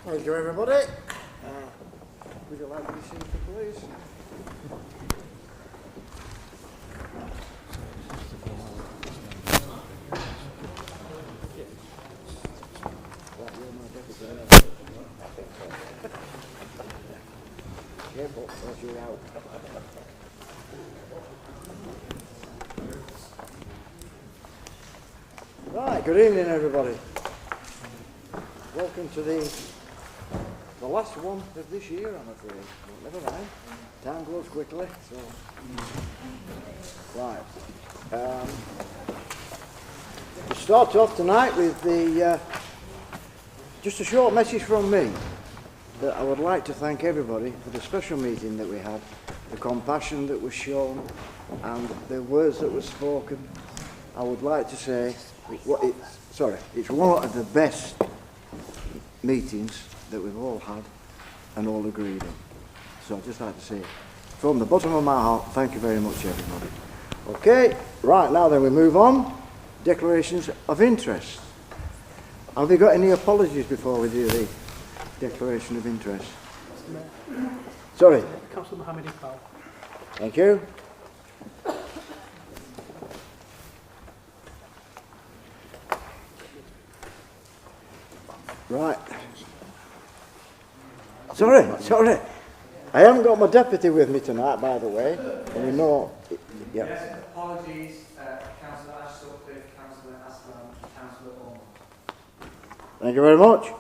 Thank you, everybody. Would you like to be seated, please? Careful, as you're out. Right, good evening, everybody. Welcome to the last one of this year, I'm afraid. But never mind. Time goes quickly, so. Right. We start off tonight with just a short message from me that I would like to thank everybody for the special meeting that we had, the compassion that was shown, and the words that were spoken. I would like to say, it's one of the best meetings that we've all had and all agreed on. So I'd just like to say, from the bottom of my heart, thank you very much, everybody. Okay, right, now then we move on. Declarations of interest. Have we got any apologies before we do the declaration of interest? Sorry. Councillor Mohammed Iqbal. Thank you. Right. Sorry. I haven't got my deputy with me tonight, by the way. And we know. Yeah. Yes, apologies, Councillor Ash Sutcliffe, Councillor Aslam, Councillor Ormond. Thank you very much.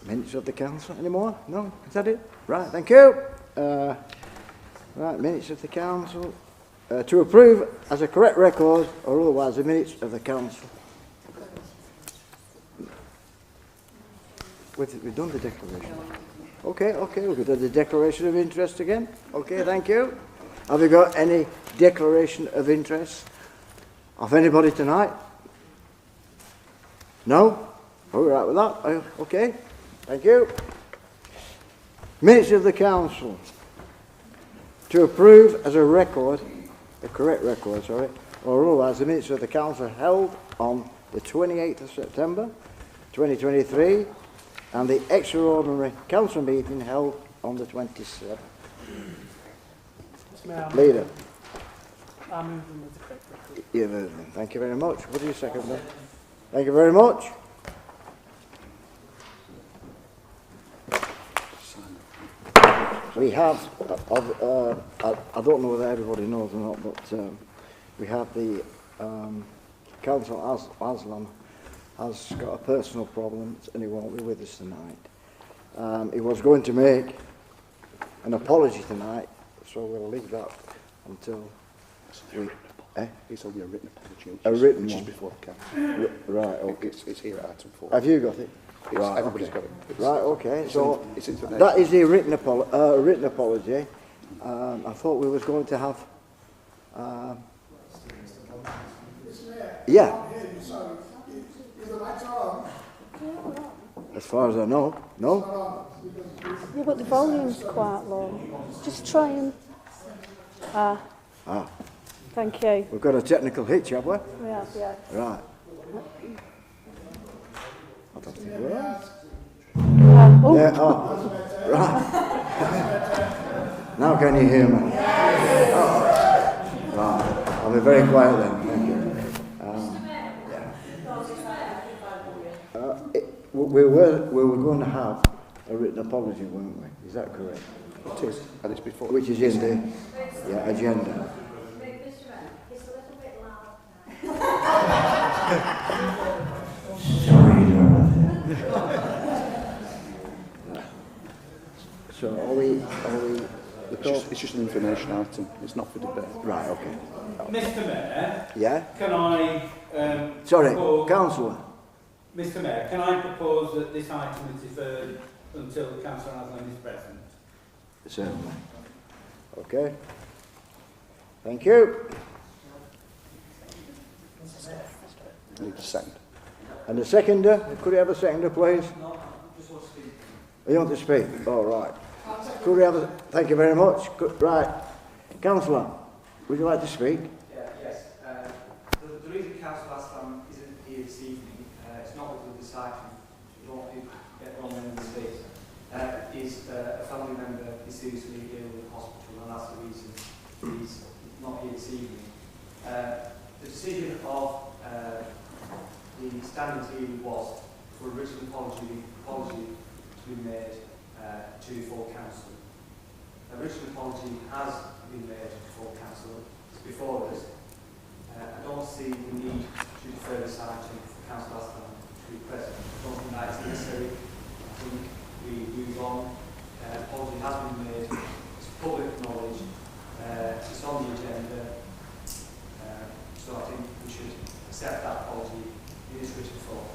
Minutes of the council anymore? No? Is that it? Right, thank you. Right, minutes of the council. To approve as a correct record or otherwise the minutes of the council. We've done the declaration. Okay, we've done the declaration of interest again. Okay, thank you. Have we got any declaration of interest of anybody tonight? No? All right with that? Okay, thank you. Minutes of the council. To approve as a record, a correct record, sorry, or otherwise the minutes of the council held on the 28th of September 2023 and the extraordinary council meeting held on the 27th. Leader. I move them as the correct record. You move them. Thank you very much. What do you second then? Thank you very much. We have, I don't know whether everybody knows or not, but we have the Councillor Aslam has got a personal problem and he won't be with us tonight. He was going to make an apology tonight, so we'll leave that until we... It's only a written apology. A written which one? is before the council. Right, okay. It's here at item 4. Have you got it? Right, Everybody's okay. got it. Right, okay. So it's information. that is the written apology. I thought we was going to have... yeah. As far as I know. No? Yeah, but the volume's quite low. Just try and... Thank you. We've got a technical hitch, have we? We have, yeah. Right. I don't think we are. Oh, Yeah, oh, right. Now can you hear me? Oh. Right. I'll be very quiet then. Thank you. We were going to have a written apology, weren't we? Is that correct? It is, and it's before. Which is in the agenda. So are we It's just an information item. It's not for debate. right, okay. Mr Mayor, Yeah? can I Sorry, propose, Councillor. Mr Mayor, can I propose that this item is deferred until Councillor Aslam is present? Certainly. Okay. Thank you. I need a second. And the seconder, could we have a seconder, please? You want to speak? All right. Could we have a... Thank you very much. Right. Councillor, would you like to speak? Yes. The reason Councillor is a family member is seriously ill in hospital, and that's the reason he's not here this evening. The decision of the standing team was for a written apology to be made to full council. A written apology has been made to full council. It's before us. I don't see the need to defer this item for Councillor Aslan to be present. I don't think that is necessary. I think we move on. Apology has been made. It's public knowledge. It's on the agenda. So I think we should accept that apology in its written form.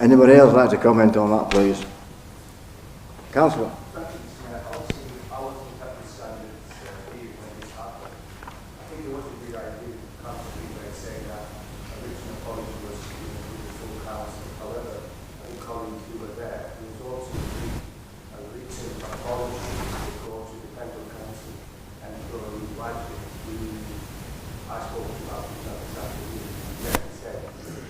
Anybody else like to comment on that, please? Councillor. Obviously, I wasn't happy standing here when this happened. I think it was a good idea to come to me by saying that a written apology was given to the full council. However, I think colleagues who were there, there was also a written apology to go to the Pental Council and go and invite it. I spoke to that this afternoon. He said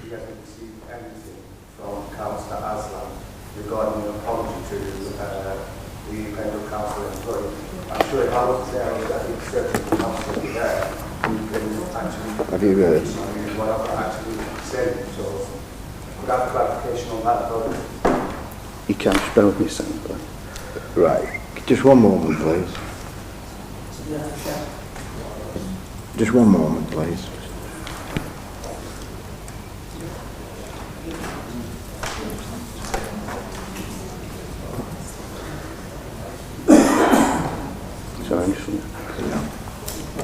he hasn't received anything from Councillor Aslan regarding an apology to the Pental Council employee. I'm sure if I was there, I think certain councillors there who can actually Have you heard? what I've actually said. So could I have clarification on that as well? You can, just bear with me a second. Right. Just one moment, please. Just one moment, please. Sorry, I'm just...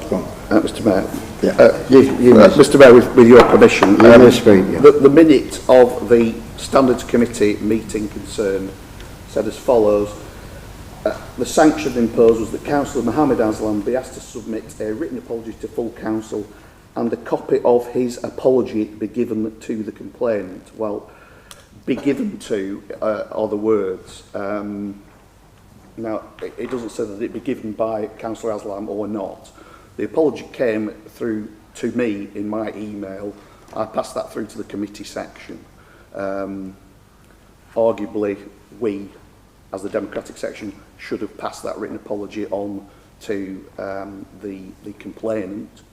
Go on. Mr Mayor. Yeah. You Mr Mayor, with your permission, You may speak, yeah. the minute of the Standards Committee meeting concerned said as follows: the sanction imposed was that Councillor Mohammed Aslan be asked to submit a written apology to full council and a copy of his apology be given to the complainant. Well, be given to are the words. Now, it doesn't say that it be given by Councillor Aslan or not. The apology came through to me in my email. I passed that through to the committee section. Arguably, we, as the Democratic section, should have passed that written apology on to the complainant,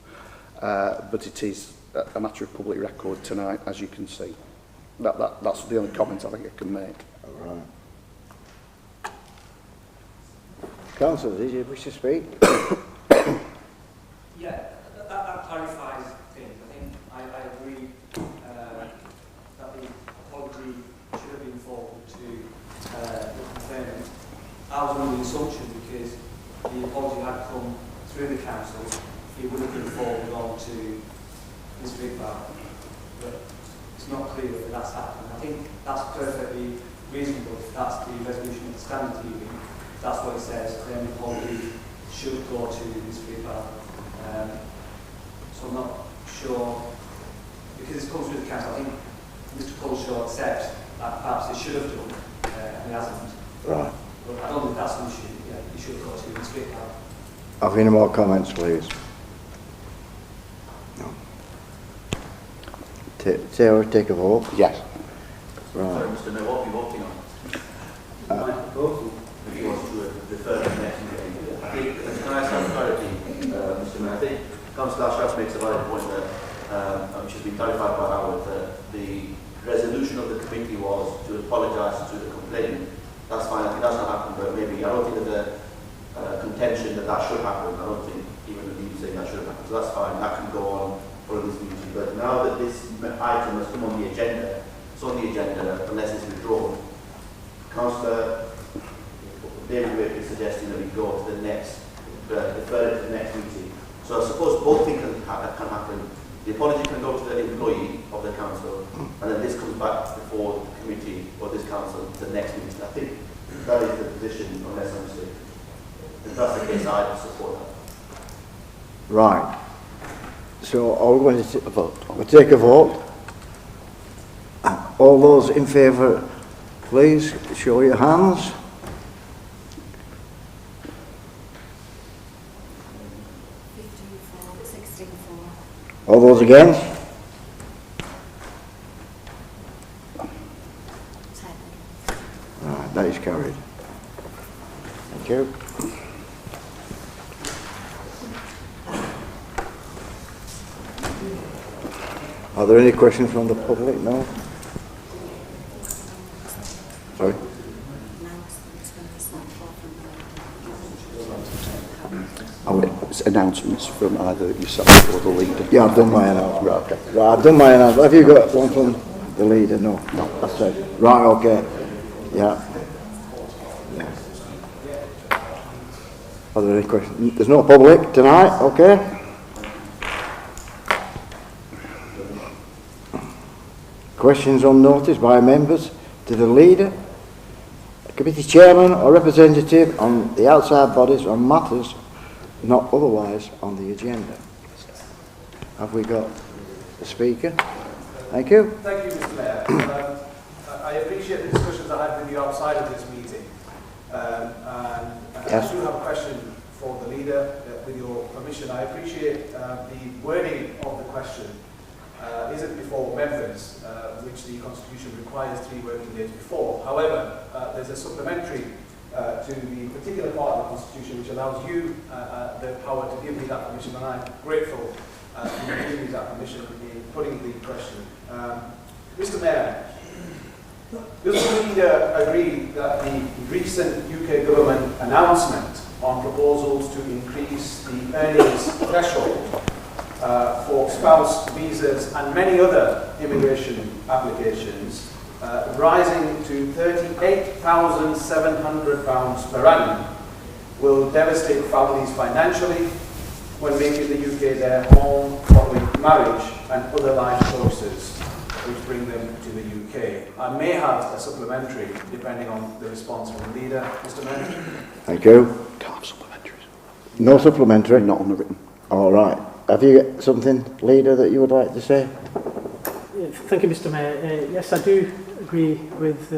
but it is a matter of public record tonight, as you can see. That's the only comment I think I can make. All right. Councillor, did you wish to speak? Yeah, that clarifies things. I think I agree that the apology should have been forwarded to the complainant. I was under the assumption, because the apology had come through the council, it would have been forwarded on to Ms. Bigbar. But it's not clear whether that's happened. I think that's perfectly reasonable if that's the resolution of the standing TV. That's what it says, then the apology should go to Ms. Bigbar. So I'm not sure, because it's come through the council, I think Mr. Culshaw accepts that perhaps it should have done, and it hasn't. Right. But I don't think that's an issue. Yeah, it should go to Ms. Bigbar. Have any more comments, please? No. Sarah, take a vote. Yes. Right. Mr. Mayor, what are we voting on? My proposal. If you want to defer to the next meeting. I think, can I ask some clarity, Mr. Mayor? I think Councillor Ashras makes a valid point that, which has been clarified by Howard, that the resolution of the committee was to apologise to the complainant. That's fine, I think that's not happened, but maybe, I don't think there's a contention that that should happen. I don't think even the lead saying that should have happened. So that's fine, that can go on for this meeting. But now that this item has come on the agenda, it's on the agenda unless it's withdrawn. Councillor David Wick is suggesting that we go to the next, defer it to the next meeting. So I suppose both things can happen. The apology can go to the employee of the council, and then this comes back before the committee or this council to the next meeting. I think that is the position, unless I'm mistaken. If that's the case, I support that. Right. So are we going to vote? We'll take a vote. All those in favour, please show your hands. All those against? Right, that is carried. Are there any questions from the public? No? Sorry? It's announcements from either yourself or the leader. Yeah, I've done my announcement. Right, okay. Right, I've done my announcement. Have you got one from the leader? No. No, that's it. Right, okay. Yeah. Yeah. Are there any questions? There's no public tonight, okay? Questions on notice by members to the leader, committee chairman or representative on the outside bodies on matters not otherwise on the agenda. Have we got the speaker? Thank you. Thank you, Mr. Mayor. I appreciate the discussions I had with you outside of this meeting. Yes. I do have a question for the leader, with your permission. I appreciate the wording of the question isn't before members, which the Constitution requires 3 working days before. However, there's a supplementary to the particular part of the Constitution which allows you the power to give me that permission, and I'm grateful for giving me that permission in putting the question. Mr. Mayor, does the leader agree that the recent UK government announcement on proposals to increase the earnings threshold for spouse visas and many other immigration applications, rising to £38,700 per annum, will devastate families financially when making the UK their home following marriage and other life choices which bring them to the UK? I may have a supplementary depending on the response from the leader. Mr. Mayor. Thank you. Can't have supplementaries. No supplementary? Not on the written. All right. Have you got something, leader, that you would like to say? Yeah, thank you, Mr. Mayor. Yes, I do agree with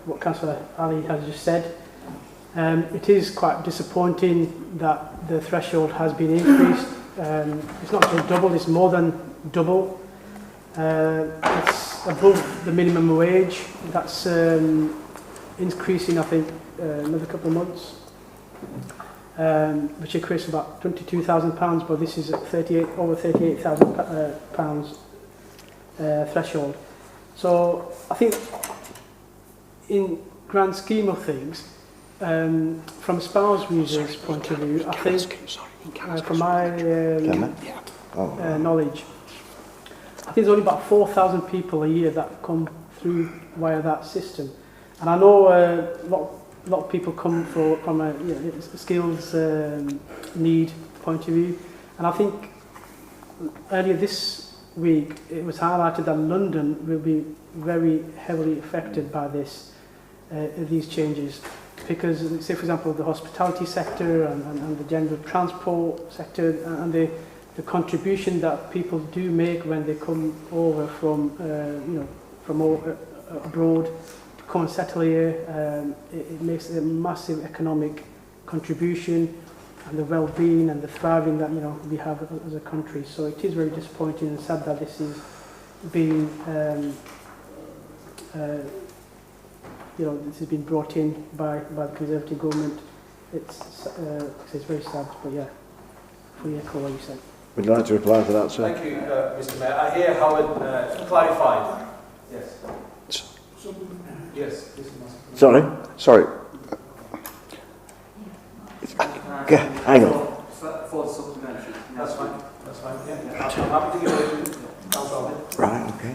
what Councillor Ali has just said. It is quite disappointing that the threshold has been increased. It's not just double, it's more than double. It's above the minimum wage. That's increasing, I think, another couple of months, which equates to about £22,000, but this is at over £38,000 threshold. So I think in grand scheme of things, from a spouse visa's point of view, I think, from my knowledge, I think there's only about 4,000 people a year that come through via that system. And I know a lot of people come from a skills need point of view. And I think earlier this week it was highlighted that London will be very heavily affected by these changes. Because, say for example, the hospitality sector and the general transport sector and the contribution that people do make when they come over from abroad to come and settle here, it makes a massive economic contribution, and the well-being and the thriving that we have as a country. So it is very disappointing and sad that this is being this has been brought in by the Conservative government. It's very sad, but yeah, fully echo what you said. Would you like to reply to that, sir? Thank you, Mr. Mayor. I hear Howard clarified. Yes. Yes. Sorry? Sorry. Hang on. For the supplementary. That's fine. That's fine. Yeah. I'm happy to give it to Councillor. Right, okay.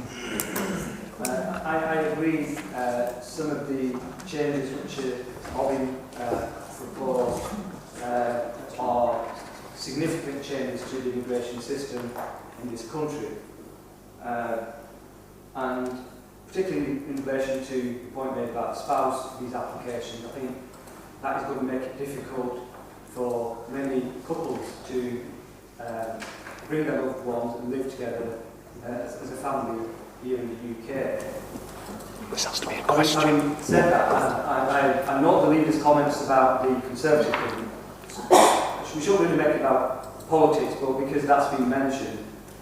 I agree some of the changes which are being proposed are significant changes to the immigration system in this country. And particularly in relation to the point made about spouse visa applications, I think that is going to make it difficult for many couples to bring their loved ones and live together as a family here in the UK. This has to be a question. Having said that, I note the leader's comments about the Conservative government. We shouldn't really make it about politics, but because that's been mentioned,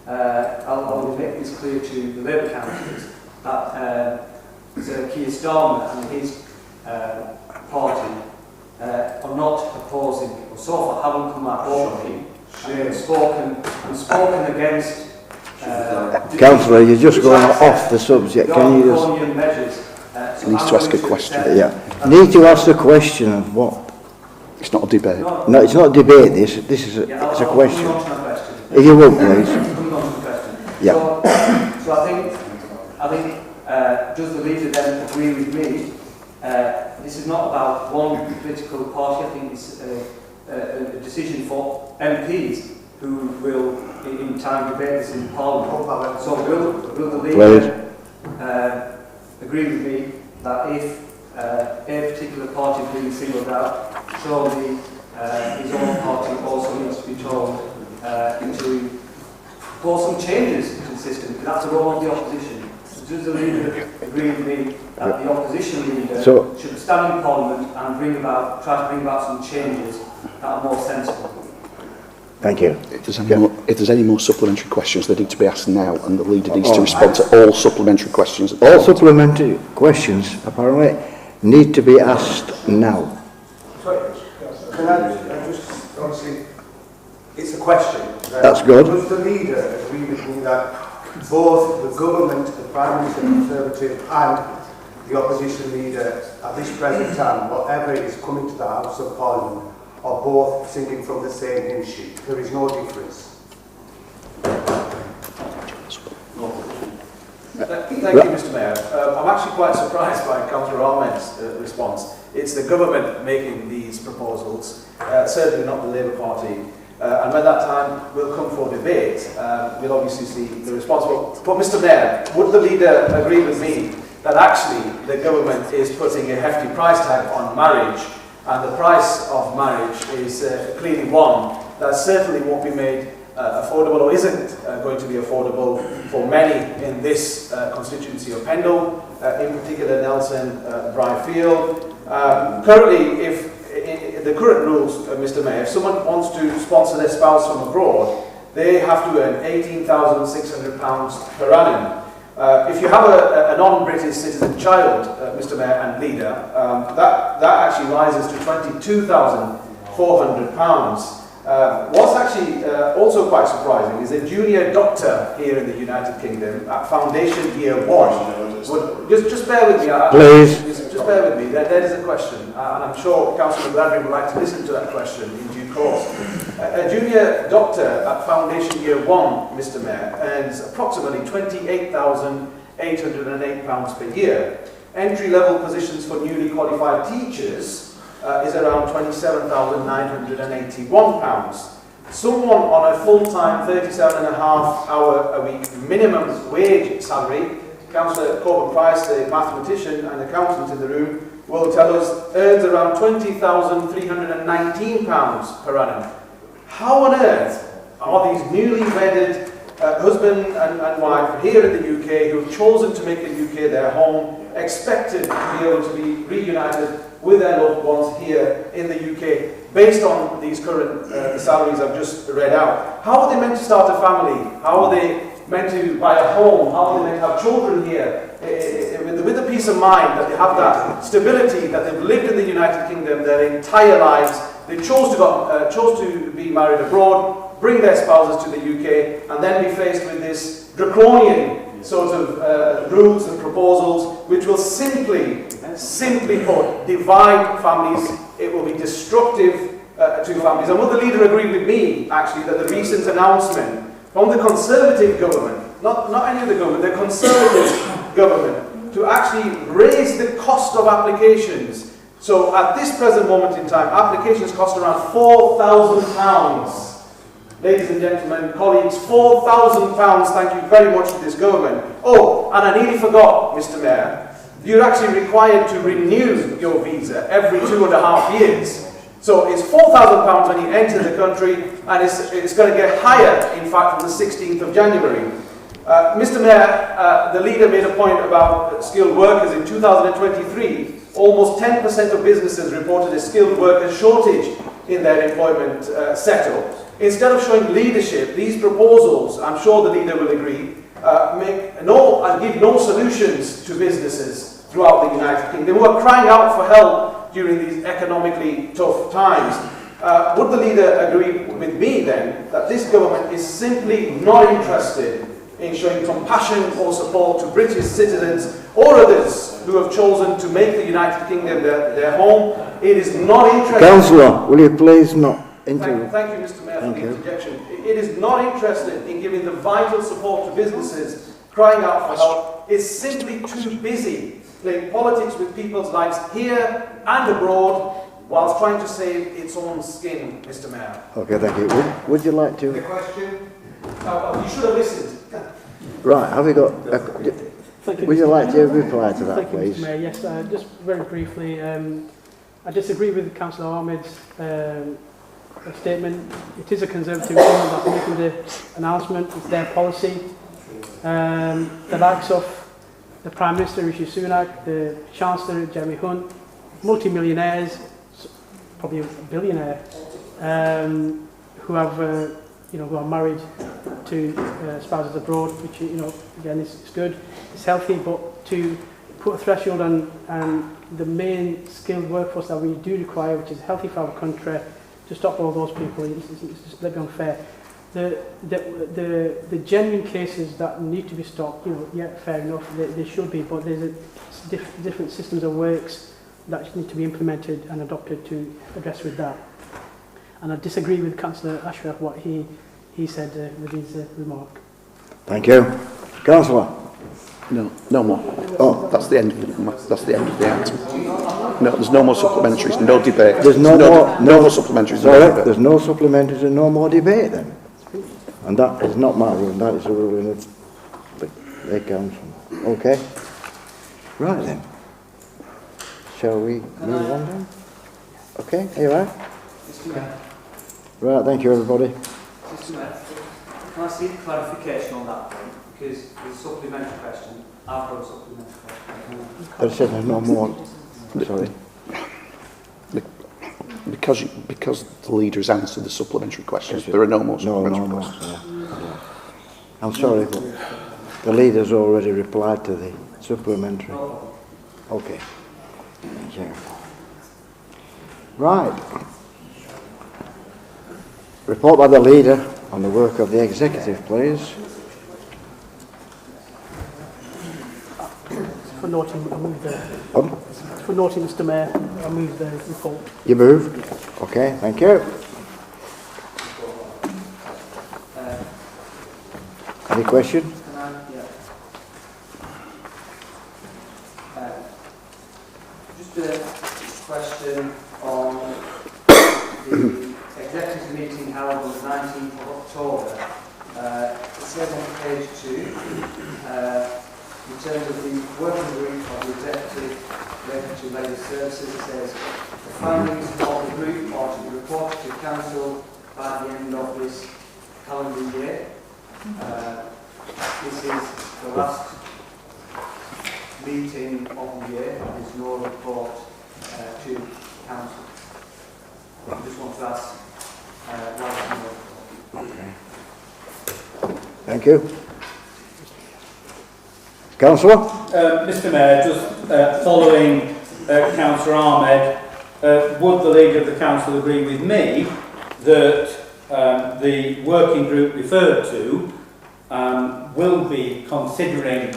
I'll make this clear to the Labour councillors that Keir Starmer and his party are not opposing, or so far haven't come out openly and spoken against Councillor, you're just going off the subject. Can you just... measures. He needs to ask a question. Yeah. Need to ask the question of what? It's not a debate. No, it's not a debate, this is a, it's a question. If you will, please. Yeah. So I think does the leader then agree with me? This is not about one political party. I think it's a decision for MPs who will, in time, debate this in Parliament. So will the leader agree with me that if a particular party is being singled out, surely his own party also needs to be told to propose some changes to the system, because that's the role of the opposition. So does the leader agree with me that the opposition leader should stand in Parliament and try to bring about some changes that are more sensible? Thank you. If there's any more supplementary questions, they need to be asked now, and the leader needs to respond to all supplementary questions. All supplementary questions, apparently, need to be asked now. Sorry, can I just honestly, it's a question. That's good. Does the leader agree with me that both the government, the Prime Minister, Conservative, and the opposition leader at this present time, whatever is coming to the House of Parliament, are both singing from the same hymn sheet? There is no difference. Thank you, Mr Mayor. I'm actually quite surprised by Councillor Ahmed's response. It's the government making these proposals, certainly not the Labour Party. And when that time will come for debate, we'll obviously see the response. But Mr Mayor, would the leader agree with me that actually the government is putting a hefty price tag on marriage, and the price of marriage is clearly one that certainly won't be made affordable, or isn't going to be affordable for many in this constituency of Pendle, in particular Nelson, Briarfield. Currently, if the current rules, Mr Mayor, if someone wants to sponsor their spouse from abroad, they have to earn £18,600 per annum. If you have a non-British citizen child, Mr Mayor and Leader, that actually rises to £22,400. What's actually also quite surprising is a junior doctor here in the United Kingdom at Foundation Year 1. Just bear with me. Please. Just bear with me. There is a question, and I'm sure Councillor Gladwin would like to listen to that question in due course. A junior doctor at Foundation Year 1, Mr Mayor, earns approximately £28,808 per year. Entry-level positions for newly qualified teachers is around £27,981. Someone on a full-time 37.5-hour-a-week minimum wage salary, Councillor Corbyn Price, the mathematician and accountant in the room, will tell us earns around £20,319 per annum. How on earth are these newly wedded husband and wife here in the UK, who have chosen to make the UK their home, expected to be able to be reunited with their loved ones here in the UK, based on these current salaries I've just read out? How are they meant to start a family? How are they meant to buy a home? How are they meant to have children here? With the peace of mind that they have that stability, that they've lived in the United Kingdom their entire lives, they chose to be married abroad, bring their spouses to the UK, and then be faced with this draconian sort of rules and proposals, which will simply put, divide families. It will be destructive to families. And will the leader agree with me, actually, that the recent announcement from the Conservative government, not any other government, the Conservative government, to actually raise the cost of applications. So at this present moment in time, applications cost around £4,000. Ladies and gentlemen, colleagues, £4,000, thank you very much to this government. Oh, and I nearly forgot, Mr Mayor, you're actually required to renew your visa every 2.5 years. So it's £4,000 when you enter the country, and it's going to get higher, in fact, from the 16th of January. Mr Mayor, the leader made a point about skilled workers. In 2023, almost 10% of businesses reported a skilled worker shortage in their employment sector. Instead of showing leadership, these proposals, I'm sure the leader will agree, give no solutions to businesses throughout the United Kingdom who are crying out for help during these economically tough times. Would the leader agree with me then that this government is simply not interested in showing compassion or support to British citizens or others who have chosen to make the United Kingdom their home. It is not interested... Councillor, will you please not interrupt? Thank you, Mr Mayor, Thank for the you. interjection. It is not interested in giving the vital support to businesses crying out for help. It's simply too busy playing politics with people's lives here and abroad whilst trying to save its own skin, Mr Mayor. Okay, thank you. Would you like The to... question? Oh, you should have listened. Right, have you got... Thank you, would you Mr. like to reply to that, Thank you, please? Mr. Mayor. Yes, just very briefly, I disagree with Councillor Ahmed's statement. It is a Conservative government that's making the announcement. It's their policy. The likes of the Prime Minister Rishi Sunak, the Chancellor Jeremy Hunt, multi-millionaires, probably a billionaire, who have, who are married to spouses abroad, which, again, is good, it's healthy, but to put a threshold on the main skilled workforce that we do require, which is healthy for our country, to stop all those people, it's just let be unfair. The genuine cases that need to be stopped, yeah, fair enough, they should be, but there's different systems of works that need to be implemented and adopted to address with that. And I disagree with Councillor Ashraf what he said with his remark. Thank you. Councillor? No more. Oh, That's the end of the item. No, there's no more supplementaries, no debate. There's no more supplementaries. sorry, no debate. there's no supplementaries and no more debate then. And that is not my ruling, that is the ruling of the council. Okay. Right then. Shall we move on then? Okay, are you right? Mr Mayor, Right, thank you everybody. Mr Mayor, can I seek clarification on that point? Because there's a supplementary question. I've got a supplementary question. There said there's no more. Sorry. Because the leader has answered the supplementary questions, there are no more supplementary No, questions. yeah. I'm sorry, but the leader's already replied to the supplementary. Okay. Thank you. Right. Report by the leader on the work of the executive, please. For noting, I move the... Pardon? For noting, Mr Mayor, I move the report. You moved? Okay, thank you. Any questions? Can I, yeah. Just a question on the executive meeting held on the 19th of October. It says on page 2, in terms of the working group of the executive related to legal services, it says the findings of the group are to be reported to council by the end of this calendar year. This is the last meeting of the year. There's no report to council. I just want to ask why it's not. Thank you. Councillor? Mr Mayor, just following Councillor Ahmed, would the Leader of the Council agree with me that the working group referred to will be considering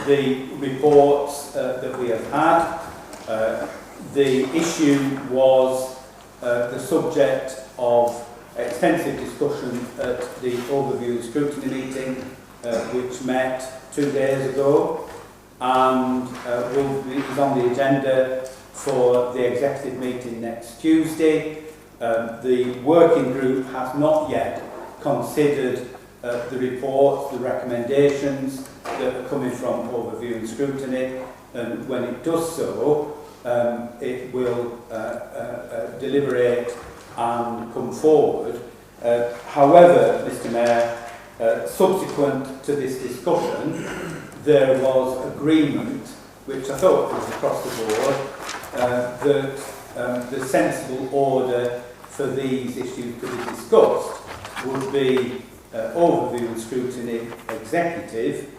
the reports that we have had? The issue was the subject of extensive discussion at the overview scrutiny meeting which met 2 days ago, and is on the agenda for the executive meeting next Tuesday. The working group has not yet considered the reports, the recommendations that are coming from overview and scrutiny, and when it does so, it will deliberate and come forward. However, Mr Mayor, subsequent to this discussion, there was agreement, which I thought was across the board, that the sensible order for these issues to be discussed would be overview and scrutiny executive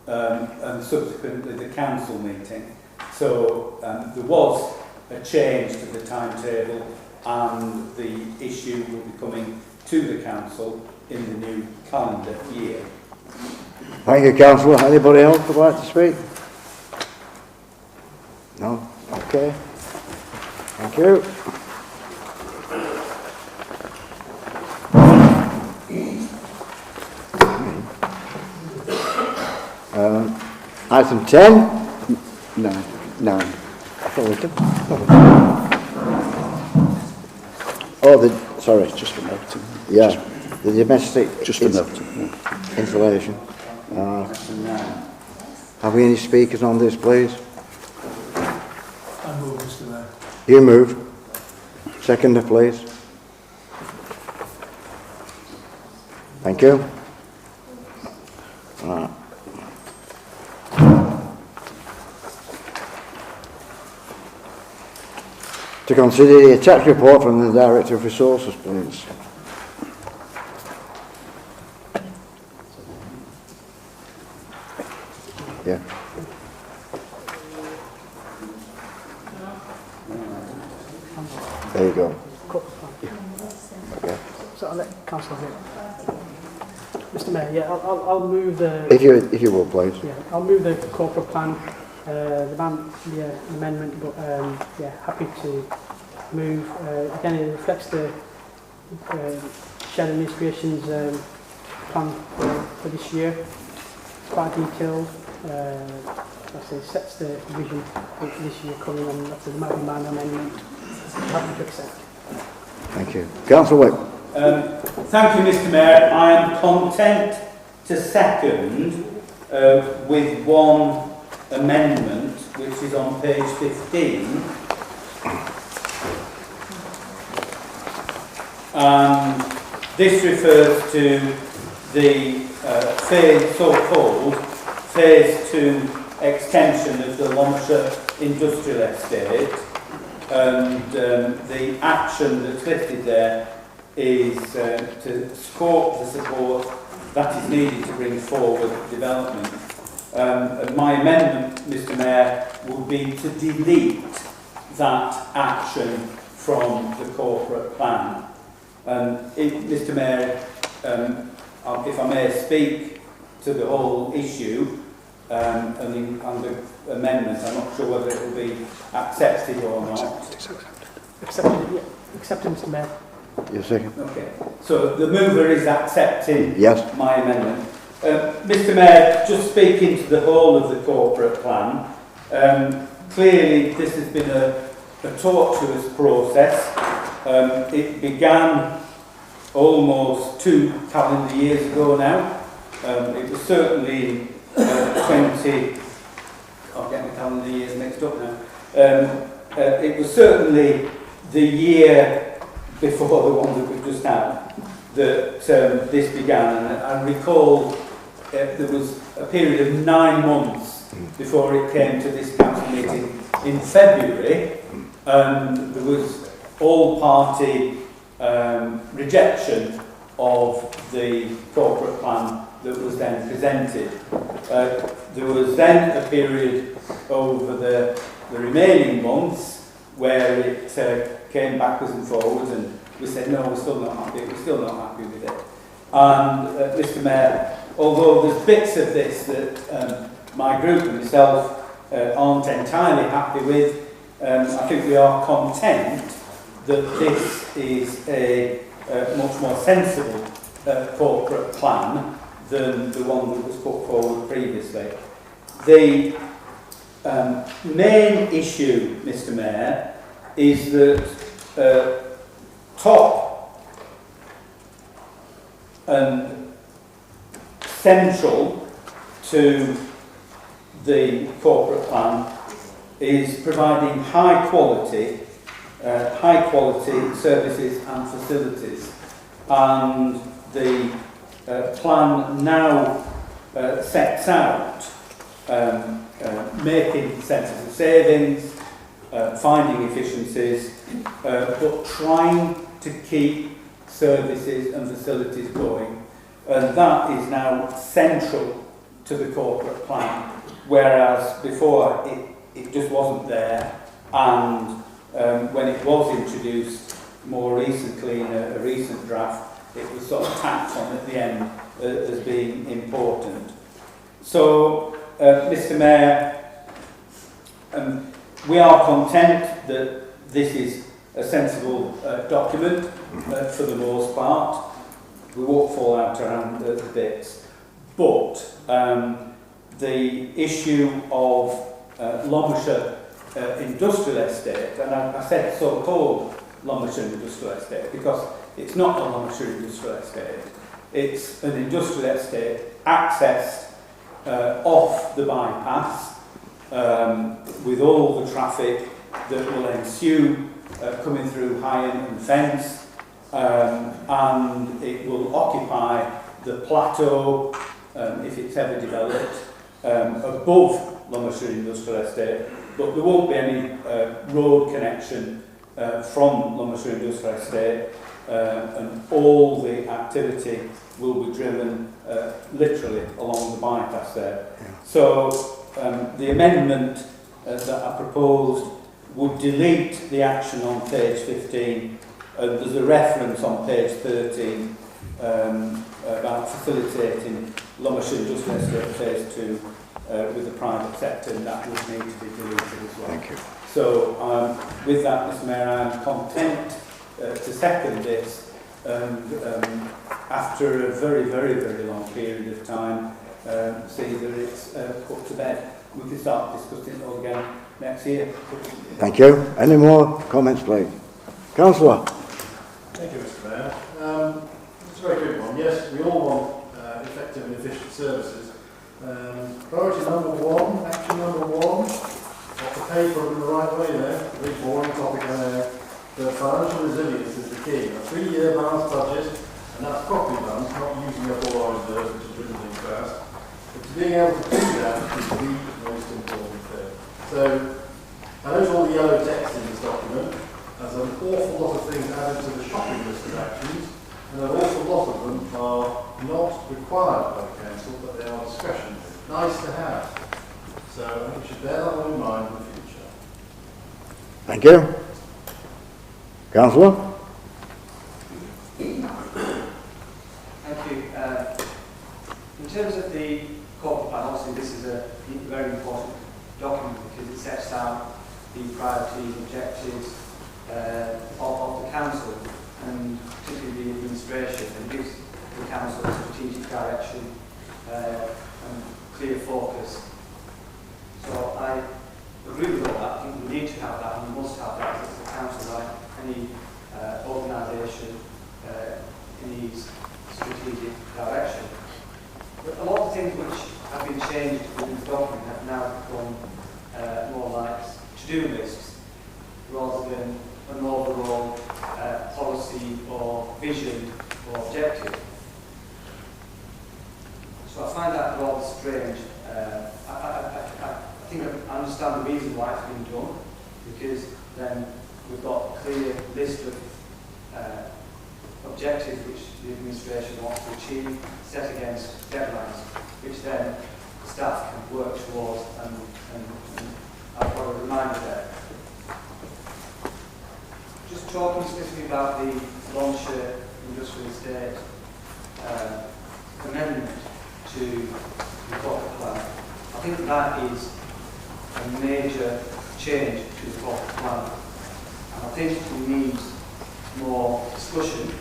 and subsequently the council meeting. So there was a change to the timetable, and the issue will be coming to the council in the new calendar year. Thank you, councillor. Anybody else would like to speak? No? Okay. Thank you. Item 10. No. I thought we did. Oh, sorry. Just for noting. Yeah, the domestic Just for noting. installation. Have we any speakers on this, please? I move, Mr. Mayor. You move. Seconder, please. Thank you. Right. To consider the attached report from the Director of Resources, please. Yeah. There you go. Okay. So I'll let councillor hear. Mr. Mayor, yeah, I'll move the. If you will, please. Yeah, I'll move the corporate plan, the amendment, but yeah, happy to move. Again, it reflects the shared administration's plan for this year. It's quite detailed. I say sets the vision for this year coming, and that's the might be minor amendment. Happy to accept. Thank you. Councillor Wick. Thank you, Mr. Mayor. I am content to second with one amendment, which is on page 15. This refers to the so-called Phase 2 extension of the Longsha Industrial Estate, and the action that's listed there is to scope the support that is needed to bring forward development. And my amendment, Mr. Mayor, would be to delete that action from the corporate plan. Mr. Mayor, if I may speak to the whole issue and the amendment, I'm not sure whether it will be accepted or not. Accepted, yeah. Accepted, Mr. Mayor. Your second. Okay, so the mover is accepting Yes. my amendment. Mr. Mayor, just speaking to the whole of the corporate plan, clearly this has been a tortuous process. It began almost 2 calendar years ago now. It was certainly 20, I'll get my calendar years mixed up now. It was certainly the year before the one that we've just had that this began, and I recall there was a period of 9 months before it came to this council meeting in February, and there was all-party rejection of the corporate plan that was then presented. There was then a period over the remaining months where it came backwards and forwards, and we said, no, we're still not happy with it. And Mr. Mayor, although there's bits of this that my group and myself aren't entirely happy with, I think we are content that this is a much more sensible corporate plan than the one that was put forward previously. The main issue, Mr. Mayor, is that top and central to the corporate plan is providing high quality services and facilities, and the plan now sets out making sensible savings, finding efficiencies, but trying to keep services and facilities going. And that is now central to the corporate plan, whereas before it just wasn't there, and when it was introduced more recently in a recent draft, it was sort of tacked on at the end as being important. So, Mr Mayor, we are content that this is a sensible document for the most part. We won't fall out around the bits. But the issue of Lomershire Industrial Estate, and I said so-called Lomershire Industrial Estate because it's not a Lomershire Industrial Estate. It's an industrial estate accessed off the bypass with all the traffic that will ensue coming through Highan and Fence, and it will occupy the plateau, if it's ever developed, above Lomershire Industrial Estate, but there won't be any road connection from Lomershire Industrial Estate, and all the activity will be driven literally along the bypass there. Yeah. So the amendment that I proposed would delete the action on page 15. There's a reference on page 13 about facilitating Lomershire Industrial Estate Phase 2 with the private sector, and that would need to be deleted as well. Thank you. So with that, Mr Mayor, I am content to second this, and after a very, very, very long period of time, see that it's put to bed. We can start discussing it all again next year. Thank you. Any more comments, please? Councillor. Thank you, Mr Mayor. It's a very good one. Yes, we all want effective and efficient services. Priority number one, action number one, off the paper in the right way there, very boring topic on there. The financial resilience is the key. A 3-year balanced budget, and that's properly balanced, not using up all our reserves, which is dwindling fast. But to being able to do that is the most important thing. So, I note all the yellow text in this document. There's an awful lot of things added to the shopping list of actions, and an awful lot of them are not required by the council, but they are discretionary. Nice to have. So I think we should bear that one in mind in the future. Thank you. Councillor. Thank you. In terms of the corporate plan, obviously this is a very important document because it sets out the priorities, objectives of the council, and particularly the administration, and gives the council a strategic direction and clear focus. So I agree with all that. I think we need to have that, and we must have that as a council, like any organisation needs strategic direction. But a lot of things which have been changed within the document have now become more like to-do lists rather than an overall policy or vision or objective. So I find that rather strange. I think I understand the reason why it's been done, because then we've got a clear list of objectives which the administration wants to achieve, set against deadlines, which then the staff can work towards, and I've got a reminder there. Just talking specifically about the Lomershire Industrial Estate amendment to the corporate plan, I think that is a major change to the corporate plan. And I think we need more discussion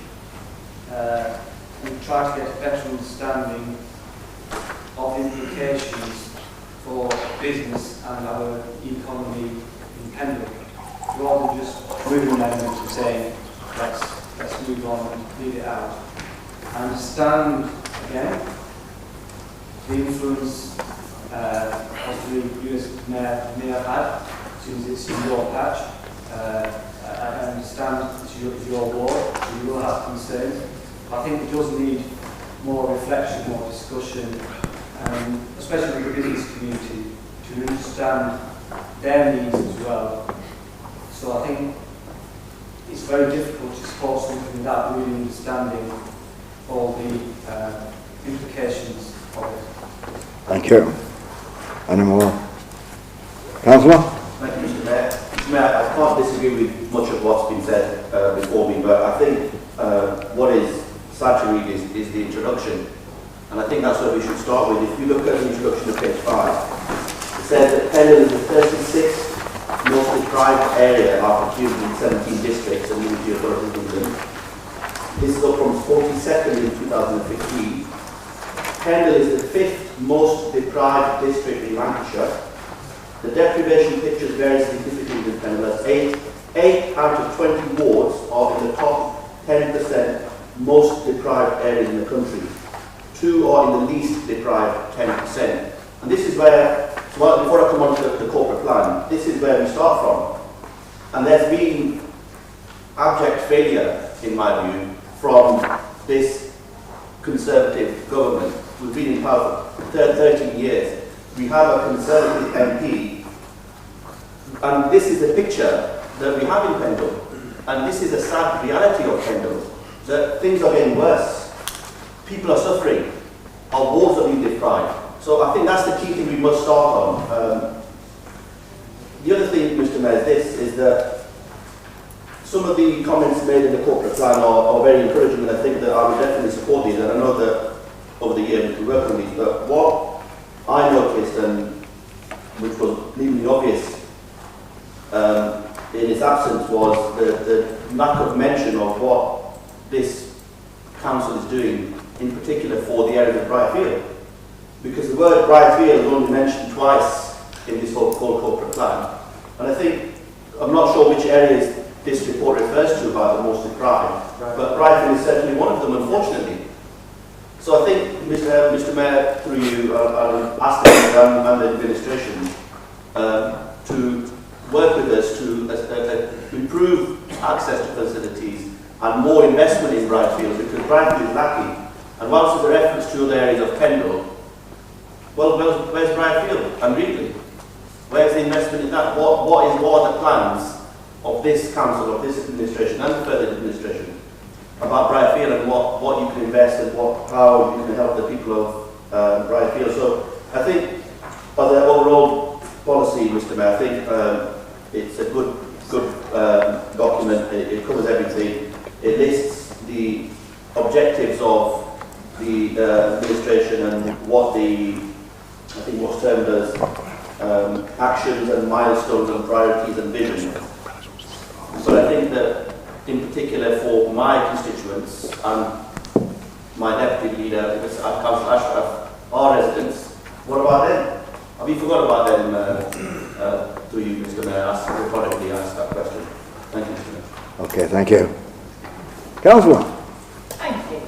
and try to get a better understanding of the implications for business and our economy in Pendle, rather than just moving amendments and saying let's move on and leave it out. I understand again the influence possibly you as Mayor may have had, since it's in your patch. I understand it's your ward, so you will have concerns. But I think it does need more reflection, more discussion, especially with the business community, to understand their needs as well. So I think it's very difficult to support something without really understanding all the implications of it. Thank you. Any more? Councillor? Thank you, Mr Mayor. Mr Mayor, I can't disagree with much of what's been said before me, but I think what is sad to read is the introduction And I think that's where we should start with. If you look at the introduction of page 5, it says that Pendle is the 36th most deprived area after 217 districts and unity authorities in England. This is up from 42nd in 2015. Pendle is the 5th most deprived district in Lancashire. The deprivation pictures vary significantly in Pendle as 8 out of 20 wards are in the top 10% most deprived areas in the country. 2 are in the least deprived 10%. And this is where, well, before I come on to the corporate plan, this is where we start from. And there's been abject failure, in my view, from this Conservative government. We've been in power for 13 years. We have a Conservative MP, and this is the picture that we have in Pendle. And this is a sad reality of Pendle, that things are getting worse. People are suffering. Our wards are being deprived. So I think that's the key thing we must start on. The other thing, Mr. Mayor, is that some of the comments made in the corporate plan are very encouraging, and I think that I would definitely support these. And I know that over the years we work on these, but what I noticed, and which was legally obvious in its absence, was the lack of mention of what this council is doing, in particular for the area of Briarfield. Because the word Briarfield is only mentioned twice in this whole corporate plan. And I think, I'm not sure which areas this report refers to about the most deprived, but Briarfield is certainly one of them, unfortunately. So I think, Mr. Mayor, through you, I'll ask them and the administration to work with us to improve access to facilities and more investment in Briarfield, because Briarfield is lacking. And whilst there's a reference to other areas of Pendle, well, where's Briarfield and Readley? Where's the investment in that? What are the plans of this council, of this administration and further administration about Briarfield, and what you can invest and how you can help the people of Briarfield? So I think as an overall policy, Mr. Mayor, I think it's a good document. It covers everything. It lists the objectives of the administration and what I think what's termed as actions and milestones and priorities and vision. But I think that in particular for my constituents and my deputy leader, Councillor Ashraf, our residents, what about them? Have you forgot about them through you, Mr. Mayor? Rhetorically ask that question. Thank you, Mr. Mayor. Okay, thank you. Councillor. Thank you.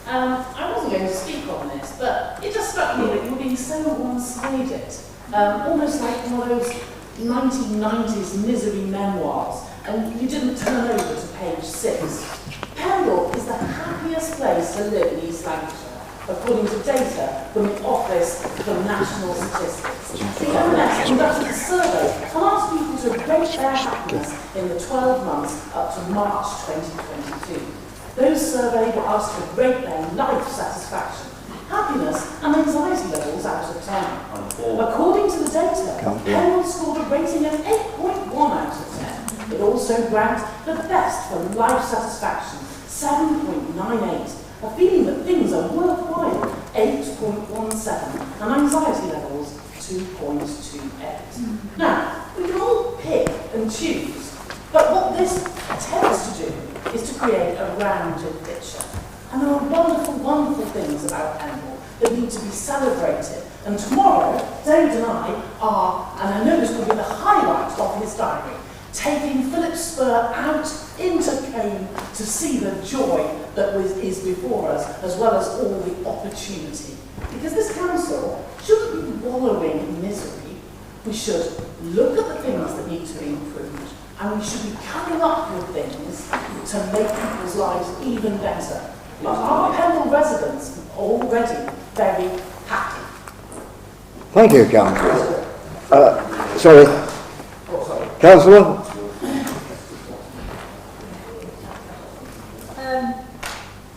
I wasn't going to speak on this, but it just struck me that you're being so one-sided, almost like one of those 1990s misery memoirs, and you didn't turn over to page 6. Pendle is the happiest place to live in East Lancashire, according to data from the Office for National Statistics. The ONS conducted a survey and asked people to rate their happiness in the 12 months up to March 2022. Those surveyed were asked to rate their life satisfaction, happiness and anxiety levels out of 10. According to the data, Pendle scored a rating of 8.1 out of 10. It also ranked the best for life satisfaction, 7.98. A feeling that things are worthwhile, 8.17, and anxiety levels, 2.28. Now, we can all pick and choose, but what this attempts to do is to create a rounded picture. And there are wonderful, wonderful things about Pendle that need to be celebrated. And tomorrow, David and I are, and I know this will be the highlight of his diary, taking Philip Spur out into Cone to see the joy that is before us, as well as all the opportunity. Because this council shouldn't be wallowing in misery. We should look at the things that need to be improved, and we should be coming up with things to make people's lives even better. But our Pendle residents are already very happy. Thank you, Councillor. Sorry. Councillor?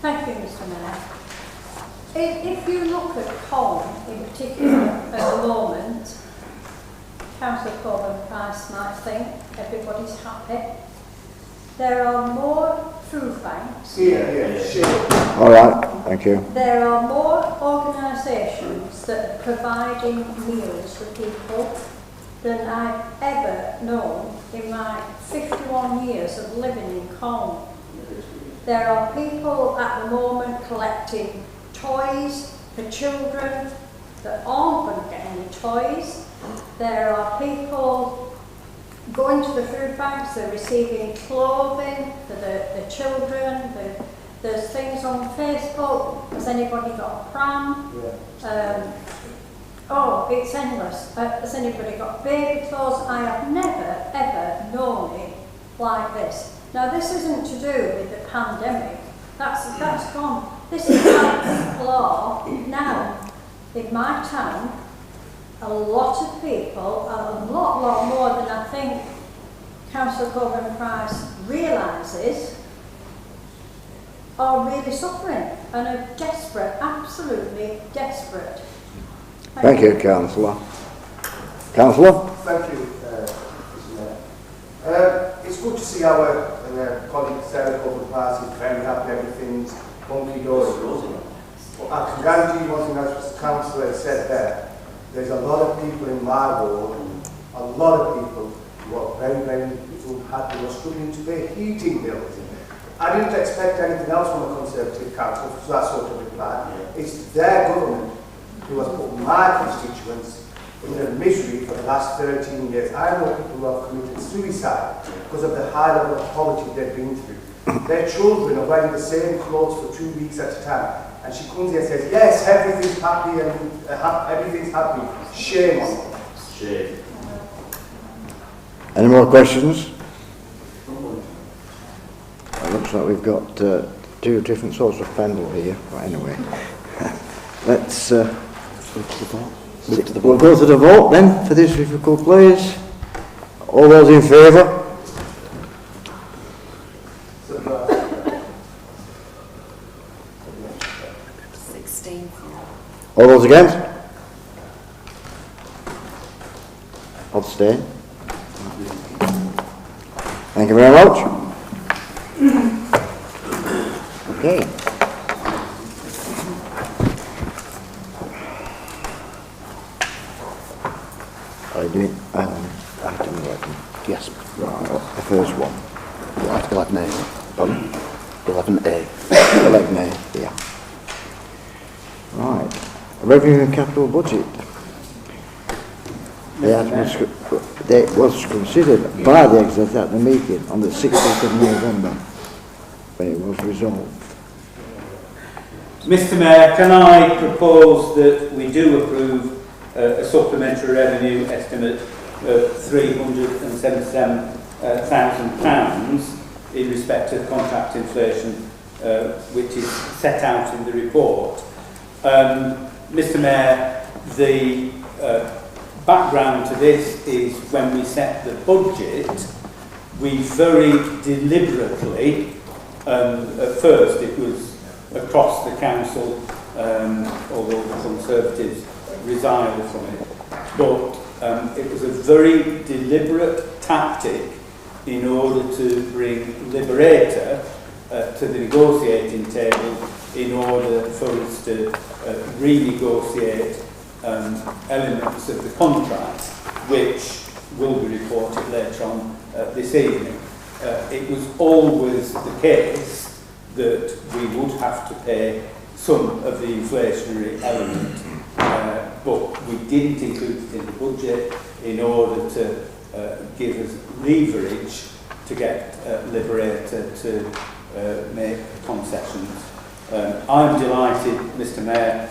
Thank you, Mr. Mayor. If you look at Colne in particular at the moment, Councillor Corbyn Price might think everybody's happy. There are more food banks. All right. Thank you. There are more organisations that are providing meals for people than I've ever known in my 51 years of living in Colne. There are people at the moment collecting toys for children that aren't going to get any toys. There are people going to the food banks, they're receiving clothing for the children. There's things on Facebook. Has anybody got a pram? Oh, it's endless. Has anybody got baby clothes? I have never, ever known it like this. Now, this isn't to do with the pandemic. That's gone. This is how people are now. In my town, a lot of people, a lot more than I think Councillor Coburn Price realises, are really suffering and are desperate, absolutely desperate. Thank you, Councillor. Councillor? Thank you, Mr. Mayor. It's good to see our colleague Sarah Coburn Price is very happy, everything's hunky-dory. I can guarantee you one thing, as the Councillor has said there, there's a lot of people in my ward, a lot of people who are very, very unhappy or struggling to pay heating bills. I didn't expect anything else from a Conservative council, so that sort of reply. It's their government who has put my constituents in their misery for the last 13 years. I know people who have committed suicide because of the high level of poverty they've been through. Their children are wearing the same clothes for 2 weeks at a time. And she comes here and says, yes, everything's happy and everything's happy. Shame on them. Shame. Any more questions? It looks like we've got two different sorts of panel here. But anyway, let's we'll go to the vote then for this, if you could please. All those in favour? All those against? Abstain? Thank you very much. Okay. Are you doing item 11? Yes. Right, the first one. Yeah, 11A. Pardon? 11A. 11A, yeah. Right. Revenue and capital budget. It was considered by the exec at the meeting on the 16th of November when it was resolved. Mr Mayor, can I propose that we do approve a supplementary revenue estimate of £377,000 in respect of contract inflation, which is set out in the report. Mr Mayor, the background to this is when we set the budget, we very deliberately, at first it was across the council, although the Conservatives resigned from it, but it was a very deliberate tactic in order to bring Liberator to the negotiating table in order for us to renegotiate elements of the contract, which will be reported later on this evening. It was always the case that we would have to pay some of the inflationary element, but we didn't include it in the budget in order to give us leverage to get Liberator to make concessions. I'm delighted, Mr Mayor,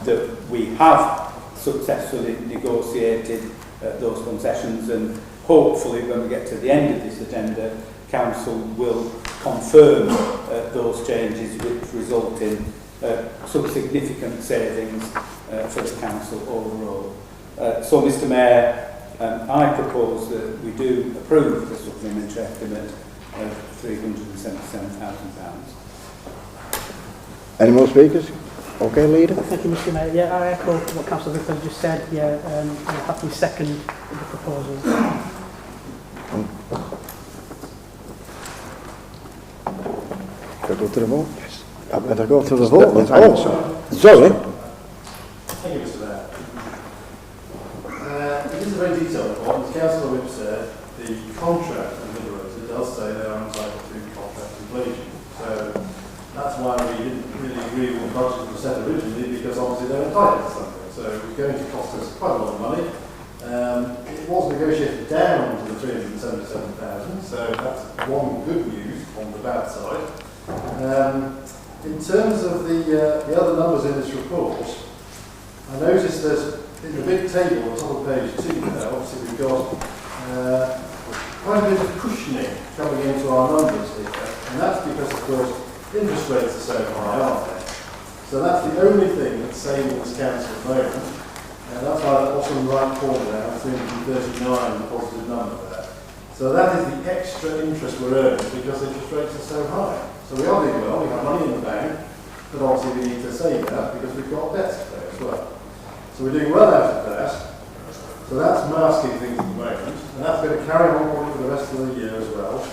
that we have successfully negotiated those concessions, and hopefully when we get to the end of this agenda, Council will confirm those changes which result in some significant savings for the Council overall. So, Mr Mayor, I propose that we do approve the supplementary estimate of £377,000. Any more speakers? Okay, Leader. Thank you, Mr Mayor. Yeah, I echo what Councillor Vickers just said. Yeah, I happily second the proposal. Shall I go to the vote? I better go to the vote. Thank you, sir. Sorry. Thank you, Mr. Mayor. It is a very detailed report. As Councillor Whip said, the contract of the Liberator does say they are entitled to contract completion. So that's why we didn't really agree with the budget that was set originally, because obviously they're entitled to something. So it was going to cost us quite a lot of money. It was negotiated down to the 377,000, so that's one good news on the bad side. In terms of the other numbers in this report, I noticed that in the big table on top of page 2 there, obviously we've got quite a bit of cushioning coming into our numbers here, and that's because, of course, interest rates are so high, aren't they? So that's the only thing that's saving this council at the moment, and that's why that bottom right corner there, 339, the positive number there. So that is the extra interest we're earning because interest rates are so high. So we are doing well, we have money in the bank, but obviously we need to save that because we've got debts to pay as well. So we're doing well out of that. So that's masking things at the moment, and that's going to carry on probably for the rest of the year as well.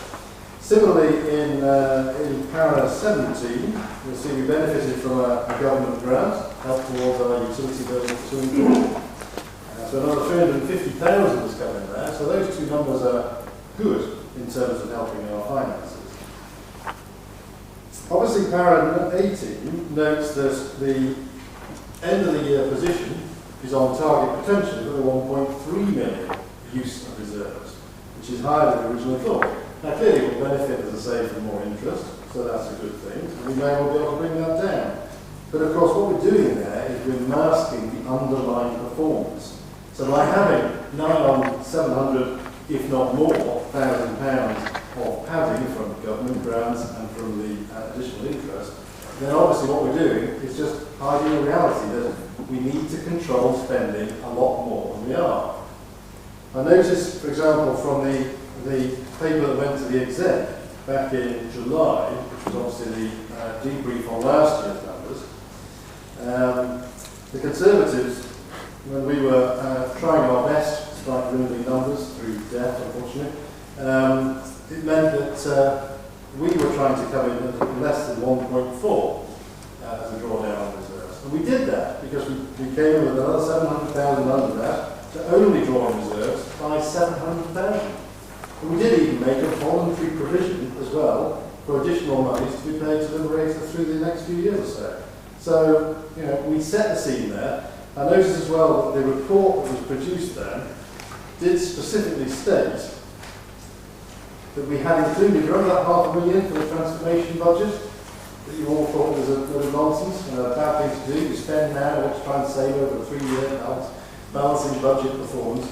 Similarly, in para 17, you'll see we benefited from a government grant, help towards our utility bills for Swindon. So another 350,000 has come in there. So those two numbers are good in terms of helping our finances. Obviously, para 18 notes that the end of the year position is on target potentially for the 1.3 million use of reserves, which is higher than originally thought. Now clearly we'll benefit, as I say, from more interest, so that's a good thing. We may well be able to bring that down. But of course what we're doing there is we're masking the underlying performance. So by having 700, if not more, £1,000 of padding from government grants and from the additional interest, then obviously what we're doing is just hiding the reality that we need to control spending a lot more than we are. I noticed, for example, from the paper that went to the exec back in July, which was obviously the debrief on last year's numbers, the Conservatives, when we were trying our best despite dwindling numbers through debt, unfortunately, it meant that we were trying to come in at less than 1.4 as a drawdown on reserves. And we did that because we came in with another 700,000 under that to only draw on reserves by 700,000. And we did even make a voluntary provision as well for additional monies to be paid to Liberator through the next few years or so. So, you know, we set the scene there. I noticed as well that the report that was produced then did specifically state that we had included, remember that £500,000 for the transformation budget that you all thought was a load of nonsense and a bad thing to do? You spend now, let's try and save over a 3-year balancing budget performance.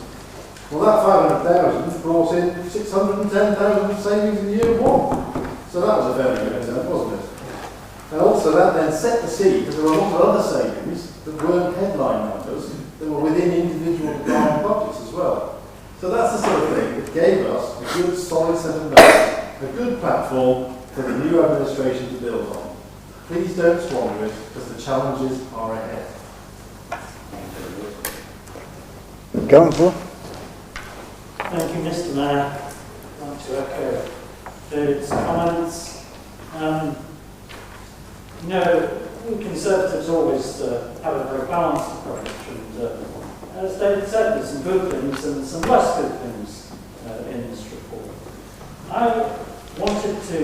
Well, that 500,000 brought in 610,000 savings in year 1. So that was a very good attempt, wasn't it? And also that then set the scene, because there were a lot of other savings that weren't headline numbers, that were within individual department budgets as well. So that's the sort of thing that gave us a good solid set of numbers, a good platform for the new administration to build on. Please don't squander it, because the challenges are ahead. Councillor? Thank you, Mr. Mayor. I'd like to echo David's comments. You know, we Conservatives always have a very balanced approach, and as David said, there's some good things and some less good things in this report. I wanted to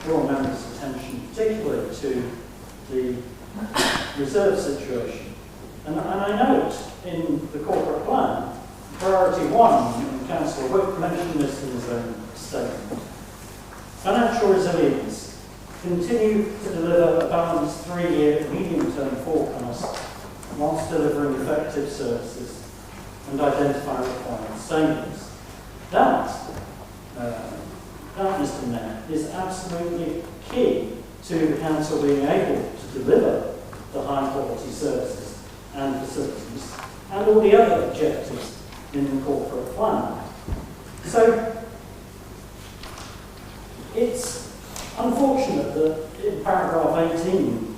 draw members' attention particularly to the reserve situation. And I note in the corporate plan, priority 1, and Councillor Whip mentioned this in his own statement, financial resilience. Continue to deliver a balanced 3-year medium-term forecast whilst delivering effective services and identifying required savings. That, Mr. Mayor, is absolutely key to the Council being able to deliver the high-quality services and facilities and all the other objectives in the corporate plan. So, it's unfortunate that in paragraph 18,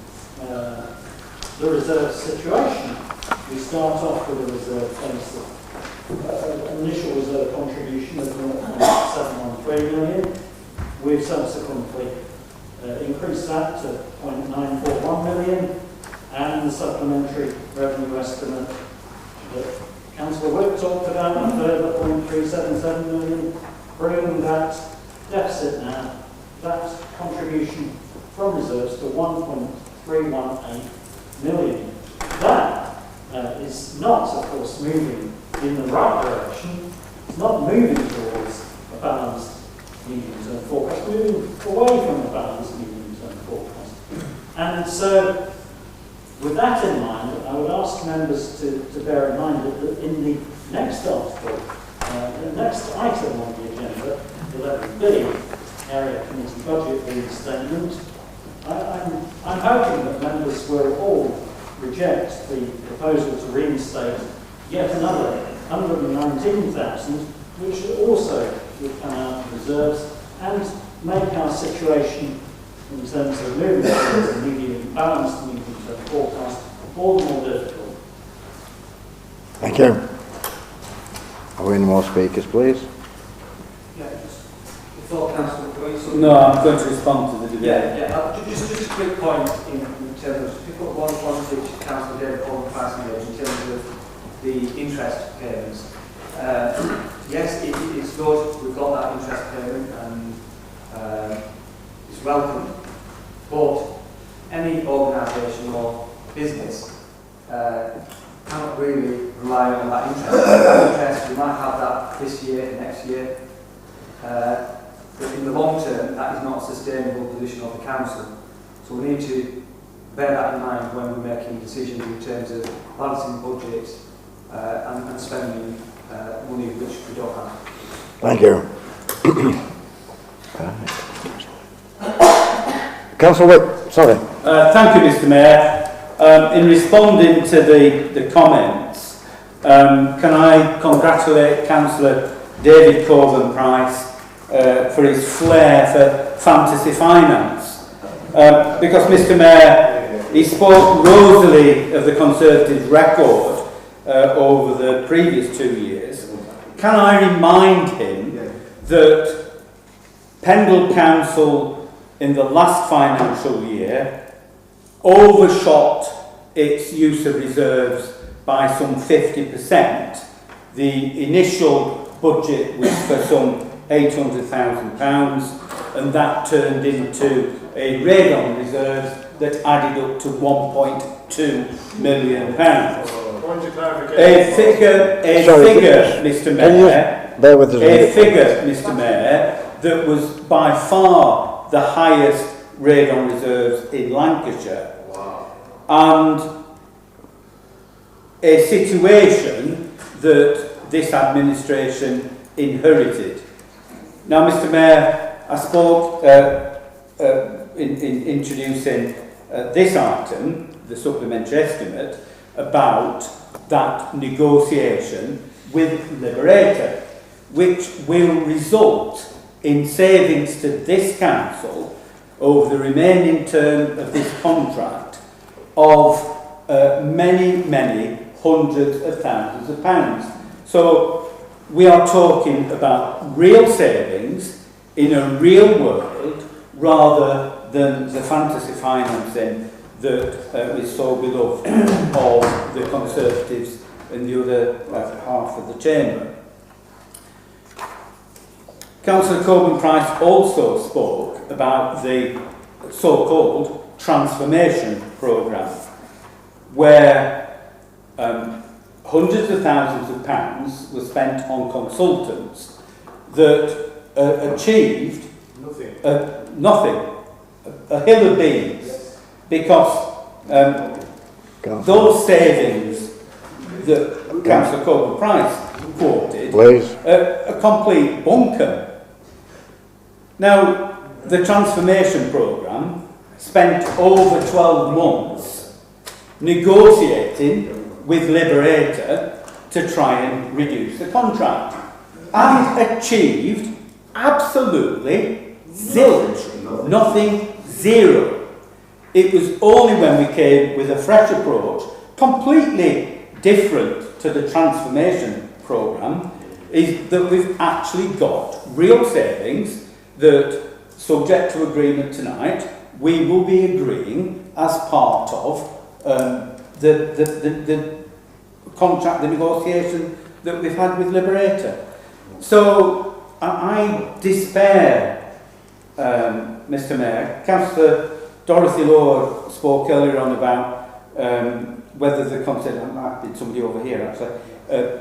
the reserve situation, we start off with a reserve base of initial reserve contribution of 0.713 million. We've subsequently increase that to 0.941 million, and the supplementary revenue estimate that Councillor Wick talked about, a further 0.377 million, bringing that deficit now, that contribution from reserves to 1.318 million. That is not, of course, moving in the right direction. It's not moving towards a balanced medium-term forecast, moving away from a balanced medium-term forecast. And so, with that in mind, I would ask members to bear in mind that in the next article, the next item on the agenda, 11B, Area Committee Budget Reinstatement, I'm hoping that members will all reject the proposal to reinstate yet another 119,000, which also would come out of reserves and make our situation in terms of moving towards a balanced medium-term forecast all the more difficult. Thank you. Are we any more speakers, please? Yeah, just before Councillor Boyce. No, I'm going to respond to the debate. Just a quick point in terms of, pick up one which Councillor David Holden-Price made in terms of the interest payments. Yes, it's good, we've got that interest payment and it's welcome, but any organisation or business cannot really rely on that interest. We might have that this year, next year, but in the long term that is not a sustainable position of the council. So we need to bear that in mind when we're making decisions in terms of balancing budgets and spending money which we don't have. Thank you. Councillor Wick, sorry. Thank you, Mr. Mayor. In responding to the comments, can I congratulate Councillor David Coburn-Price for his flair for fantasy finance? Because, Mr. Mayor, he spoke rosily of the Conservatives' record over the previous 2 years. Can I remind him that Pendle Council in the last financial year overshot its use of reserves by some 50%. The initial budget was for some £800,000 and that turned into a raid on reserves that added up to £1.2 million. Point of clarification. A figure, Mr. Mayor, bear with us a figure, Mr. Mayor, that was by far the highest raid on reserves in Lancashire. Wow. And a situation that this administration inherited. Now, Mr. Mayor, I spoke in introducing this item, the supplementary estimate, about that negotiation with Liberator, which will result in savings to this council over the remaining term of this contract of many, many hundreds of thousands of pounds. So we are talking about real savings in a real world rather than the fantasy financing that is so beloved of the Conservatives and the other half of the chamber. Councillor Coburn-Price also spoke about the so-called transformation programme, where hundreds of thousands of pounds were spent on consultants that achieved nothing, a hill of beans, because those savings that Councillor Coburn-Price quoted a complete bunker. Now, the transformation programme spent over 12 months negotiating with Liberator to try and reduce the contract and achieved absolutely zilch, nothing, zero. It was only when we came with a fresh approach, completely different to the transformation programme, is that we've actually got real savings that subject to agreement tonight, we will be agreeing as part of the contract, the negotiation that we've had with Liberator. So I despair, Mr Mayor. Councillor Dorothy Lord spoke earlier on about whether the Conservatives, I might be somebody over here actually,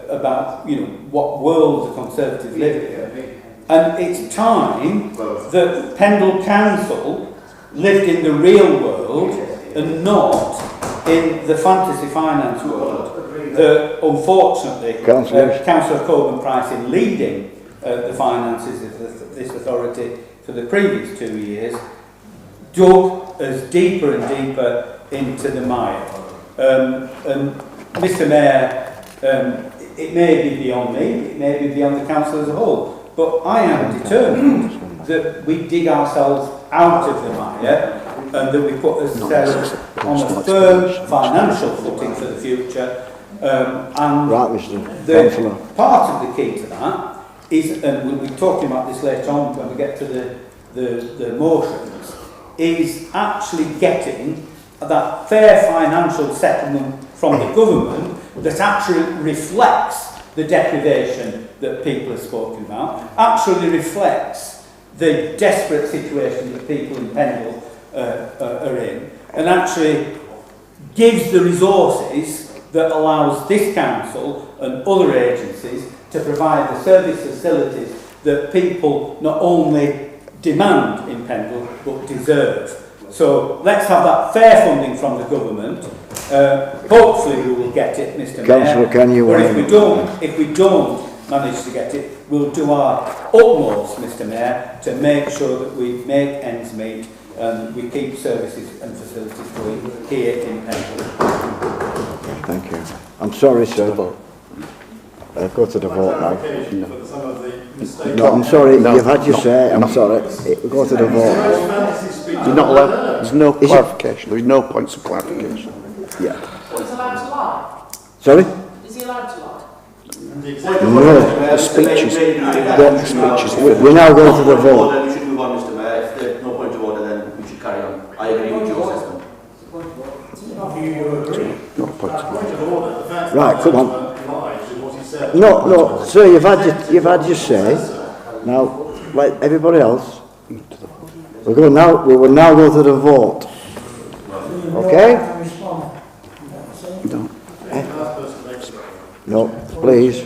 about what world the Conservatives live in. And it's time that Pendle Council lived in the real world and not in the fantasy finance world that unfortunately Councillor Coburn Price, in leading the finances of this authority for the previous 2 years, dug us deeper and deeper into the mire. And Mr Mayor, it may be beyond me, it may be beyond the council as a whole, but I am determined that we dig ourselves out of the mire and that we put ourselves on a firm financial footing for the future. And the part of the key to that is, and we'll be talking about this later on when we get to the motions, is actually getting that fair financial settlement from the government that actually reflects the deprivation that people have spoken about, actually reflects the desperate situation that people in Pendle are in, and actually gives the resources that allows this council and other agencies to provide the service facilities that people not only demand in Pendle but deserve. So let's have that fair funding from the government. Hopefully we will get it, Mr Mayor. But if we don't manage to get it, we'll do our utmost, Mr Mayor, to make sure that we make ends meet and we keep services and facilities going here in Pendle. Thank you. I'm sorry, sir. Go to the vote now. No, I'm sorry. You've had your say. I'm sorry. Go to the vote. You're not allowed. There's no clarification. There is no points of clarification. Yeah. He's allowed to lie. Sorry? Is he allowed to lie? No. The speeches. We're now going to the vote. We should move on, Mr Mayor. If there's no point of order, then we should carry on. I agree with your assessment. Right, come on. No, sir, you've had your say. Now, like everybody else, we will now go to the vote. Okay? No, please.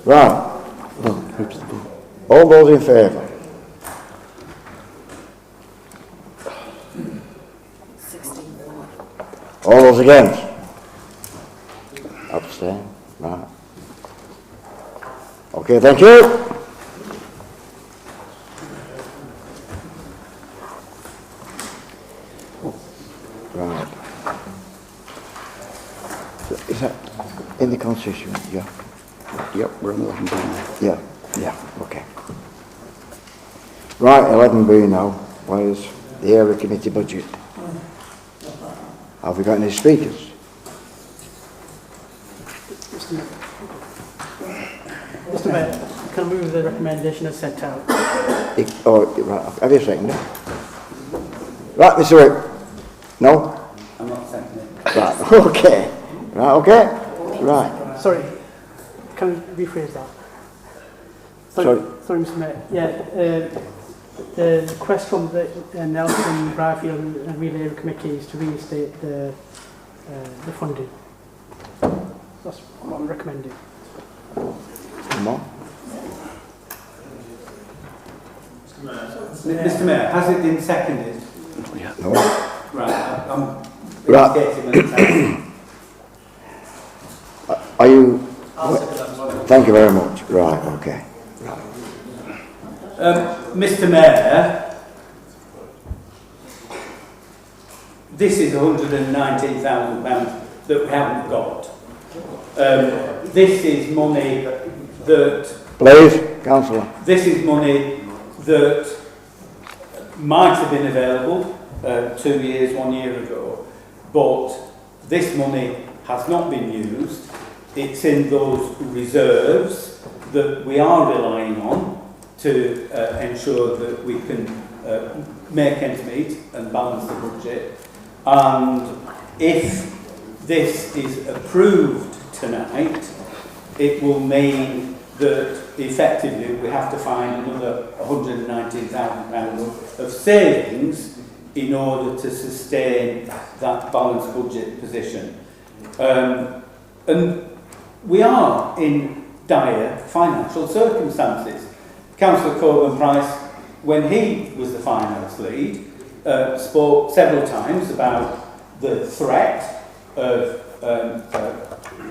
Right. All those in favour? 16. All those against? Abstain. Right. Okay, thank you. Right. Is that in the constitution? Yeah. Yep, we're on 11B now. Yeah, okay. Right, 11B now. Where's the area committee budget? Have we got any speakers? Mr Mayor, can I move the recommendation as set out? Right, have you seconded? Right, Mr Wick. No? I'm not seconding. Right, okay. Right, okay. Right. Sorry, can we rephrase that? Sorry, Mr Mayor. Yeah, the request from the Nelson, Briarfield and Relay Committee is to reinstate the funding. That's what I'm recommending. Come on. Mr Mayor, has it been seconded? No. Right, I'm Right. Are you... Thank you very much. Right, okay. Mr Mayor, this is £119,000 that we haven't got. This is money that... Please, Councillor. This is money that might have been available 2 years, 1 year ago, but this money has not been used. It's in those reserves that we are relying on to ensure that we can make ends meet and balance the budget. And if this is approved tonight, it will mean that effectively we have to find another £119,000 of savings in order to sustain that balanced budget position. And we are in dire financial circumstances. Councillor Corbyn Price, when he was the finance lead, spoke several times about the threat of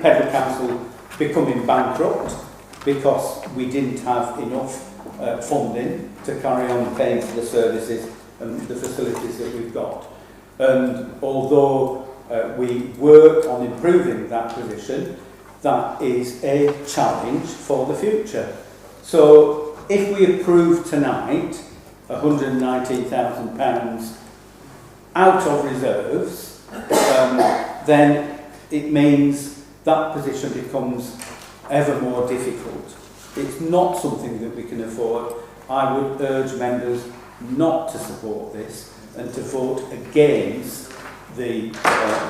Pedal Council becoming bankrupt because we didn't have enough funding to carry on paying for the services and the facilities that we've got. And although we work on improving that position, that is a challenge for the future. So if we approve tonight £119,000 out of reserves, then it means that position becomes ever more difficult. It's not something that we can afford. I would urge members not to support this and to vote against the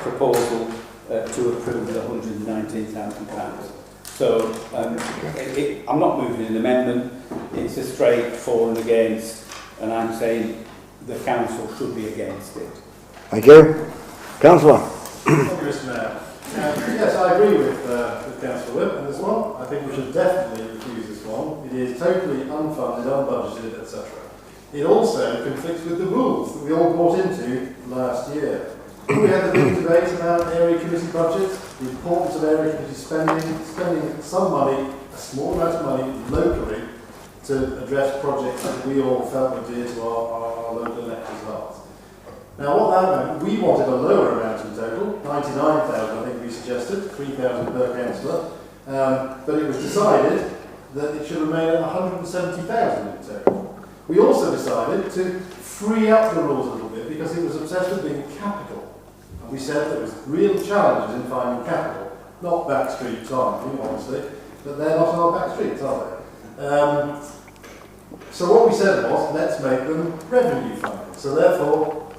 proposal to approve the £119,000. So I'm not moving an amendment, it's a straight for and against, and I'm saying the council should be against it. Thank you. Councillor. Thank you, Mr. Mayor. Yes, I agree with Councillor Whip on this one. I think we should definitely refuse this one. It is totally unfunded, unbudgeted, etc. It also conflicts with the rules that we all bought into last year. We had the big debate about area committee budgets, the importance of area committee spending some money, a small amount of money, locally to address projects that we all felt were dear to our local electors' hearts. Now, what that meant, we wanted a lower amount in total, 99,000 I think we suggested, 3,000 per councillor, but it was decided that it should remain at 170,000 in total. We also decided to free up the rules a little bit because it was obsessed with being capital. And we said there was real challenges in finding capital, not back streets, aren't we, honestly, but they're not our back streets, are they? So what we said was, let's make them revenue funded. So therefore,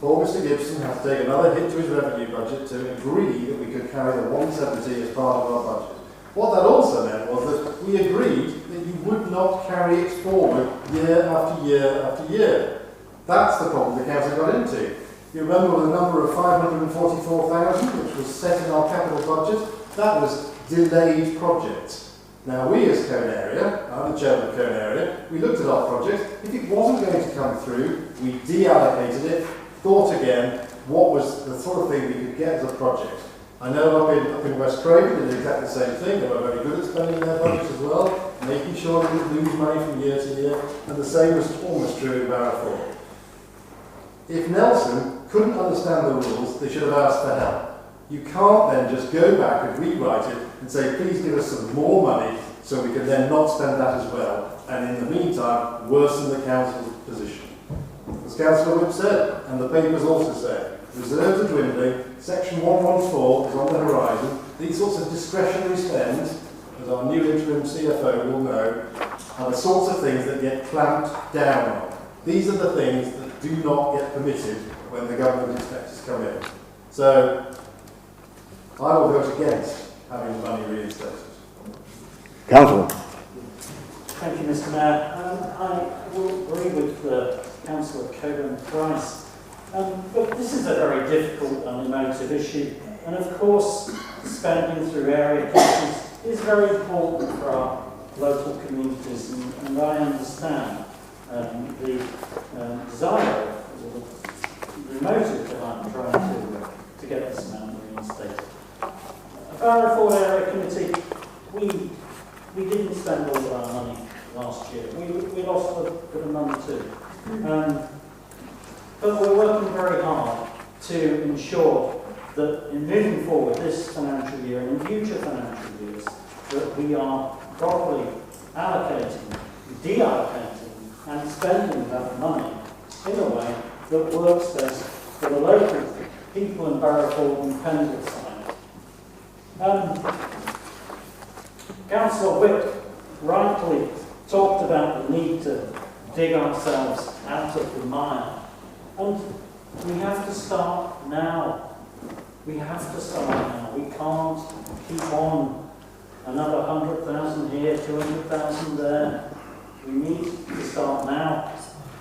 Paul Mr Gibson had to take another hit to his revenue budget to agree that we could carry the 170 as part of our budget. What that also meant was that we agreed that you would not carry it forward year after year after year. That's the problem the council got into. You remember the number of 544,000, which was set in our capital budget? That was delayed projects. Now we as Cone Area, I'm the chairman of Cone Area, we looked at our project. If it wasn't going to come through, we deallocated it, thought again, what was the sort of thing we could get as a project. I know up in West Craven they did exactly the same thing. They were very good at spending their budgets as well, making sure they didn't lose money from year to year, and the same was almost true in Barrowford. If Nelson couldn't understand the rules, they should have asked for help. You can't then just go back and rewrite it and say, please give us some more money so we can then not spend that as well, and in the meantime, worsen the council's position. As Councillor Whip said, and the papers also say, reserves are dwindling, Section 114 is on the horizon. These sorts of discretionary spends, as our new interim CFO will know, are the sorts of things that get clamped down on. These are the things that do not get permitted when the government inspectors come in. So, I will vote against having the money reinstated. Councillor. Thank you, Mr. Mayor. I will agree with Councillor Coburn Price. But this is a very difficult and emotive issue, and of course, spending through area committees is very important for our local communities, and I understand the desire or the motive behind trying to get this amount reinstated. Barrowford Area Committee, we didn't spend all of our money last year. We lost a good amount too. But we're working very hard to ensure that in moving forward this financial year and in future financial years, that we are properly allocating, deallocating and spending that money in a way that works best for the local people in Barrowford and Pendleside. Councillor Whip rightly talked about the need to dig ourselves out of the mire. And we have to start now. We have to start now. We can't keep on another 100,000 here, 200,000 there. We need to start now.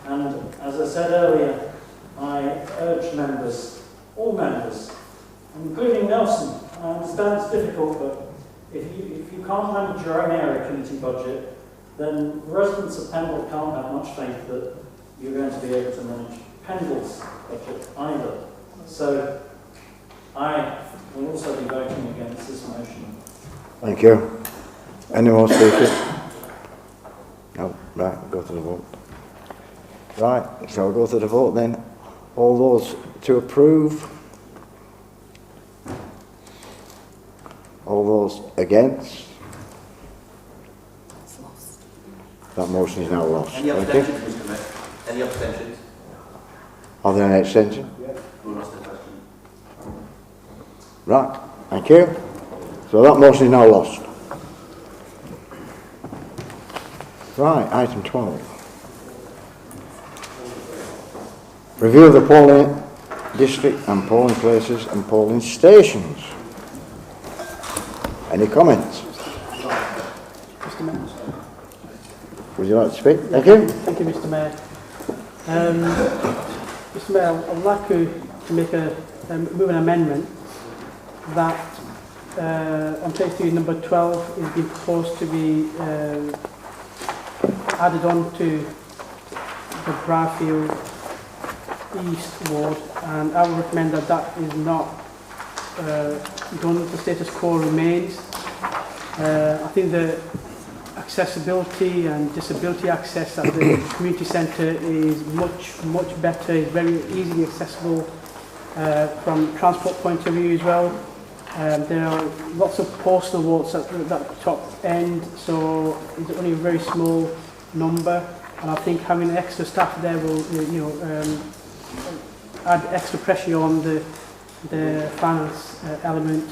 And as I said earlier, I urge members, all members, including Nelson, I understand it's difficult, but if you can't manage your own area committee budget, then residents of Pendle can't have much faith that you're going to be able to manage Pendle's budget either. So I will also be voting against this motion. Thank you. Any more speakers? No, right, go to the vote. Right, so we'll go to the vote then. All those to approve? All those against? That motion is now lost. Any Thank you. abstentions, Mr. Mayor? Any abstentions? Are there any extensions? Who lost the question? Right, thank you. So that motion is now lost. Right, item 12. Review of the polling district and polling places and polling stations. Any comments? Mr. Mayor. Would you like to speak? Thank you. Thank you, Mr. Mayor. Mr. Mayor, I would like to make move an amendment that on page 3, number 12 is being proposed to be added on to the Briarfield East Ward, and I would recommend that that is not done. The status quo remains. I think the accessibility and disability access at the community centre is much better. It's very easily accessible from transport point of view as well. There are lots of postal votes at that top end, so it's only a very small number, and I think having extra staff there will, add extra pressure on the finance element.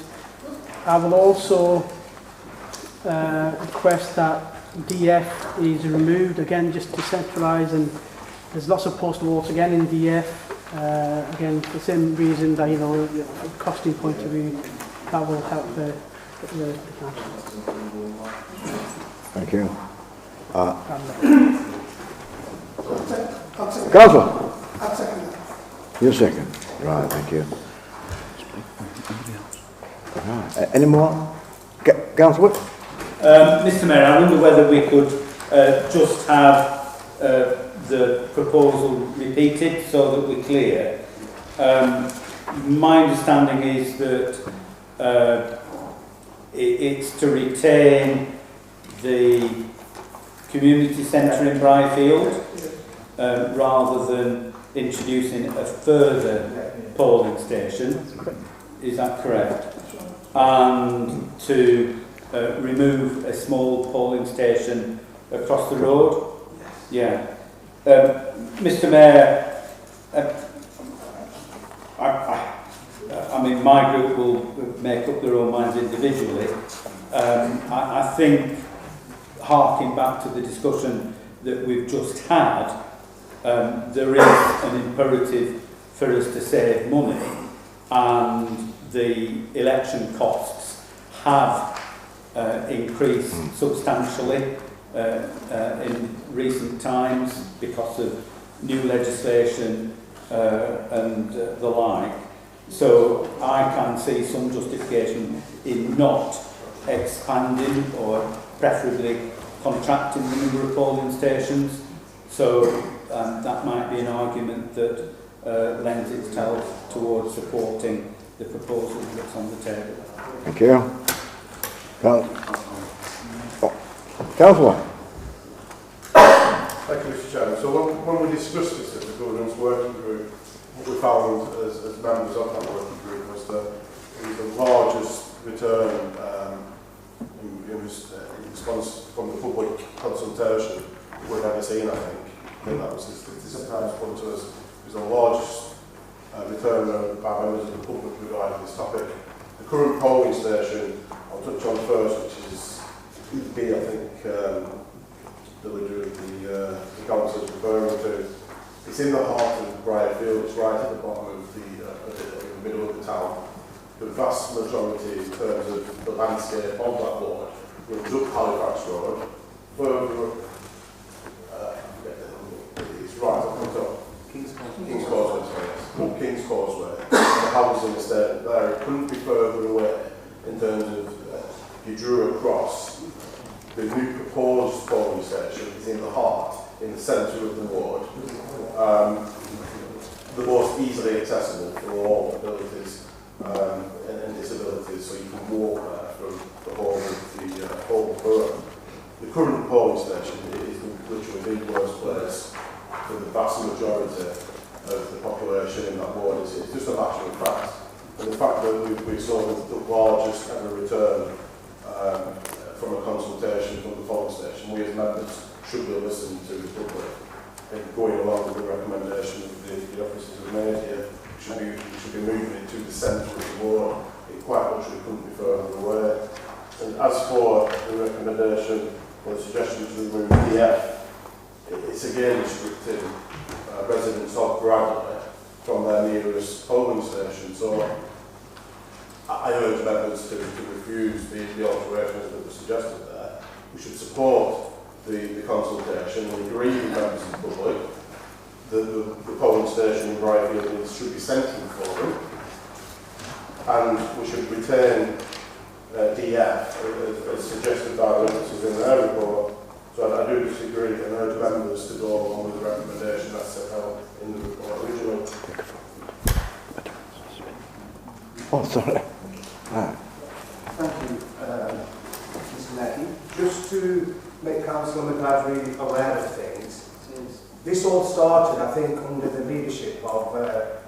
I will also request that DF is removed again, just to centralise, and there's lots of postal votes again in DF. Again, for the same reason that costing point of view, that will help the council. Thank you. Councillor? I'll second that. You second. Right, thank you. Right. Any more? Councillor? Mr. Mayor, I wonder whether we could just have the proposal repeated so that we're clear. My understanding is that it's to retain the community centre in Briarfield rather than introducing a further polling station. Is that correct? And to remove a small polling station across the road? Yeah. Mr. Mayor, I mean, my group will make up their own minds individually. I think, harking back to the discussion that we've just had, there is an imperative for us to save money, and the election costs have increased substantially in recent times because of new legislation and the like. So I can see some justification in not expanding or preferably contracting the number of polling stations. So that might be an argument that lends itself towards supporting the proposal that's on the table. Thank you. Councillor? Thank you, Mr. Chairman. So when we discussed this at the governance working group, what we found as members of that working group was that it was the largest return in response from the public consultation we've ever seen, I think. I think that was the sometimes put to us. It was the largest return by members of the public regarding this topic. The current polling station, I'll touch on first, which is B, I think, village of the council is referring to. It's in the heart of Briarfield, it's right at the bottom of in the middle of the town. The vast majority in terms of the landscape of that ward runs up Halifax Road, further up, it's right up the top. King's Causeway, sorry. Up King's Causeway. The housing estate there, it couldn't be further away in terms of you drew across. The new proposed polling station is in the heart, in the centre of the ward. The most easily accessible for all abilities and disabilities, so you can walk there from the whole of the whole borough. The current polling station is literally the worst place for the vast majority of the population in that ward. It's just a matter of fact. And the fact that we saw the largest ever return from a consultation from the polling station, we as members should be listening to the public. And going along with the recommendation that the officers have made here, we should be moving it to the centre of the ward. It quite literally couldn't be further away. And as for the recommendation or the suggestion to remove DF, it's again restricting residents of Bradley from their nearest polling station. So I urge members to refuse the alterations that were suggested there. We should support the consultation and agree with members of the public that the polling station in Briarfield should be central for them, and we should retain DF as suggested by the witnesses in their report. So I do disagree and urge members to go along with the recommendation that's set out in the report originally. Oh, sorry. Right. Thank you, Mr. Mackey. Just to make Councillor McGladrey aware of things, this all started, I think, under the leadership of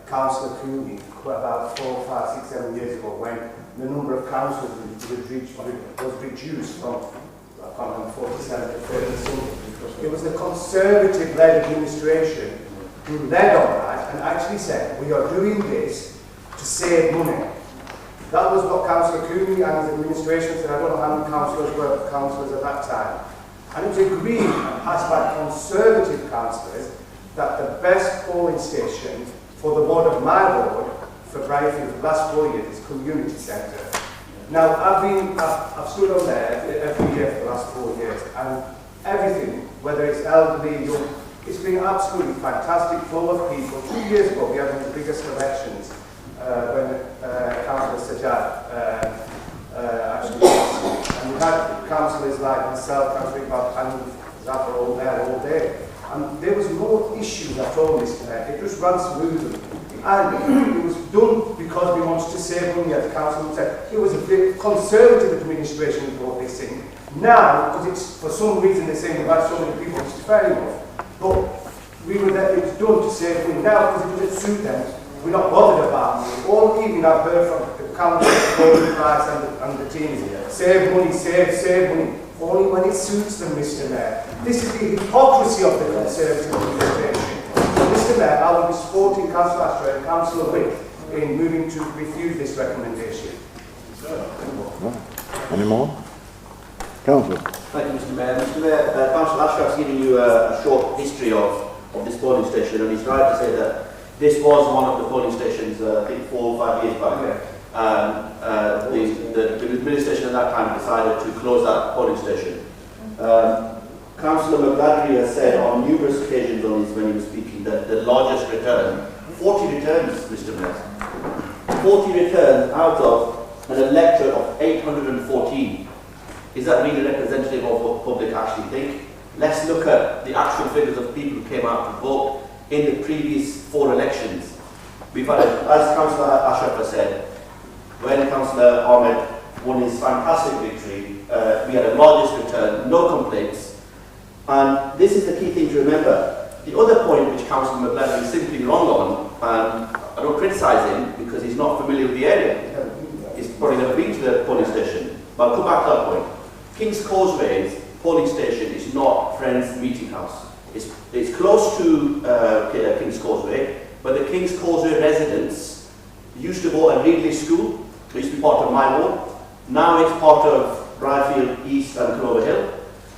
Councillor Cooney about 4, 5, 6, 7 years ago, when the number of councillors was reduced from 47 to 30 something. It was the Conservative-led administration who led on that and actually said, we are doing this to save money. That was what Councillor Cooney and his administration said. I don't know how many councillors were councillors at that time. And it was agreed and passed by Conservative councillors that the best polling station for the ward of my ward, for Briarfield, for the last 4 years, is Community Centre. Now, I've stood on there every year for the last 4 years, and everything, whether it's elderly, young, it's been absolutely fantastic, full of people. 2 years ago, we had one of the biggest elections when Councillor Sajjad actually was. And we had councillors like myself, Councillor Iqbal, and that were all there all day. And there was no issue at all, Mr. Mayor. It just ran smoothly. And it was done because we wanted to save money, as the council said. It was a bit Conservative administration who brought this in. Now, because it's for some reason they're saying we've had so many people, it's fair enough. But we were there, it was done to save money. Now, because it doesn't suit them, we're not bothered about money. All evening I've heard from the council, Gordon Price and the teams, save money, save money. Only when it suits them, Mr. Mayor. This is the hypocrisy of the Conservative administration. Mr. Mayor, I will be supporting Councillor Asher and Councillor Wick in moving to refuse this recommendation. Any more? Councillor. Thank you, Mr. Mayor. Mr. Mayor, Councillor Asher has given you a short history of this polling station, and he's right to say that this was one of the polling stations, I think 4 or 5 years back. Yeah. The administration at that time decided to close that polling station. Councillor McGladrey has said on numerous occasions on this when he was speaking that the largest return, 40 returns, Mr. Mayor, 40 returns out of an electorate of 814. Is that really representative of what the public actually think? Let's look at the actual figures of people who came out to vote in the previous 4 elections. We've had, as Councillor Ashraf has said, when Councillor Ahmed won his fantastic victory, we had a largest return, no complaints. And this is the key thing to remember. The other point which Councillor McGladrey is simply wrong on, and I don't criticise him because he's not familiar with the area. He's probably never been to the polling station. But I'll come back to that point. King's Causeway's polling station is not Friends Meeting House. It's close to King's Causeway, but the King's Causeway residents used to vote at Reedley School. It used to be part of my ward. Now it's part of Briarfield East and Clover Hill.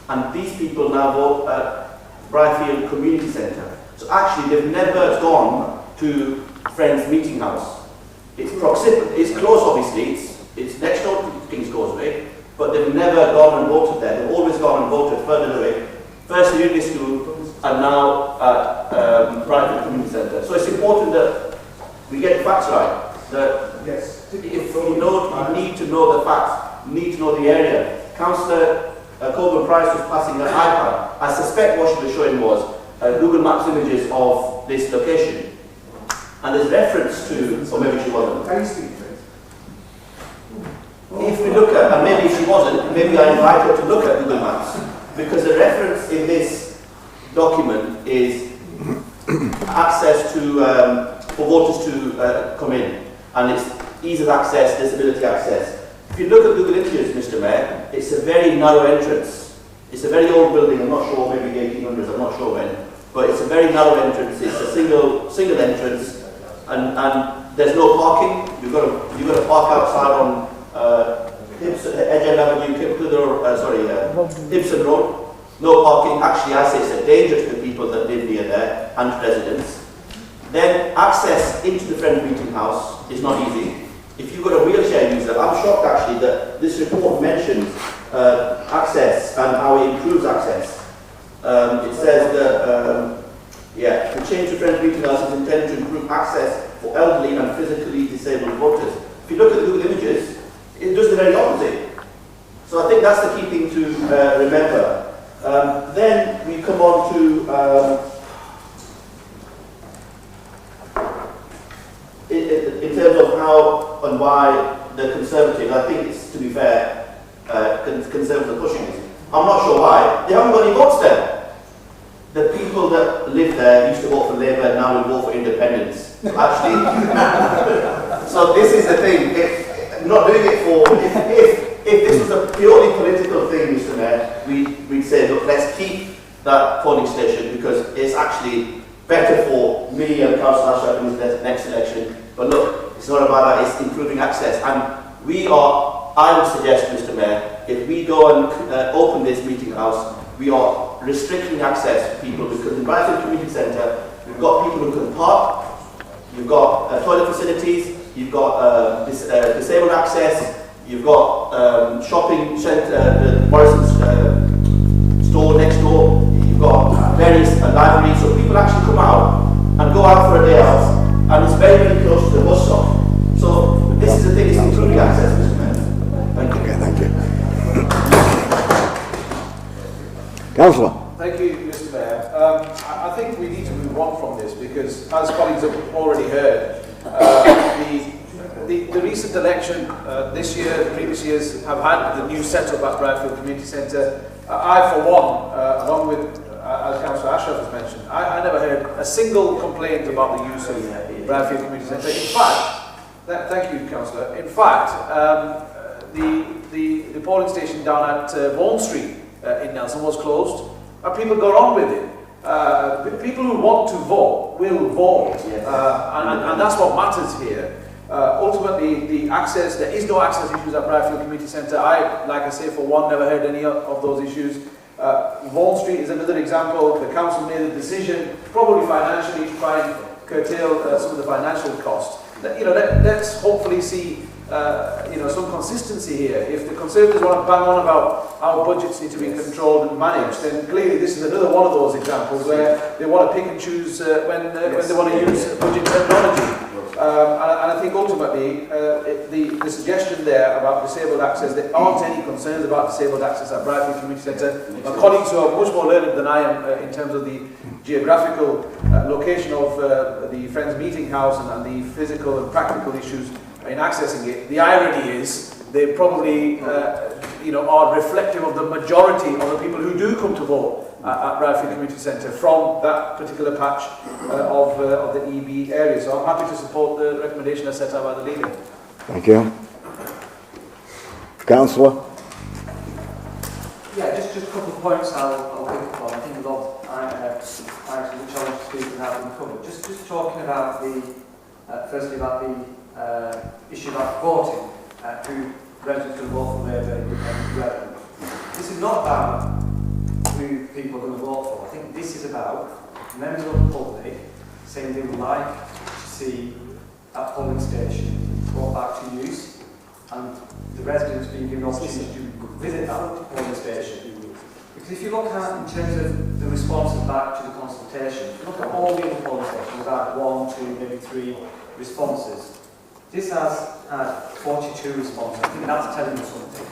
and these people now vote at Brighfield Community Centre. So actually they've never gone to Friends Meeting House. It's close obviously, it's next door to King's Causeway, but they've never gone and voted there. They've always gone and voted further away. First in Unity School and now at Brighfield Community Centre. So it's important that we get the facts right. That Yes. if you need to know the facts, you need to know the area. Councillor Coleman Price was passing an iPad. I suspect what she was showing was Google Maps images of this location. And there's reference to, or maybe she wasn't. Can you speak to it? If we look at, and maybe if she wasn't, maybe I invite her to look at Google Maps. Because the reference in this document is access to, for voters to come in. And it's ease of access, disability access. If you look at Google Images, Mr. Mayor, it's a very narrow entrance. It's a very old building, I'm not sure, maybe the 1800s, I'm not sure when. But it's a very narrow entrance, it's a single entrance. And there's no parking. You've got to park outside on Edge End Avenue, Gibson Road. No parking. Actually, I say it's a danger to the people that live near there and to residents. Then access into the Friends Meeting House is not easy. If you've got a wheelchair user, I'm shocked actually that this report mentions access and how it improves access. It says that. The change to Friends Meeting House is intended to improve access for elderly and physically disabled voters. If you look at Google Images, it does the very opposite. So I think that's the key thing to remember. Then we come on to, in terms of how and why the Conservatives, I think it's, to be fair, Conservatives are pushing this. I'm not sure why. They haven't got any votes there. The people that live there used to vote for Labour and now will vote for independence. Actually, so this is the thing. We're not doing it for, if this was a purely political thing, Mr. Mayor, we'd say, look, let's keep that polling station because it's actually better for me and Councillor Ashraf in the next election. But look, it's not about that, it's improving access. And we are, I would suggest, Mr. Mayor, if we go and open this meeting house, we are restricting access to people because in Brighton Community Centre, we've got people who can park, you've got toilet facilities, you've got disabled access, you've got shopping centre, the Morrison's store next door, you've got various libraries, so people actually come out and go out for a day out, and it's very, very close to the bus stop. So this is the thing, it's improving access, Mr. Mayor. Thank you. Okay, thank you. Councillor. Thank you, Mr. Mayor. I think we need to move on from this because, as colleagues have already heard, the recent election this year, the previous years, have had the new setup at Bradfield Community Centre. I, for one, along with, as Councillor Ashraf has mentioned, I never heard a single complaint about the use of Bradfield Community Centre. In fact, thank you, Councillor. In fact, the polling station down at Vaughan Street in Nelson was closed, and people got on with it. People who want to vote will vote, and that's what matters here. Ultimately, the access, there is no access issues at Brighfield Community Centre. I, like I say, for one, never heard any of those issues. Vaughan Street is another example. The council made a decision, probably financially, to try and curtail some of the financial costs. Let's hopefully see some consistency here. If the Conservatives want to bang on about how budgets need to be controlled and managed, then clearly this is another one of those examples where they want to pick and choose when they want to use budget terminology. And I think ultimately the suggestion there about disabled access, there aren't any concerns about disabled access at Brighton Community Centre. My colleagues who are much more learned than I am in terms of the geographical location of the Friends Meeting House and the physical and practical issues in accessing it. The irony is they probably are reflective of the majority of the people who do come to vote at Bradfield Community Centre from that particular patch of the EB area. So I'm happy to support the recommendation as set out by the leader. Thank you. Councillor? Yeah, just a couple of points I'll pick up on. I think a lot of items which I want to speak about have been covered. Just talking about firstly about the issue about voting, who residents can vote for Labour and Independent. This is not about people are going to vote for. I think this is about members of the public saying they would like to see that polling station brought back to use, and the residents being given opportunity to visit that polling station. Because if you look at, in terms of the responses back to the consultation, if you look at all the other polling stations, about 1, 2, maybe 3 responses. This has had 42 responses. I think that's telling you something.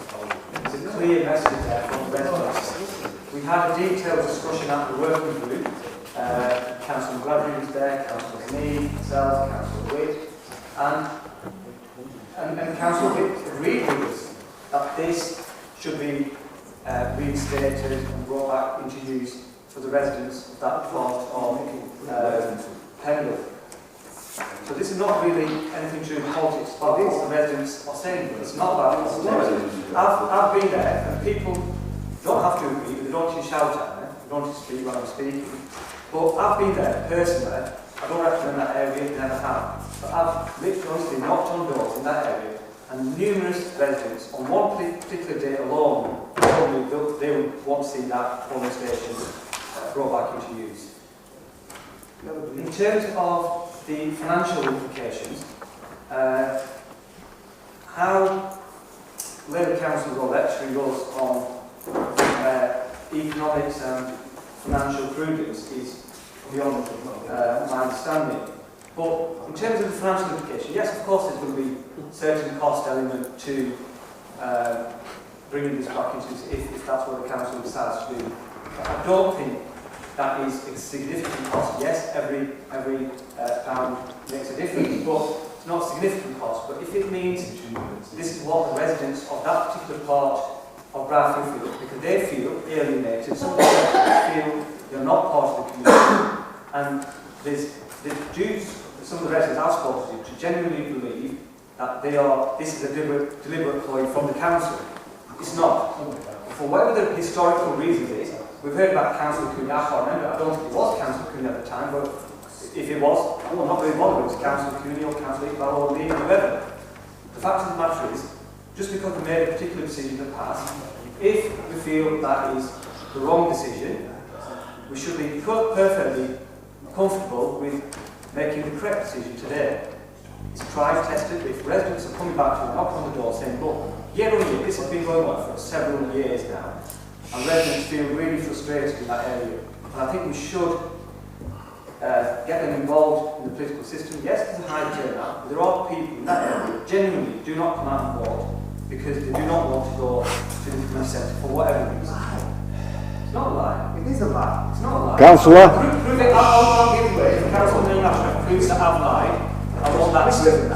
There's a clear message there from the residents. We had a detailed discussion at the working group. Councillor Gladwin was there, Councillor Mead, myself, Councillor Witt, and Councillor Witt agreed with us that this should be reinstated and brought back into use for the residents of that part of Penrith. So this is not really anything to do with politics, but what the residents are saying. It's not about politics. I've been there, and people don't have to agree, they don't need to shout at me, they don't need to speak when I'm speaking. But I've been there personally. I don't recommend that area, never have. But I've literally knocked on doors in that area, and numerous residents on one particular day alone told me they would want to see that polling station brought back into use. In terms of the financial implications, how Labour Council will lecturing us on economics and financial prudence is beyond my understanding. But in terms of the financial implication, yes, of course there's going to be a certain cost element to bringing this back into use if that's what the council decides to do. But I don't think that is a significant cost. Yes, every pound makes a difference, but it's not a significant cost. But if it means this is what the residents of that particular part of Bradford feel, because they feel alienated, some feel they're not part of the community, and there's some of the residents I've spoken to genuinely believe that this is a deliberate ploy from the council. It's not. For whatever the historical reason is, we've heard about Councillor Cooney. I can't remember. I don't think it was Councillor Cooney at the time, but if it was, I'm not very bothered. It was Councillor Cooney or Councillor Iqbal or Lee, whoever. The fact of the matter is, just because we made a particular decision in the past, if we feel that is the wrong decision, we should be perfectly comfortable with making the correct decision today. It's tried, tested. If residents are coming back to knock on the door saying, look, year on year, this has been going on for several years now, and residents feel really frustrated in that area. And I think we should get them involved in the political system. Yes, there's a high turnout, but there are people in that area who genuinely do not come out and vote because they do not want to go to the community centre for whatever reason. It's not a lie. It is a lie. It's not a lie. Councillor? Prove it. I'll give way. If Councillor Neil Ashford proves that I've lied, I want that. Mr.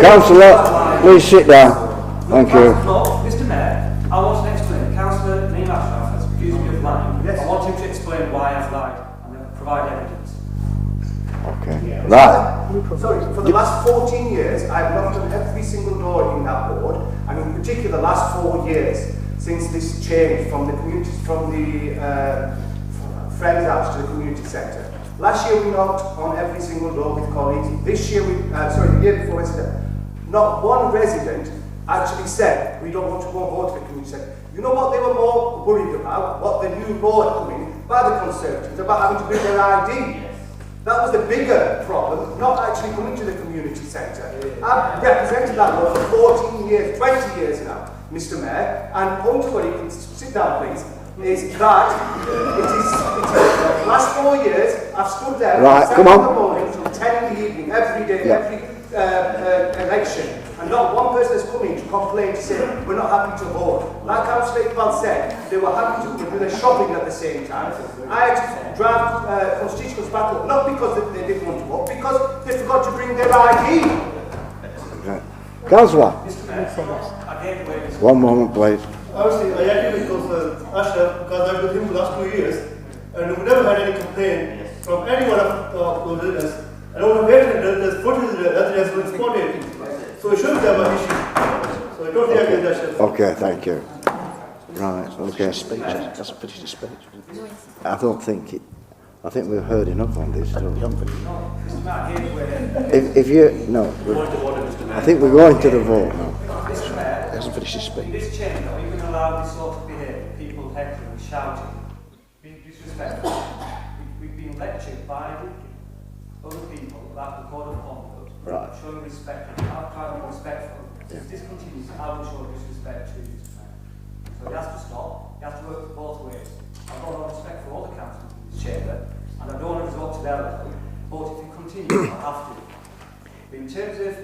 Councillor, please sit down. Thank you. Mr. Mayor, I want to explain. Councillor Neil Ashford has accused me of lying. Yes. I want him to explain why I've lied and provide evidence. Okay. Yeah. Right. Sorry, for the last 14 years, I've knocked on every single door in that ward, and in particular the last 4 years since this change from the community, from the Friends House to the community centre. Last year we knocked on every single door with colleagues. This year the year before yesterday, not one resident actually said we don't want to go and vote to the community centre. You know what they were more worried about? What the new law coming by the Conservatives about having to bring their ID. That was the bigger problem, not actually coming to the community centre. I've represented that law for 14 years, 20 years now, Mr. Mayor, and point to where you can sit down, please, is that it is the last 4 years I've stood there from 7 in the morning till 10 in the evening, every day, every election, and not one person has come in to complain to say we're not happy to vote. Like Councillor Iqbal said, they were happy to do their shopping at the same time. I had to drive constituents back up, not because they didn't want to vote, because they forgot to bring their ID. Right. Councillor. I gave way. One moment, please. Obviously, I agree with Councillor Ashraf because I've been with him for the last 2 years, and we've never had any complaint from any one of those residents. And over here, there's 40 residents who responded. So it shouldn't have an issue. So I totally agree with Ashraf. Okay, thank you. Right, okay. That's a finished speech. I don't think it. I think we've heard enough on this. So. I think we're going to the vote now. Mr. Mayor, He hasn't finished his speech. in this chamber, are you going to allow this sort of behaviour, people heckling and shouting disrespectful. We've been lectured by other people about the code of conduct, Right. showing respect. I've tried to be respectful. If this continues, I will show disrespect to you. So it has to stop. It has to work both ways. I've got a lot of respect for all the councillors in this chamber, and I don't want to resort to their level, but if it continues, I have to. But in terms of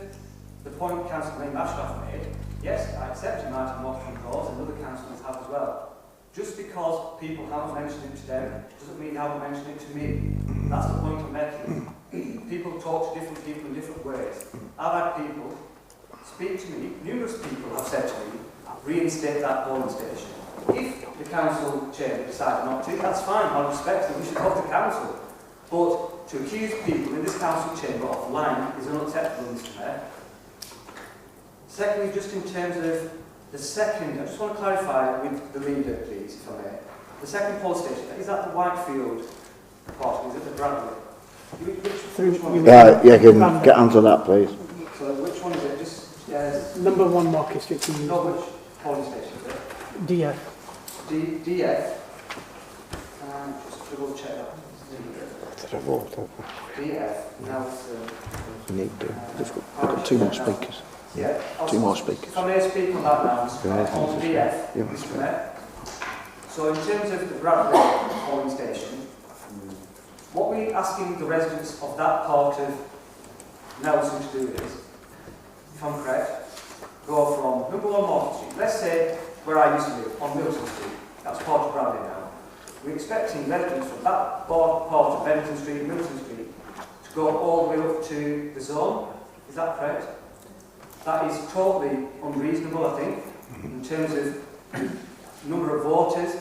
the point Councillor Liam Ashcroft made, yes, I accept you might have not from those, and other councillors have as well. Just because people haven't mentioned it to them, doesn't mean they haven't mentioned it to me. That's the point I'm making. People talk to different people in different ways. I've had people speak to me, numerous people have said to me, reinstate that polling station. If the council chair decided not to, that's fine, I respect it, we should go to council. But to accuse people in this council chamber of lying is unacceptable, Mr. Mayor. Secondly, just in terms of the second, I just want to clarify with the leader, please, if I may. The second polling station, is that the Whitefield part, is it the Bradley? Which one is it? Right, yeah, get onto that, please. So which one is it? Just Number 1 Market Street. no, which polling station is it? DF. DF. Just double check that. DF. Now it's We need to. We've got 2 more speakers. yeah. 2 more speakers. If I may speak on that now, Mr. Mayor, on DF, Yeah. Mr. Mayor. So in terms of the Bradley polling station, what we're asking the residents of that part of Nelson to do is, if I'm correct, go from number 1 Market Street, let's say where I used to live, on Milton Street, that's part of Bradley now. We're expecting residents from that part of Benton Street, Milton Street, to go all the way up to the zone. Is that correct? That is totally unreasonable, I think, in terms of number of voters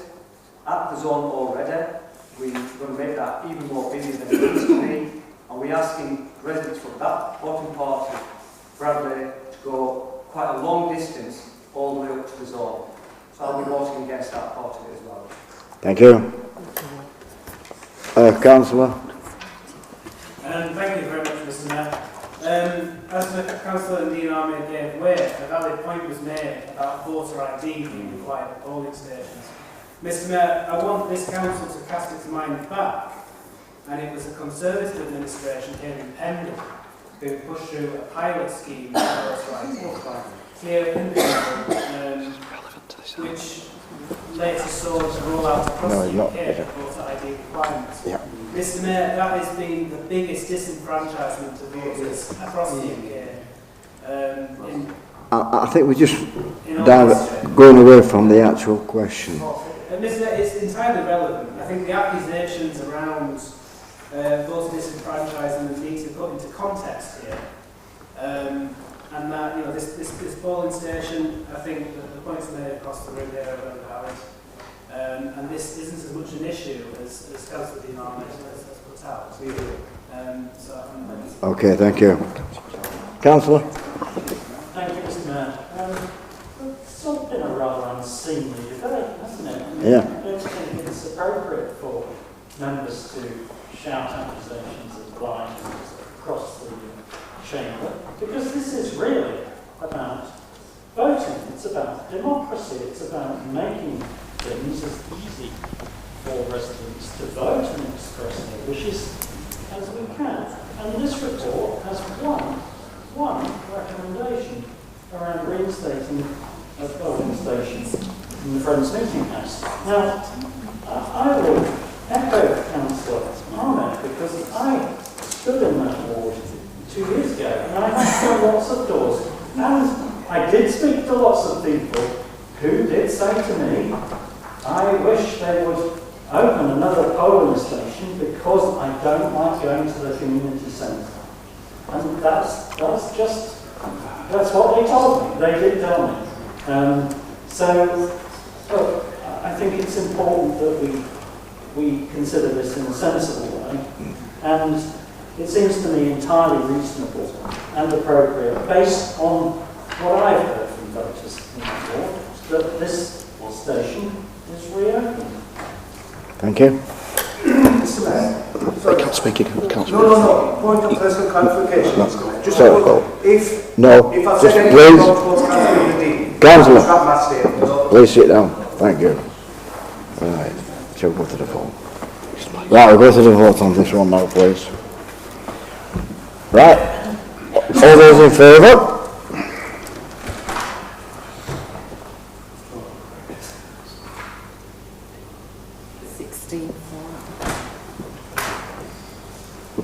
at the zone already. We're going to make that even more busy than it needs to be, and we're asking residents from that bottom part of Bradley to go quite a long distance all the way up to the zone. So I'll be voting against that part of it as well. Thank you. Councillor. Thank you very much, Mr. Mayor. As the Councillor Dean Ahmed gave away, a valid point was made about voter ID being required at polling stations. Mr. Mayor, I want this council to cast its mind back, and it was a Conservative administration here in Pendle who pushed through a pilot scheme for voter ID here in Pendle, which later sought to roll out across the UK voter ID requirements. Yeah. Mr. Mayor, that has been the biggest disenfranchisement of voters across the UK. I think we're just going away from the actual question. Mr. Mayor, it's entirely relevant. I think the accusations around voter disenfranchisement need to be put into context here. And that, you know, this polling station, I think that the points made across the room there are very valid. And this isn't as much an issue as Councillor Dean Ahmed has put out. Okay, thank you. Councillor? Thank you, Mr. Mayor. It's all been a rather unseemly debate, hasn't it? I mean, Yeah. I don't think it's appropriate for members to shout accusations of lying across the chamber, because this is really about voting. It's about democracy. It's about making things as easy for residents to vote and express their wishes as we can. And this report has one recommendation around reinstating a polling station in the Friends Meeting House. Now, I will echo Councillor Ahmed, because I stood in that ward 2 years ago, and I knocked on lots of doors, and I did speak to lots of people who did say to me, I wish they would open another polling station because I don't like going to the community centre. And that's what they told me. They did tell me. So, look, I think it's important that we consider this in a sensible way, and it seems to me entirely reasonable and appropriate, based on what I've heard from voters in the ward, that this station is reopened. Thank you. Mr. Mayor. I can't speak again. No. Point of personal clarification. Just if I've just said anything please. wrong towards Councillor Dean, Councillor. that my statement. Please sit down. Thank you. Right. Shall we go to the phone? Right, we'll go to the vote on this one now, please. Right. All those in favour?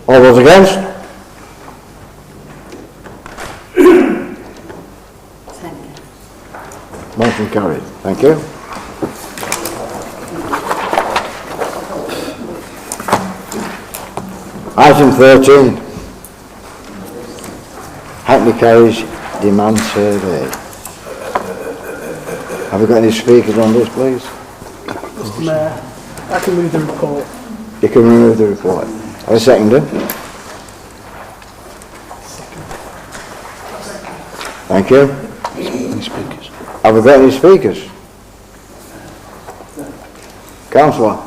All those against? Motion carried. Thank you. Item 13. Hackney Carriage Demand Survey. Have we got any speakers on this, please? Mr. Mayor, I can move the report. You can remove the report. Have a seconder? Thank you. Any speakers? Have we got any speakers? Councillor?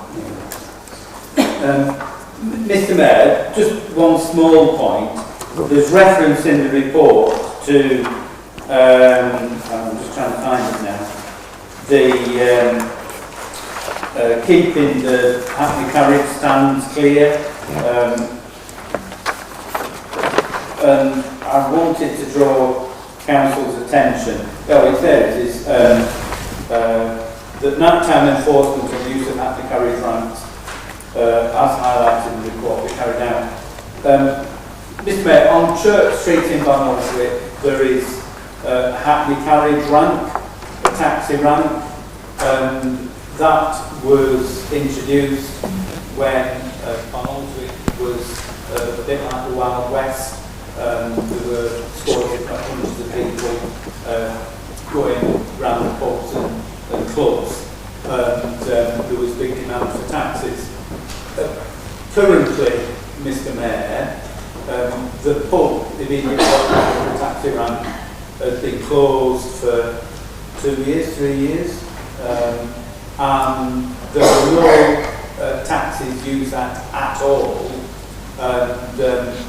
Mr Mayor, just one small point. There's reference in the report to, I'm just trying to find it now, the keeping the Hackney Carriage stands clear. And I wanted to draw Council's attention, it's there, it is, that nighttime enforcement of use of Hackney Carriage ramps, as highlighted in the report, we carried out. Mr Mayor, on Church Street in Balmoral, there is a Hackney Carriage ramp, a taxi ramp, and that was introduced when Balmoral was a bit like the Wild West. There were scores if not hundreds of people going round the pubs and clubs, and there was big demand for taxis. Currently, Mr Mayor, the pub immediately after the taxi ramp has been closed for 2 years, 3 years, and there are no taxis used at all. And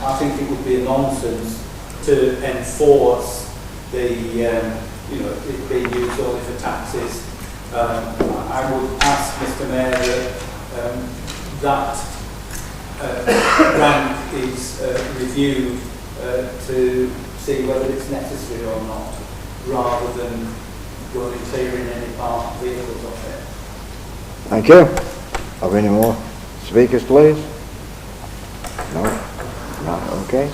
I think it would be a nonsense to enforce the, it being used only for taxis. I would ask Mr Mayor that ramp is reviewed to see whether it's necessary or not, rather than going and clearing any parked vehicles off it. Thank you. Are there any more speakers, please? No? No, okay.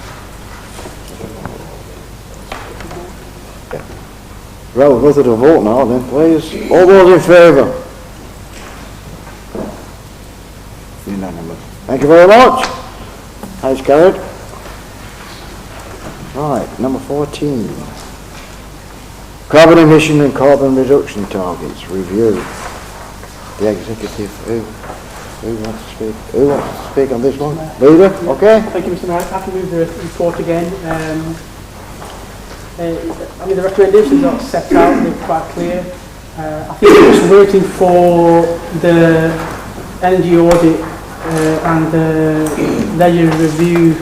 Yeah. Well, we'll go to the vote now then, please. All those in favour? Unanimous. Thank you very much. That's carried. Right, number 14. Carbon emission and carbon reduction targets review. The executive, who wants to speak? Who wants to speak on this one? Leader, okay? Thank you, Mr Mayor. I can move the report again. The recommendations are set out, they're quite clear. I think we're just waiting for the energy audit and the leisure review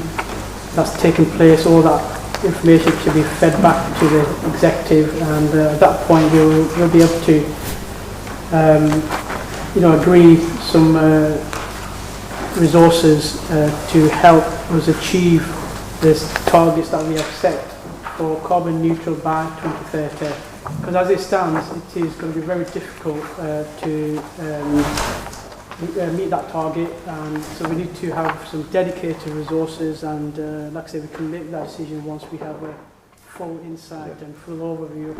that's taken place. All that information should be fed back to the executive, and at that point we'll be able to agree some resources to help us achieve the targets that we have set for carbon neutral by 2030. Because as it stands, it is going to be very difficult to meet that target, and so we need to have some dedicated resources, and like I say, we can make that decision once we have a full insight and full overview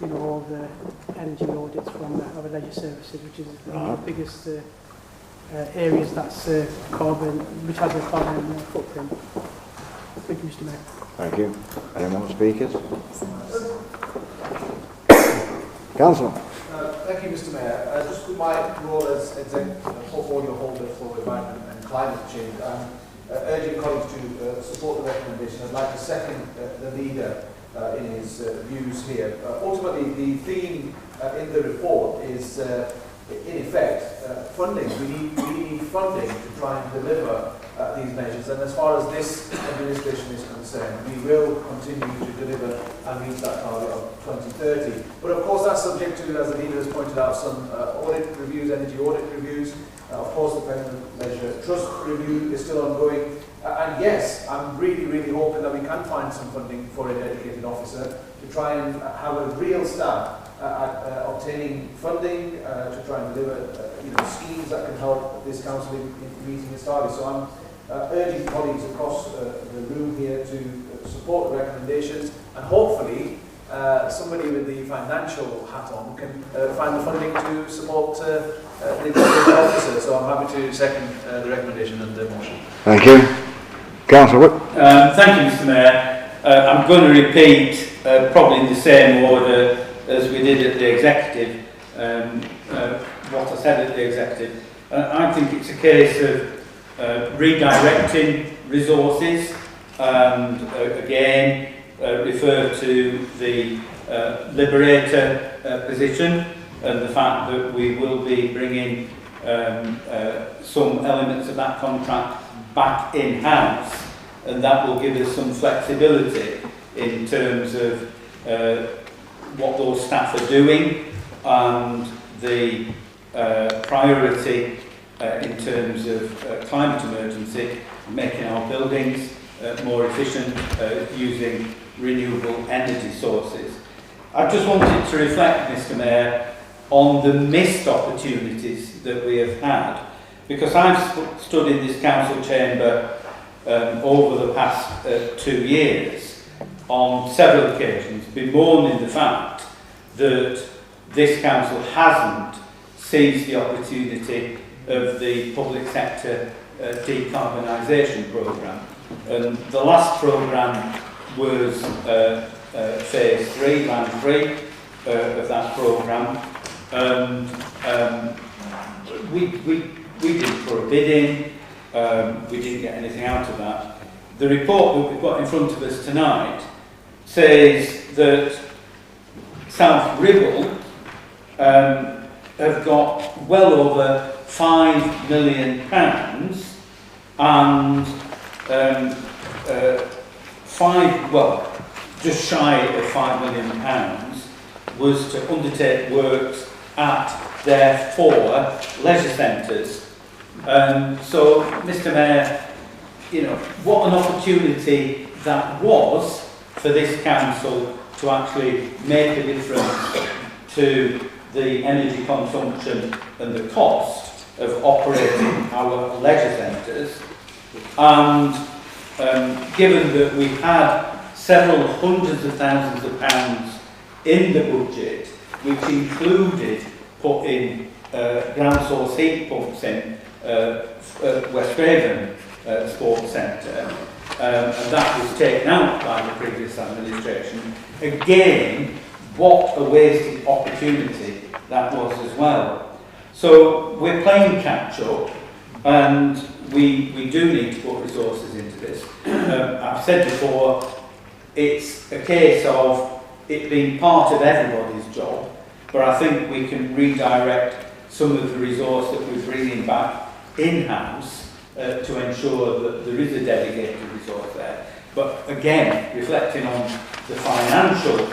of all the energy audits from our leisure services, which is one of the biggest areas that's carbon, which has a carbon footprint. Thank you, Mr Mayor. Thank you. Any more speakers? Councillor. Thank you, Mr Mayor. Just with my role as Executive Portfolio Holder for Environment and Climate Change, I'm urging colleagues to support the recommendation. I'd like to second the leader in his views here. Ultimately, the theme in the report is, in effect, funding. We need funding to try and deliver these measures. And as far as this administration is concerned, we will continue to deliver and meet that target of 2030. But of course that's subject to, as the leader has pointed out, some audit reviews, energy audit reviews. Of course the Permanent Leisure Trust review is still ongoing. And yes, I'm really hoping that we can find some funding for a dedicated officer to try and have a real stab at obtaining funding to try and deliver schemes that can help this council in meeting its targets. So I'm urging colleagues across the room here to support the recommendations, and hopefully somebody with the financial hat on can find the funding to support the executive officer. So I'm happy to second the recommendation and the motion. Thank you. Councillor Whip. Thank you, Mr. Mayor. I'm going to repeat, probably in the same order as we did at the executive, what I said at the executive. I think it's a case of redirecting resources and again refer to the Liberator position and the fact that we will be bringing some elements of that contract back in-house, and that will give us some flexibility in terms of what those staff are doing and the priority in terms of climate emergency, making our buildings more efficient using renewable energy sources. I just wanted to reflect, Mr. Mayor, on the missed opportunities that we have had, because I've stood in this council chamber over the past 2 years on several occasions bemoaning the fact that this council hasn't seized the opportunity of the public sector decarbonisation programme. And the last programme was phase 3, round 3 of that programme. And we did put a bid in, we didn't get anything out of that. The report that we've got in front of us tonight says that South Ribble have got well over £5 million and just shy of £5 million was to undertake works at their 4 leisure centres. So, Mr. Mayor, what an opportunity that was for this council to actually make a difference to the energy consumption and the cost of operating our leisure centres. And given that we had several hundreds of thousands of pounds in the budget, which included putting ground source heat pumps in West Craven Sports Centre, and that was taken out by the previous administration. Again, what a wasted opportunity that was as well. So we're playing catch up, and we do need to put resources into this. I've said before, it's a case of it being part of everybody's job, but I think we can redirect some of the resource that we're bringing back in-house to ensure that there is a dedicated resource there. But again, reflecting on the financial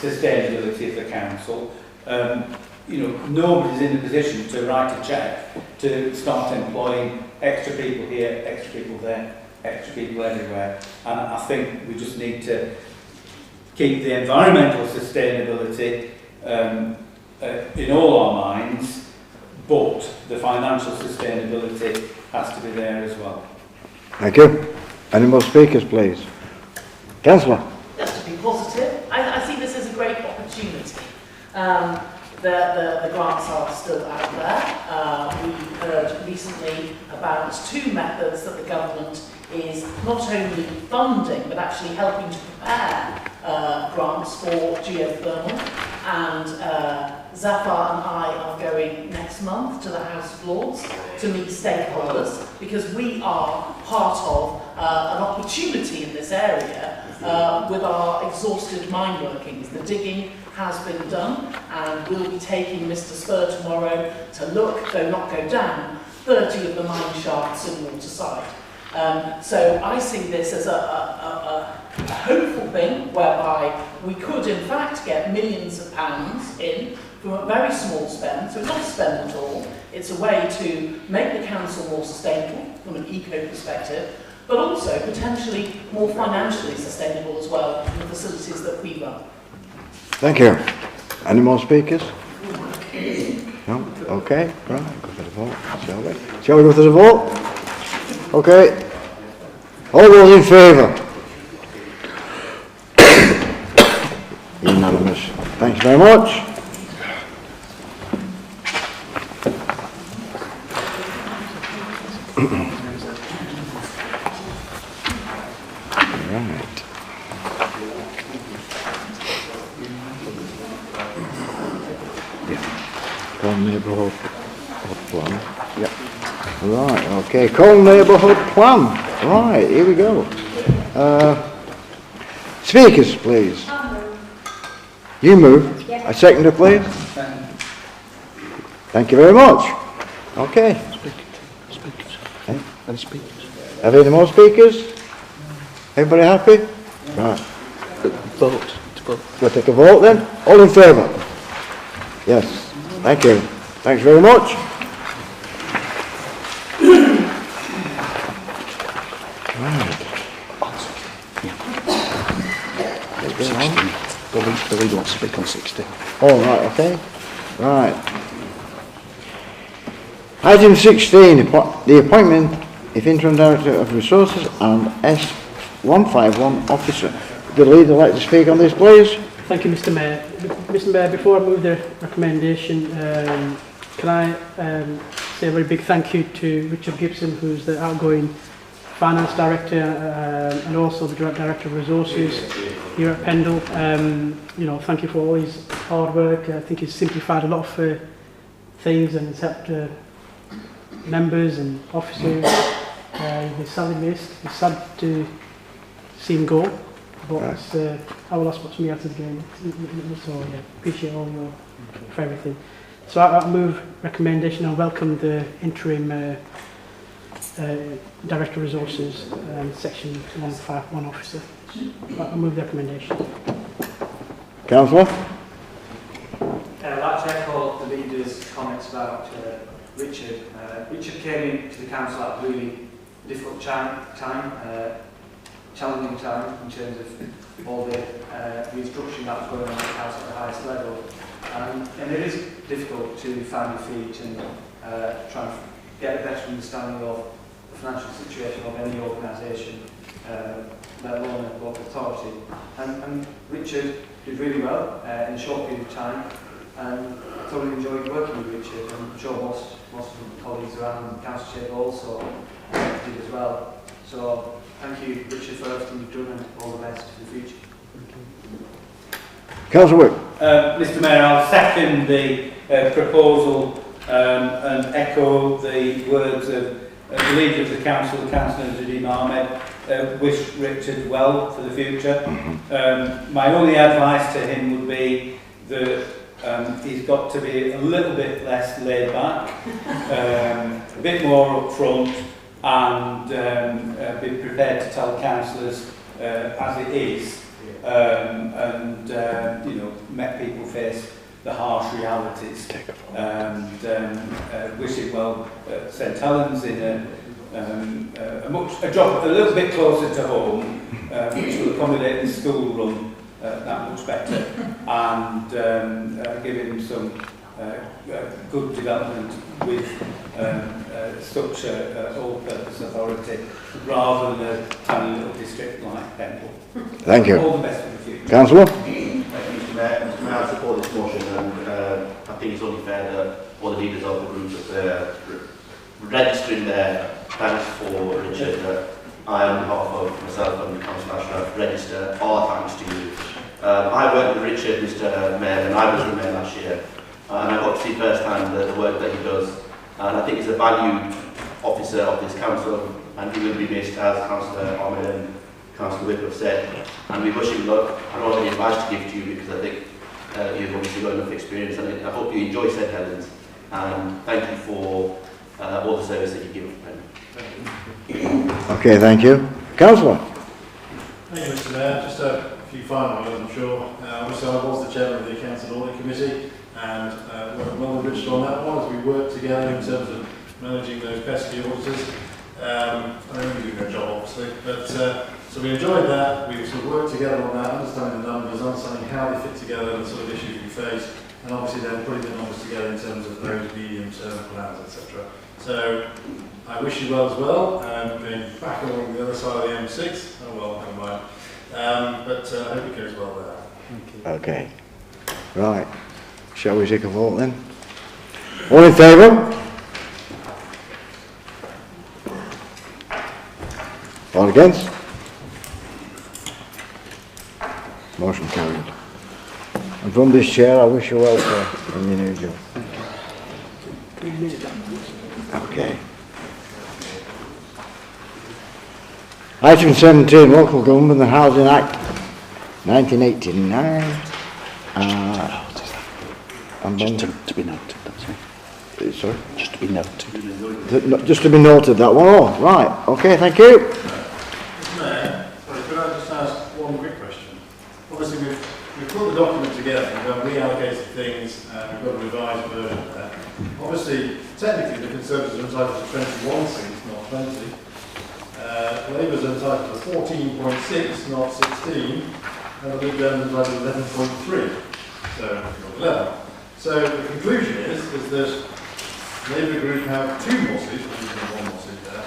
sustainability of the council, nobody's in a position to write a cheque to start employing extra people here, extra people there, extra people everywhere. And I think we just need to keep the environmental sustainability in all our minds, but the financial sustainability has to be there as well. Thank you. Any more speakers, please? Councillor. Just to be positive, I see this as a great opportunity. The grants are still out there. We heard recently about 2 methods that the government is not only funding but actually helping to prepare grants for geothermal, and Zafar and I are going next month to the House of Lords to meet stakeholders, because we are part of an opportunity in this area with our exhausted mine workings. The digging has been done, and we'll be taking Mr. Spur tomorrow to look, though not go down, 30 of the mine shafts in Waterside. So I see this as a hopeful thing whereby we could in fact get millions of pounds in from a very small spend, so it's not a spend at all. It's a way to make the council more sustainable from an eco perspective, but also potentially more financially sustainable as well in the facilities that we run. Thank you. Any more speakers? No? Okay, right, go for the vote, shall we? Shall we go for the vote? Okay. All those in favour? Unanimous. Thanks very much. Right. Colne Neighbourhood Plan. Yep. Right, okay, Colne Neighbourhood Plan. Right, here we go. Speakers, please. You move. A seconder, please. Thank you very much. Okay. Speakers. Any speakers? Have any more speakers? Everybody happy? Right. Vote. We'll take a vote then. All in favour? Yes. Thank you. Thanks very much. Right. The leader wants to speak on 16. Oh, right, okay. Right. Item 16, the appointment of Interim Director of Resources and S151 Officer. Would the leader like to speak on this, please? Thank you, Mr. Mayor. Mr. Mayor, before I move the recommendation, can I say a very big thank you to Richard Gibson, who's the outgoing Finance Director and also the Director of Resources here at Pendle. You know, thank you for all his hard work. I think he's simplified a lot of things and it's helped members and officers. He's sadly missed. It's sad to see him go, but it's our last what's me out of the game. So yeah, appreciate all your for everything. So I move recommendation and welcome the interim Director of Resources, Section 151 Officer. I move the recommendation. Councillor? I'd like to echo the leader's comments about Richard. Richard came into the council at a really difficult time, challenging time in terms of all the restructuring that was going on in the council at the highest level. And it is difficult to find your feet and try and get a better understanding of the financial situation of any organisation, let alone a local authority. And Richard did really well in a short period of time, and I thoroughly enjoyed working with Richard, and I'm sure most of the colleagues around the council chamber also did as well. So thank you, Richard, for everything you've done, and all the best for the future. Councillor Wick. Mr. Mayor, I'll second the proposal and echo the words of the leader of the council, Councillor Nadeem Ahmed. Wish Richard well for the future. My only advice to him would be that he's got to be a little bit less laid back, a bit more upfront, and be prepared to tell councillors as it is, and you know, make people face the harsh realities. And wish him well at St Helens in a job a little bit closer to home, which will accommodate the school run that much better, and give him some good development with such a all-purpose authority, rather than a tiny little district like Pendle. Thank you. All the best for the future. Councillor? Mr. Mayor, I support this motion, and I think it's only fair that all the leaders of the group that registering their thanks for Richard, that I, on behalf of myself and Councillor Ashraf, register our thanks to you. I worked with Richard, Mr. Mayor, and I was the Mayor last year, and I got to see firsthand the work that he does, and I think he's a valued officer of this council, and he will be missed, as Councillor Ahmed and Councillor Whip have said, and we wish him luck. I don't have any advice to give to you because I think you've obviously got enough experience, and I hope you enjoy St Helens, and thank you for all the service that you give. Okay, thank you. Councillor? Thank you, Mr Mayor. Just a few final words, I'm sure. Obviously, I was the chairman of the Accounts and Audit Committee, and worked well with Richard on that one as we worked together in terms of managing those pesky auditors. I don't think we did a good job, obviously, but so we enjoyed that. We sort of worked together on that, understanding the numbers, understanding how they fit together, and the sort of issues we face, and obviously then putting the numbers together in terms of those medium-term plans, etc. So I wish you well as well, being back along the other side of the M6. Oh well, never mind. But I hope it goes well there. Thank you. Okay. Right. Shall we take a vote then? All in favour? All against? Motion carried. And from this chair, I wish you well, sir, in your new job. Okay. Item 17, Local Government and Housing Act 1989. Just to be noted, that's it. Sorry? Just to be noted. Just to be noted, that one. Oh, right. Okay, thank you. Mr Mayor, sorry, could I just ask one quick question? Obviously, we've put the document together, we've reallocated things, and we've got a revised version there. Obviously, technically, the Conservatives are entitled to 21 seats, not 20. Labour's entitled to 14.6, not 16, and the Lib Dems entitled to 11.3, so not 11. So the conclusion is that Labour Group have 2 more seats, which is 1 more seat there,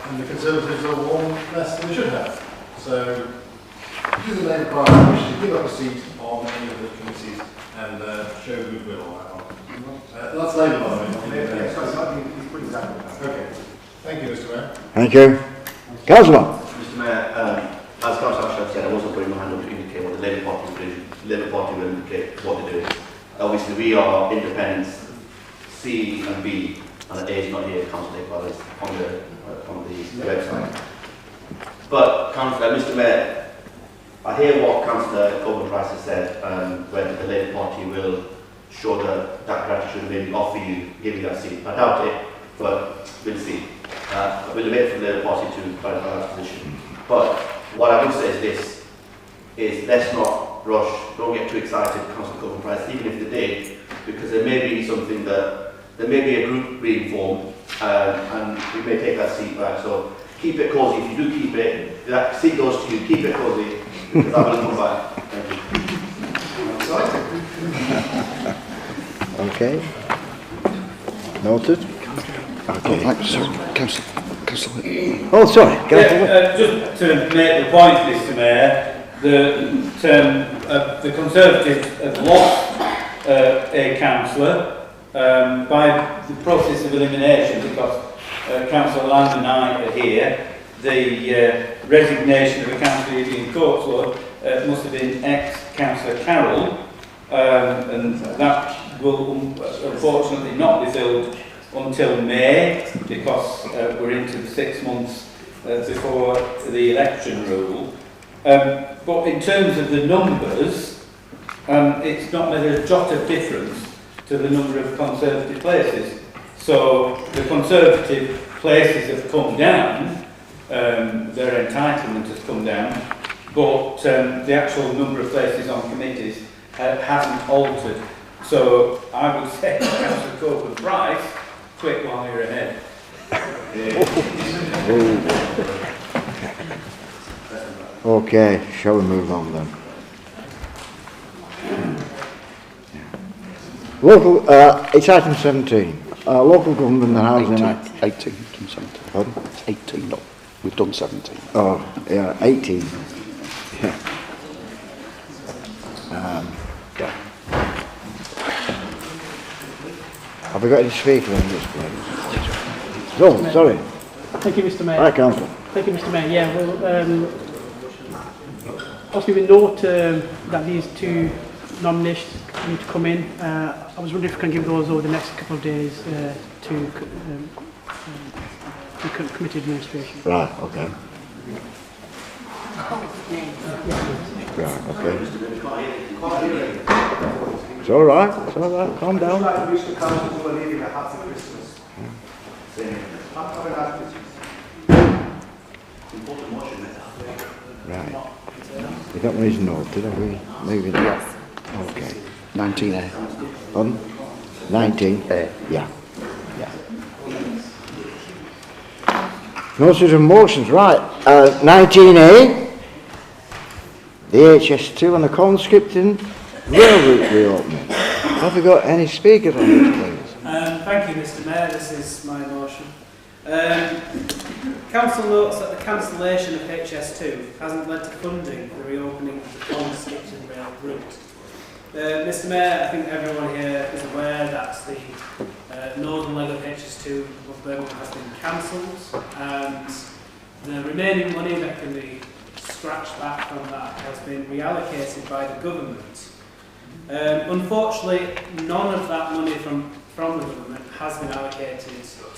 and the Conservatives are 1 less than they should have. So, do the Labour Party wish to give up a seat on any of the committees and show goodwill on that one? That's Labour, by the way. Okay. Thank you, Mr Mayor. Thank you. Councillor? Mr Mayor, as Councillor Ashcroft said, I wasn't putting my hand up to indicate what the Labour Party will indicate what they're doing. Obviously, we are independents, C and B, and the A is not here, Councillor Nicholas, on the website. But, Mr Mayor, I hear what Councillor Corbyn Price has said, whether the Labour Party will show that gratitude, maybe offer you, give you that seat. I doubt it, but we'll see. We'll wait for the Labour Party to clarify that position. But what I would say is this, is let's not rush, don't get too excited, Councillor Corbyn Price, even if they did, because there may be something that, there may be a group being formed, and we may take that seat back. So keep it cosy. If you do keep it, that seat goes to you, keep it cosy, because I will come back. Thank you. Okay. Noted. Okay. Councillor. Oh, sorry. Just to make the point, Mr Mayor, the Conservatives have lost a councillor by the process of elimination, because Councillor Land and I are here. The resignation of a councillor Ian Coatswood must have been ex-Councillor Carroll, and that will unfortunately not be filled until May, because we're into the 6 months before the election rule. But in terms of the numbers, it's not made a jot of difference to the number of Conservative places. So the Conservative places have come down, their entitlement has come down, but the actual number of places on committees hasn't altered. So I would say to Councillor Corbyn Price, quick while you're ahead. Okay, shall we move on then? Local, it's item 17. Local Government and Housing Act. 18, we've done 17. Pardon? It's 18, no. We've done 17. Oh, yeah, 18. Yeah. Have we got any speaker on this, please? Oh, sorry. Thank you, Mr Mayor. Right, Councillor. Thank you, Mr Mayor. Yeah, well, obviously we note that these 2 nominations need to come in. I was wondering if we can give those over the next couple of days to committee administration. Right, okay. Right, okay. It's all right, calm down. I'd like to wish the council to leave a happy Christmas. Right. We got one is noted, have we? Moving on. Okay. 19A. On? 19A. Yeah. Notices and motions, right. 19A. The HS2 and the conscripting rail route reopening. Have we got any speakers on this, please? Thank you, Mr. Mayor. This is my motion. Council notes that the cancellation of HS2 hasn't led to funding for the reopening of the conscripting rail route. Mr. Mayor, I think everyone here is aware that the northern leg of HS2 of Birmingham has been cancelled, and the remaining money that can be scratched back from that has been reallocated by the government. Unfortunately, none of that money from the government has been allocated to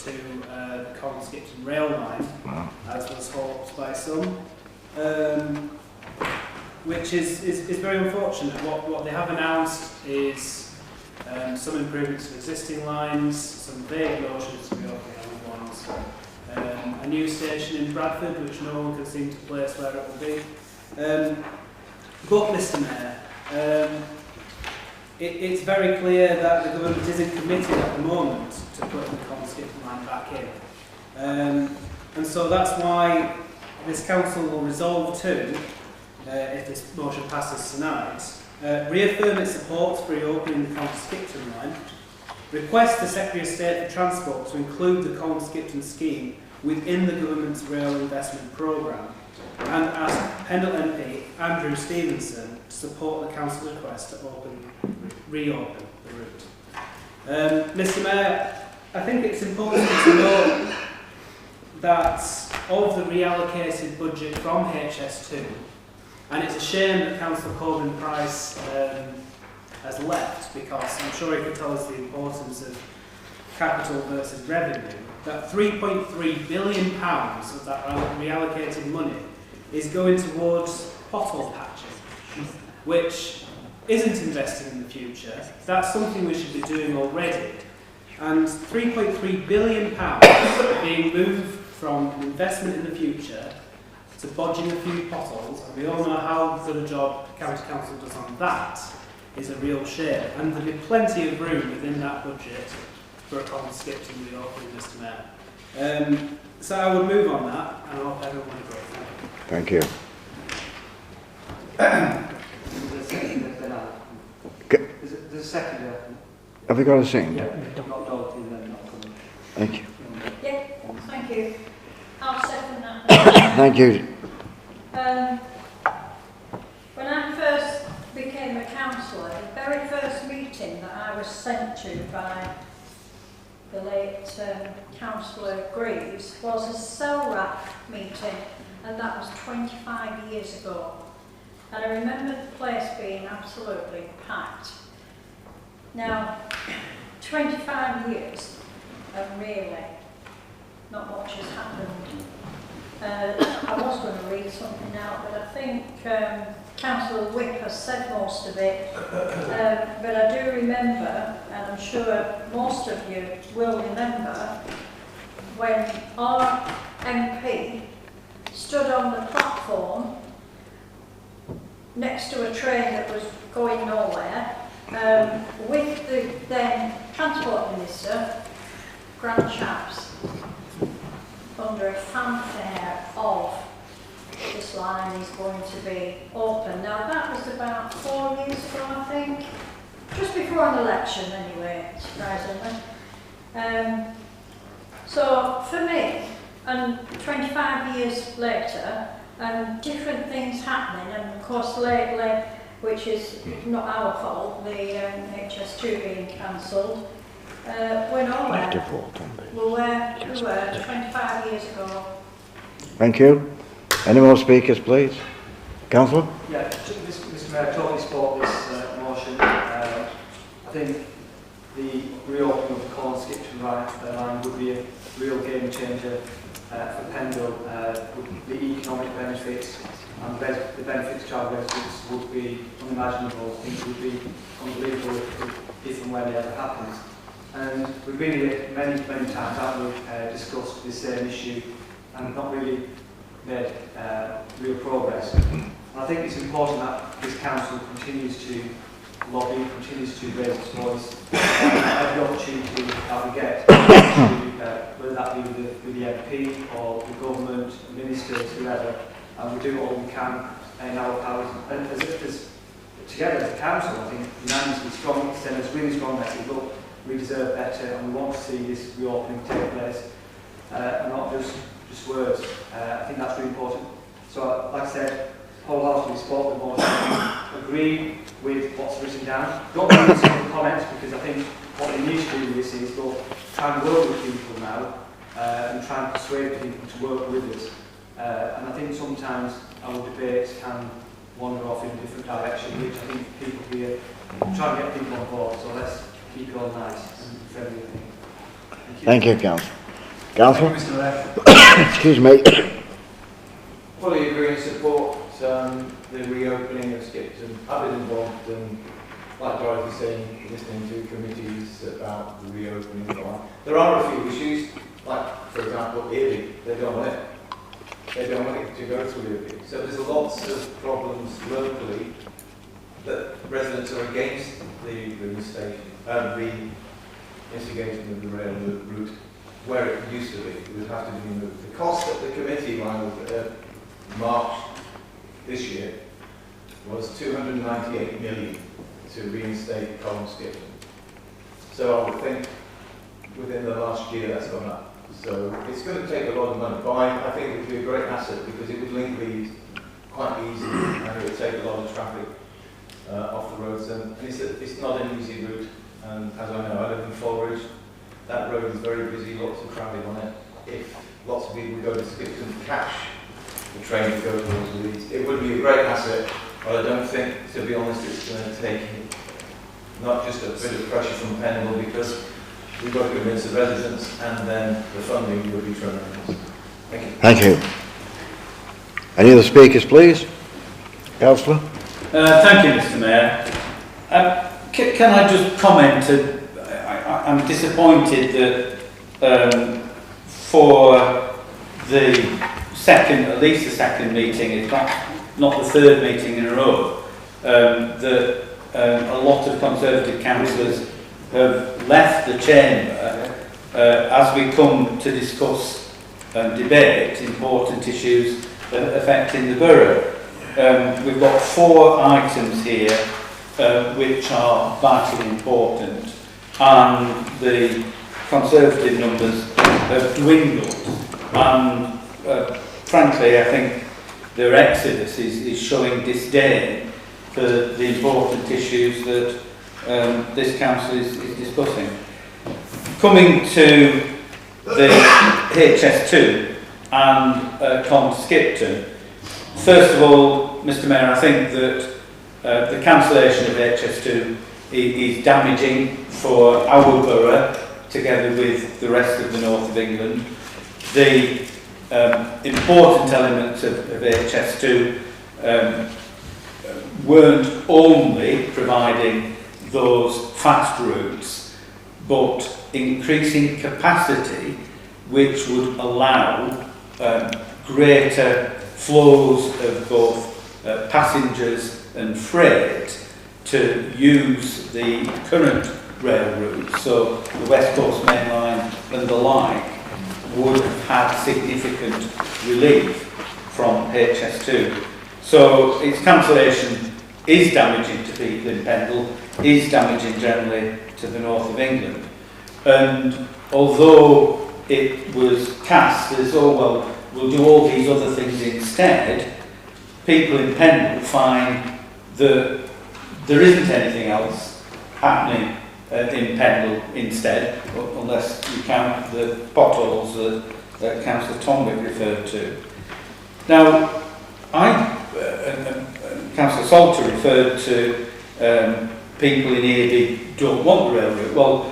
the Colne-Skipton rail line, as was hoped by some, which is very unfortunate. What they have announced is some improvements to existing lines, some vague notions to reopening other ones, a new station in Bradford, which no one can seem to place where it will be. But, Mr. Mayor, it's very clear that the government isn't committed at the moment to putting the Colne-Skipton line back in. And so that's why this council will resolve to, if this motion passes tonight, reaffirm its support for reopening the Colne-Skipton line, request the Secretary of State for Transport to include the Colne-Skipton scheme within the government's rail investment programme, and ask Pendle MP Andrew Stevenson to support the council's request to reopen the route. Mr. Mayor, I think it's important to note that of the reallocated budget from HS2, and it's a shame that Councillor Corbyn Price has left, because I'm sure he could tell us the importance of capital versus revenue, that £3.3 billion of that reallocated money is going towards pothole patching, which isn't investing in the future. That's something we should be doing already. And £3.3 billion being moved from an investment in the future to bodging a few potholes, and we all know how good a job County Council does on that, is a real shame. And there'll be plenty of room within that budget for a Colne-Skipton reopening, Mr. Mayor. So I would move on that, and I hope everyone will agree. Thank you. There's a second. Have we got a second? Thank you. Yeah, thank you. I'll second that. Thank you. When I first became a councillor, the very first meeting that I was sent to by the late Councillor Greaves was a CELRAP meeting, and that was 25 years ago. And I remember the place being absolutely packed. Now, 25 years, and really, not much has happened. I was going to read something out, but I think Councillor Whip has said most of it. But I do remember, and I'm sure most of you will remember, when our MP stood on the platform next to a train that was going nowhere, with the then Transport Minister, Grant Shapps, under a fanfare of this line is going to be open. Now that was about 4 years ago, I think, just before an election anyway, surprisingly. So for me, and 25 years later, and different things happening, and of course lately, which is not our fault, the HS2 being cancelled, we're nowhere. We were 25 years ago. Thank you. Any more speakers, please? Councillor? Yeah, Mr. Mayor, I totally support this motion. I think the reopening of the Colne-Skipton line would be a real game changer for Pendle. The economic benefits and the benefits, child benefits, would be unimaginable. I think it would be unbelievable if and when it ever happens. And we've been here many times, haven't we, discussed this same issue and not really made real progress. And I think it's important that this council continues to lobby, continues to raise its voice, every opportunity that we get, whether that be with the MP or the government, ministers, whoever, and we do all we can in our powers. And as together as a council, I think unanimously strong, send us really strong message, look, we deserve better and we want to see this reopening take place, and not just words. I think that's really important. So, like I said, wholeheartedly support the motion, agree with what's written down. Don't read some of the comments, because I think what they need to do with this is try and work with people now and try and persuade people to work with us. And I think sometimes our debates can wander off in a different direction, which I think people here try and get people on board. So let's keep it all nice and friendly. Thank you, Councillor. Councillor? Thank you, Mr. Mayor. Excuse me. Fully agree and support the reopening of Skipton. I've been involved, like Dorothy saying, listening to committees about the reopening. There are a few issues, like, for example, Early. They don't want it. They don't want it to go through Early. So there's lots of problems locally that residents are against the reinstigation of the rail route where it used to be. It would have to be moved. The cost that the committee March this year was 298 million to reinstate Colin Skipton. So I would think within the last year that's gone up. So it's going to take a lot of money, but I think it would be a great asset because it would link these quite easily and it would take a lot of traffic off the roads. And it's not an easy route. And as I know, I live in Fulridge. That road is very busy, lots of traffic on it. If lots of people go to Skipton to catch the train to go towards Leeds, it would be a great asset, but I don't think, to be honest, it's going to take not just a bit of pressure from Pendle, because we've got to convince the residents, and then the funding will be tremendous. Thank you. Thank you. Any other speakers, please? Councillor? Thank you, Mr. Mayor. Can I just comment? I'm disappointed that for the at least the second meeting, if not the third meeting in a row, that a lot of Conservative councillors have left the chamber as we come to discuss and debate important issues affecting the borough. We've got 4 items here which are vitally important, and the Conservative numbers have dwindled, and frankly I think their exodus is showing disdain for the important issues that this council is discussing. Coming to the HS2 and Con Skipton, first of all, Mr. Mayor, I think that the cancellation of HS2 is damaging for our borough together with the rest of the north of England. The important elements of HS2 weren't only providing those fast routes, but increasing capacity which would allow greater flows of both passengers and freight to use the current rail routes. So the West Coast Main Line and the like would have had significant relief from HS2. So its cancellation is damaging to people in Pendle, is damaging generally to the north of England. And although it was cast as, oh well, we'll do all these other things instead, people in Pendle find that there isn't anything else happening in Pendle instead, unless you count the potholes that Councillor Tomwick referred to. Now, Councillor Salter referred to people in Earby don't want the rail route. Well,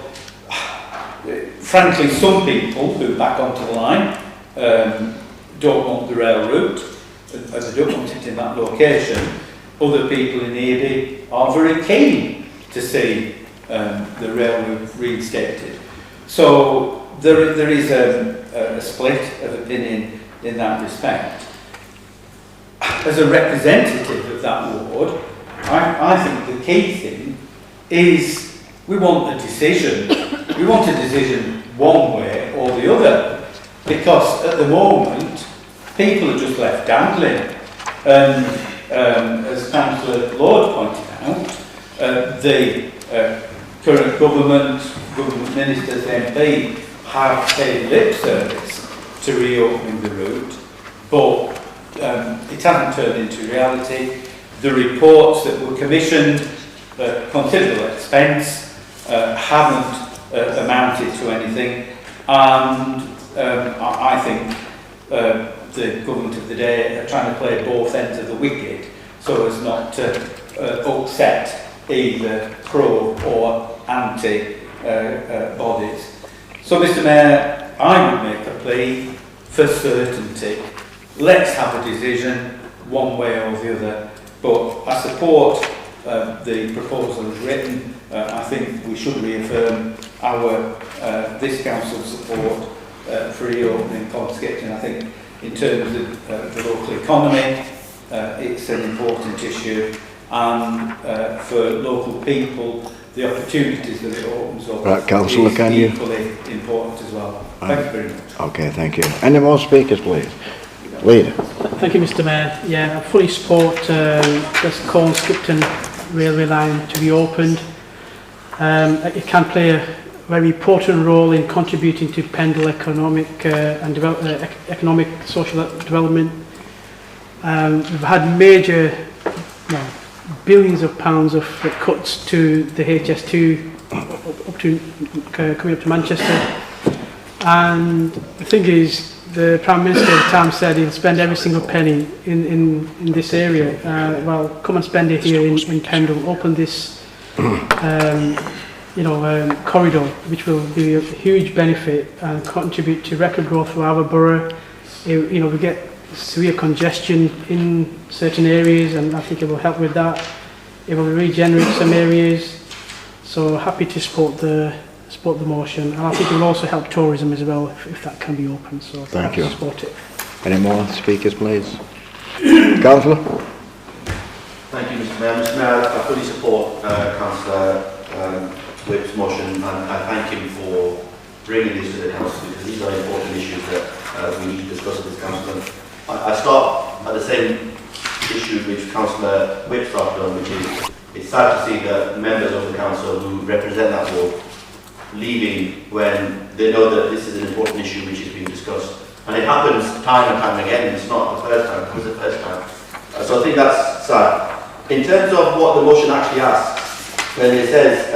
frankly, some people who back onto the line don't want the rail route, as they don't want it in that location. Other people in Earby are very keen to see the railway reinstated. So there is a split of opinion in that respect. As a representative of that ward, I think the key thing is we want a decision. We want a decision one way or the other, because at the moment people are just left dangling. And as Councillor Lord pointed out, the current government ministers, MP, have paid lip service to reopening the route, but it hasn't turned into reality. The reports that were commissioned at considerable expense haven't amounted to anything, and I think the government of the day are trying to play both ends of the wicket so as not to upset either pro or anti bodies. So, Mr. Mayor, I would make a plea for certainty. Let's have a decision one way or the other, but I support the proposal as written. I think we should reaffirm our this council's support for reopening Colmsketch, and I think in terms of the local economy, it's an important issue, and for local people, the opportunities that it opens up right, Councillor, is can you? equally important as well. Thank you very much. Okay, thank you. Any more speakers, please? Leader. Thank you, Mr. Mayor. Yeah, I fully support this Colne-Skipton railway line to be opened. It can play a very important role in contributing to Pendle economic and economic social development. We've had major, billions of pounds of cuts to the HS2 up to coming up to Manchester, and the thing is, the Prime Minister at the time said he'll spend every single penny in this area. Well, come and spend it here in Pendle. Open this corridor, which will be a huge benefit and contribute to record growth for our borough. We get severe congestion in certain areas, and I think it will help with that. It will regenerate some areas. So happy to support the motion, and I think it will also help tourism as well if that can be open. So thank you. Support it. Any more speakers, please? Councillor. Thank you, Mr. Mayor. Mr. Mayor, I fully support Councillor Whip's motion, and I thank him for bringing this to the council, because these are important issues that we need to discuss with this council. I start at the same issue which Councillor Whip started on, which is it's sad to see the members of the council who represent that ward leaving when they know that this is an important issue which is being discussed. And it happens time and time again. It's not the first time, it was the first time. So I think that's sad. In terms of what the motion actually asks, when it says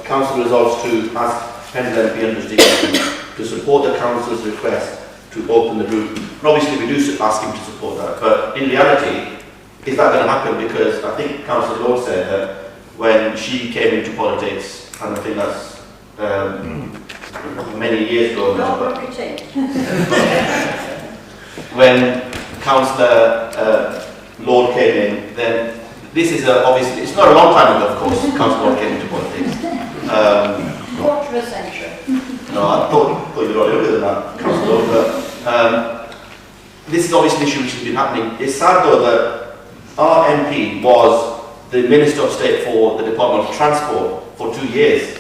council resolves to ask Pendle MP jurisdiction to support the council's request to open the route. And obviously we do ask him to support that, but in reality, is that going to happen? Because I think Councillor Lord said that when she came into politics, and I think that's many years ago now, but when Councillor Lord came in, then this is obviously, it's not a long time ago, of course, Councillor Lord came into politics. Quarter of a century. No, I thought you were older than that, Councillor Lord, but this is obviously an issue which has been happening. It's sad though that our MP was the Minister of State for the Department of Transport for 2 years.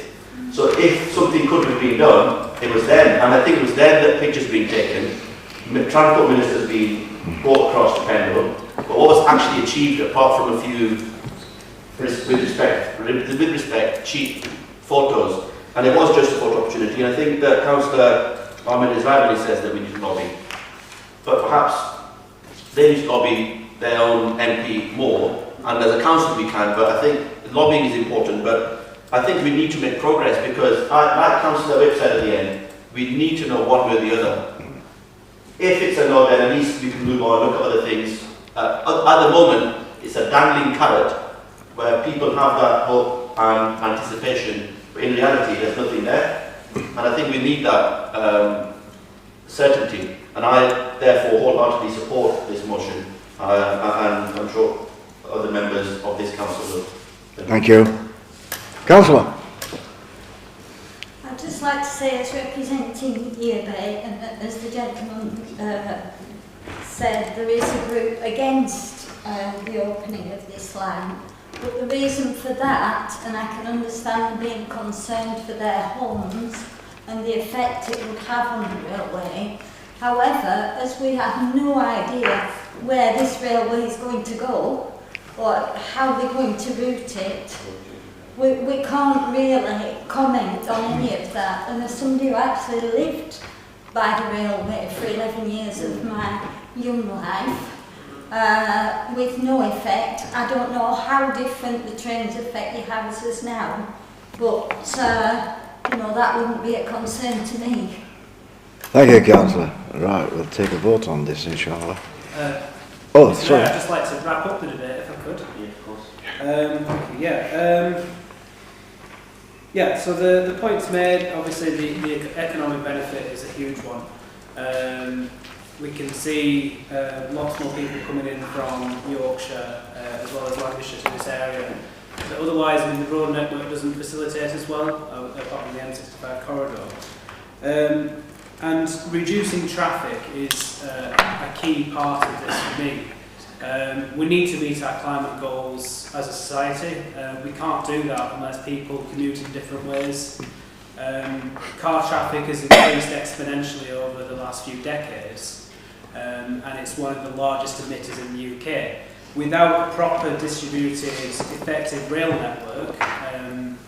So if something could have been done, it was then. And I think it was then that pictures were being taken. The Transport Minister's been brought across to Pendle. But what was actually achieved, apart from a few, with respect, cheap photos, and it was just a photo opportunity. And I think that Councillor Ahmed is right when he says that we need to lobby. But perhaps they need to lobby their own MP more, and as a council we can, but I think lobbying is important, but I think we need to make progress, because like Councillor Whip said at the end, we need to know one way or the other. If it's a no, then at least we can move on, look at other things. At the moment, it's a dangling carrot where people have that hope and anticipation, but in reality there's nothing there, and I think we need that certainty, and I therefore wholeheartedly support this motion. And I'm sure other members of this council will. Thank you. Councillor. say, as representing EABA, and as the gentleman said, there is a group against the opening of this line. But the reason for that, and I can understand them being concerned for their homes and the effect it would have on the railway. However, as we have no idea where this railway is going to go or how they're going to route it, we can't really comment on any of that. And as somebody who actually lived by the railway for 11 years of my young life, with no effect, I don't know how different the trains affect your houses now, but you know, that wouldn't be a concern to me. Thank you, Councillor. Right, we'll take a vote on this, inshallah. Sorry. Sorry. I'd just like to wrap up the debate, if I could. Yeah, of course. So the points made, obviously the economic benefit is a huge one. We can see lots more people coming in from Yorkshire as well as Lancashire to this area. But otherwise, the road network doesn't facilitate as well, apart from the M65 corridor. And reducing traffic is a key part of this for me. We need to meet our climate goals as a society. We can't do that unless people commute in different ways. Car traffic has increased exponentially over the last few decades, and it's one of the largest emitters in the UK. Without a proper distributed, effective rail network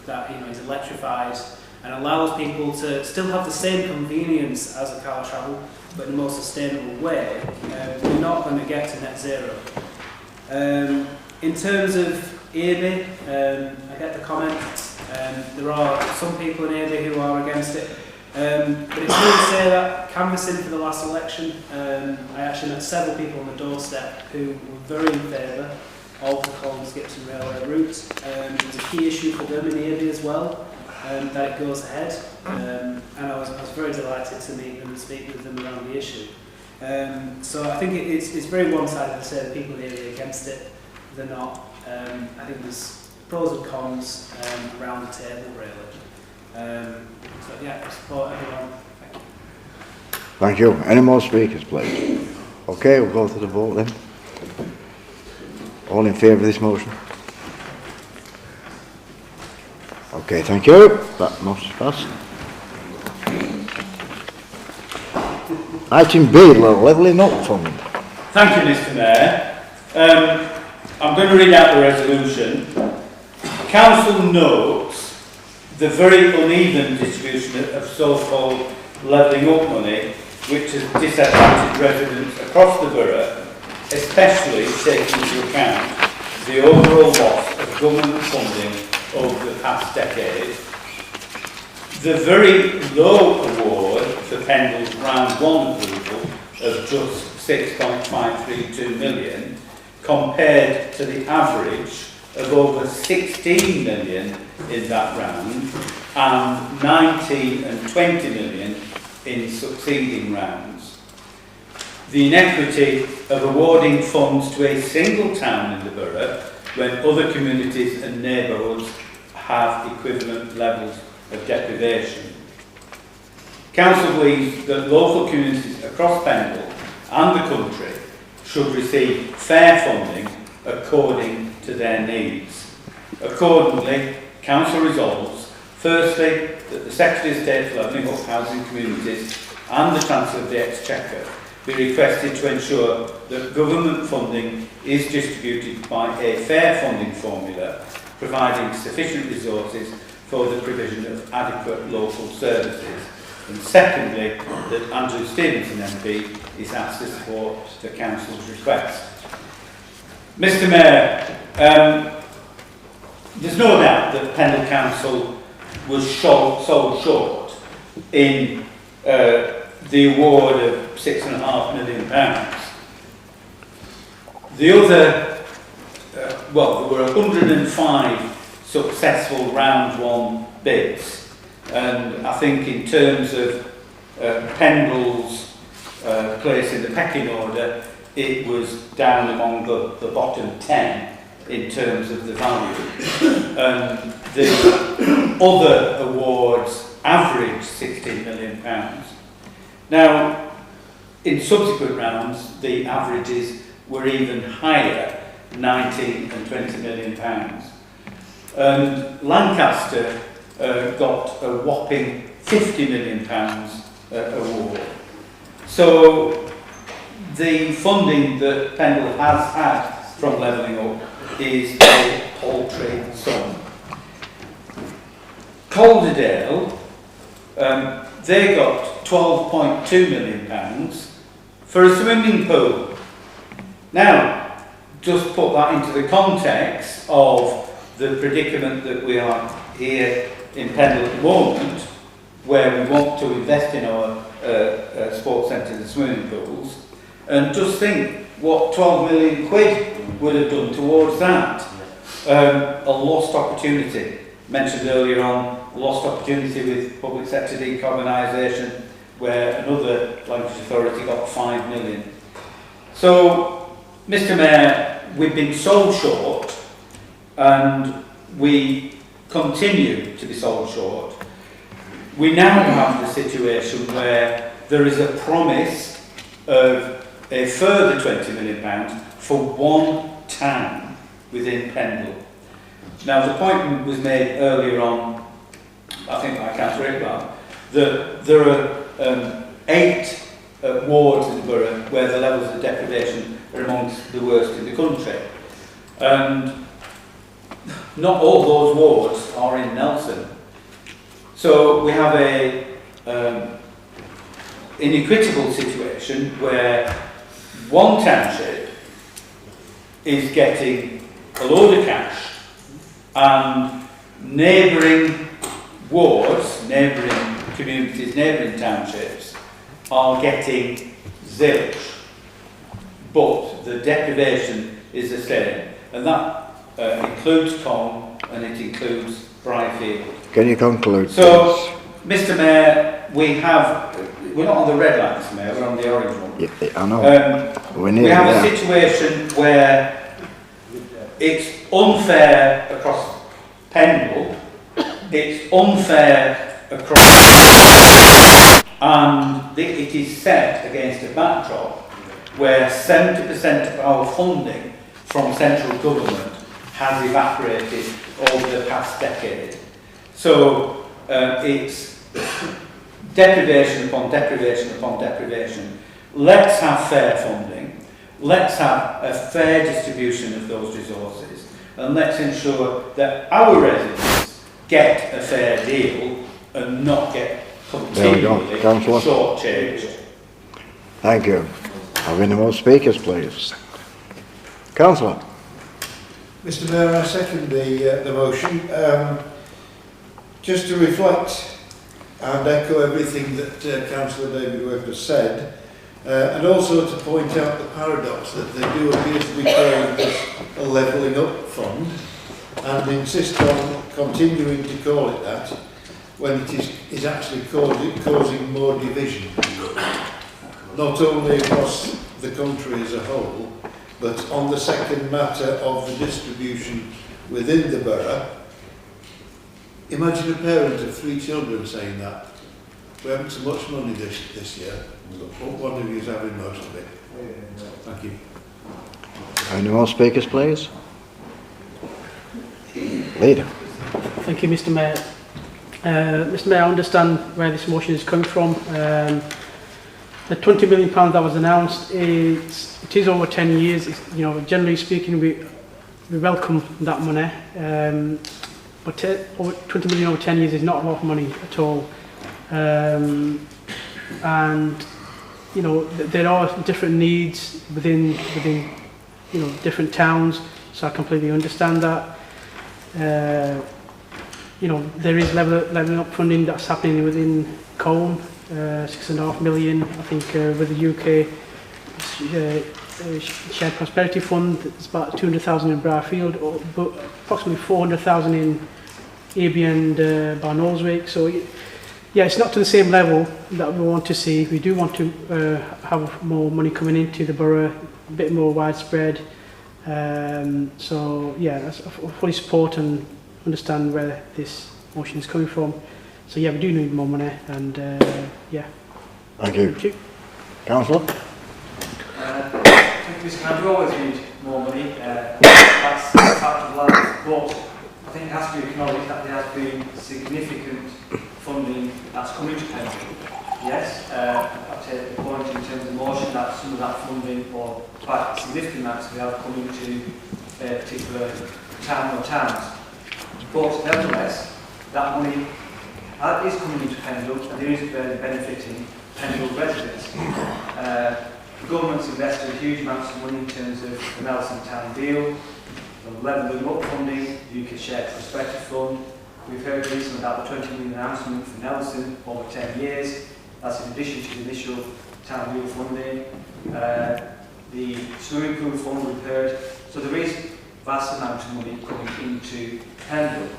that is electrified and allows people to still have the same convenience as a car travel, but in a more sustainable way, we're not going to get to net zero. In terms of EABA, I get the comment. There are some people in EABA who are against it. But it's true to say that canvassing for the last election, I actually met several people on the doorstep who were very in favour of the Collins-Gibson Railway route. It's a key issue for them in EABA as well, that it goes ahead. And I was very delighted to meet them and speak with them around the issue. So I think it's very one-sided to say that people in EABA are against it. They're not. I think there's pros and cons around the table, really. So yeah, I support everyone. Thank you. Any more speakers, please? Okay, we'll go to the vote then. All in favour of this motion? Okay, thank you. That motion is passed. Item B, Levelling Up Fund. Thank you, Mr. Mayor. I'm going to read out the resolution. Council notes the very uneven distribution of so-called levelling up money, which has disadvantaged residents across the borough, especially taking into account the overall loss of government funding over the past decade. The very low award for Pendle's round one approval of just 6.532 million, compared to the average of over 16 million in that round and 19 and 20 million in succeeding rounds. The inequity of awarding funds to a single town in the borough when other communities and neighbourhoods have equivalent levels of deprivation. Council believes that local communities across Pendle and the country should receive fair funding according to their needs. Accordingly, Council resolves, firstly, that the Secretary of State for Levelling Up Housing Communities and the Chancellor of the Exchequer be requested to ensure that government funding is distributed by a fair funding formula, providing sufficient resources for the provision of adequate local services. And secondly, that Andrew Stevenson MP is asked to support the Council's request. Mr. Mayor, there's no doubt that Pendle Council was sold short in the award of £6.5 million. The other, there were 105 successful round one bids, and I think in terms of Pendle's place in the pecking order, it was down among the bottom 10 in terms of the value. The other awards averaged £16 million. Now, in subsequent rounds, the averages were even higher, 19 and £20 million. And Lancaster got a whopping £50 million award. So the funding that Pendle has had from Levelling Up is a paltry sum. Calderdale, they got £12.2 million for a swimming pool. Now, just put that into the context of the predicament that we are here in Pendle at the moment, where we want to invest in our sports centres and swimming pools, and just think what 12 million quid would have done towards that. A lost opportunity. Mentioned earlier on, lost opportunity with public sector decarbonisation, where another Lancashire authority got 5 million. So, Mr Mayor, we've been sold short, and we continue to be sold short. We now have the situation where there is a promise of a further £20 million for one town within Pendle. Now, the point was made earlier on, I think by Councillor Iqbal, that there are 8 wards in the borough where the levels of deprivation are amongst the worst in the country. And not all those wards are in Nelson. So we have a inequitable situation where one township is getting a load of cash and neighbouring wards, neighbouring communities, neighbouring townships are getting zilch, but the deprivation is the same, and that includes Cong and it includes Briarfield. Can you conclude? So, Mr Mayor, we're not on the red line, Mr Mayor, we're on the orange one. Yeah, I know. We have a situation where it's unfair across Pendle, it's unfair across, and it is set against a backdrop where 70% of our funding from central government has evaporated over the past decade. So it's deprivation upon deprivation upon deprivation. Let's have fair funding, let's have a fair distribution of those resources, and let's ensure that our residents get a fair deal and not get continually short-changed. Thank you. Have any more speakers, please? Councillor. Mr Mayor, I second the motion. Just to reflect and echo everything that Councillor David Webb has said, and also to point out the paradox that they do appear to be calling this a levelling up fund and insist on continuing to call it that when it is actually causing more division, not only across the country as a whole, but on the second matter of the distribution within the borough. Imagine a parent of 3 children saying that. We haven't so much money this year. One of you is having most of it. Thank you. Any more speakers, please? Leader. Thank you, Mr Mayor. Mr Mayor, I understand where this motion is coming from. The £20 million that was announced, it is over 10 years. It's, you know, generally speaking, we welcome that money. But over 20 million over 10 years is not a lot of money at all. And you know, there are different needs within you know, different towns, so I completely understand that. You know, there is levelling up funding that's happening within Colne, 6.5 million. I think with the UK Shared Prosperity Fund, it's about 200,000 in Briarfield, but approximately 400,000 in Eby and Barnoldswick. So yeah, it's not to the same level that we want to see. We do want to have more money coming into the borough, a bit more widespread. So yeah, I fully support and understand where this motion is coming from. So yeah, we do need more money, and yeah. Thank you. Thank you. Councillor? Mr. Mann, we always need more money. That's a fact of life. But I think it has to be acknowledged that there has been significant funding that's come into Pendle. Yes, I take the point in terms of motion that some of that funding, or quite significant amounts of it, have come into a particular town or towns. But nevertheless, that money is coming into Pendle, and there is benefiting Pendle residents. The government's invested huge amounts of money in terms of the Nelson Town deal, the Levelling Up funding, the UK Shared Prospective Fund. We've heard recently about the 20 million announcement for Nelson over 10 years. That's in addition to the initial town deal funding. The swimming pool fund we've heard. So there is vast amount of money coming into Pendle.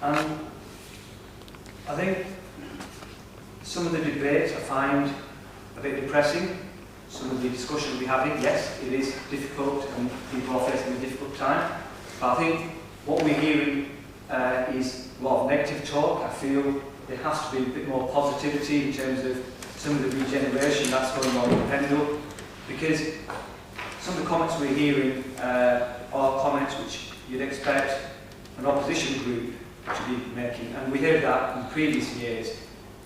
And I think some of the debates I find a bit depressing. Some of the discussion we're having, yes, it is difficult and people are facing a difficult time. But I think what we're hearing is a lot of negative talk. I feel there has to be a bit more positivity in terms of some of the regeneration that's going on in Pendle. Because some of the comments we're hearing are comments which you'd expect an opposition group to be making. And we heard that in previous years.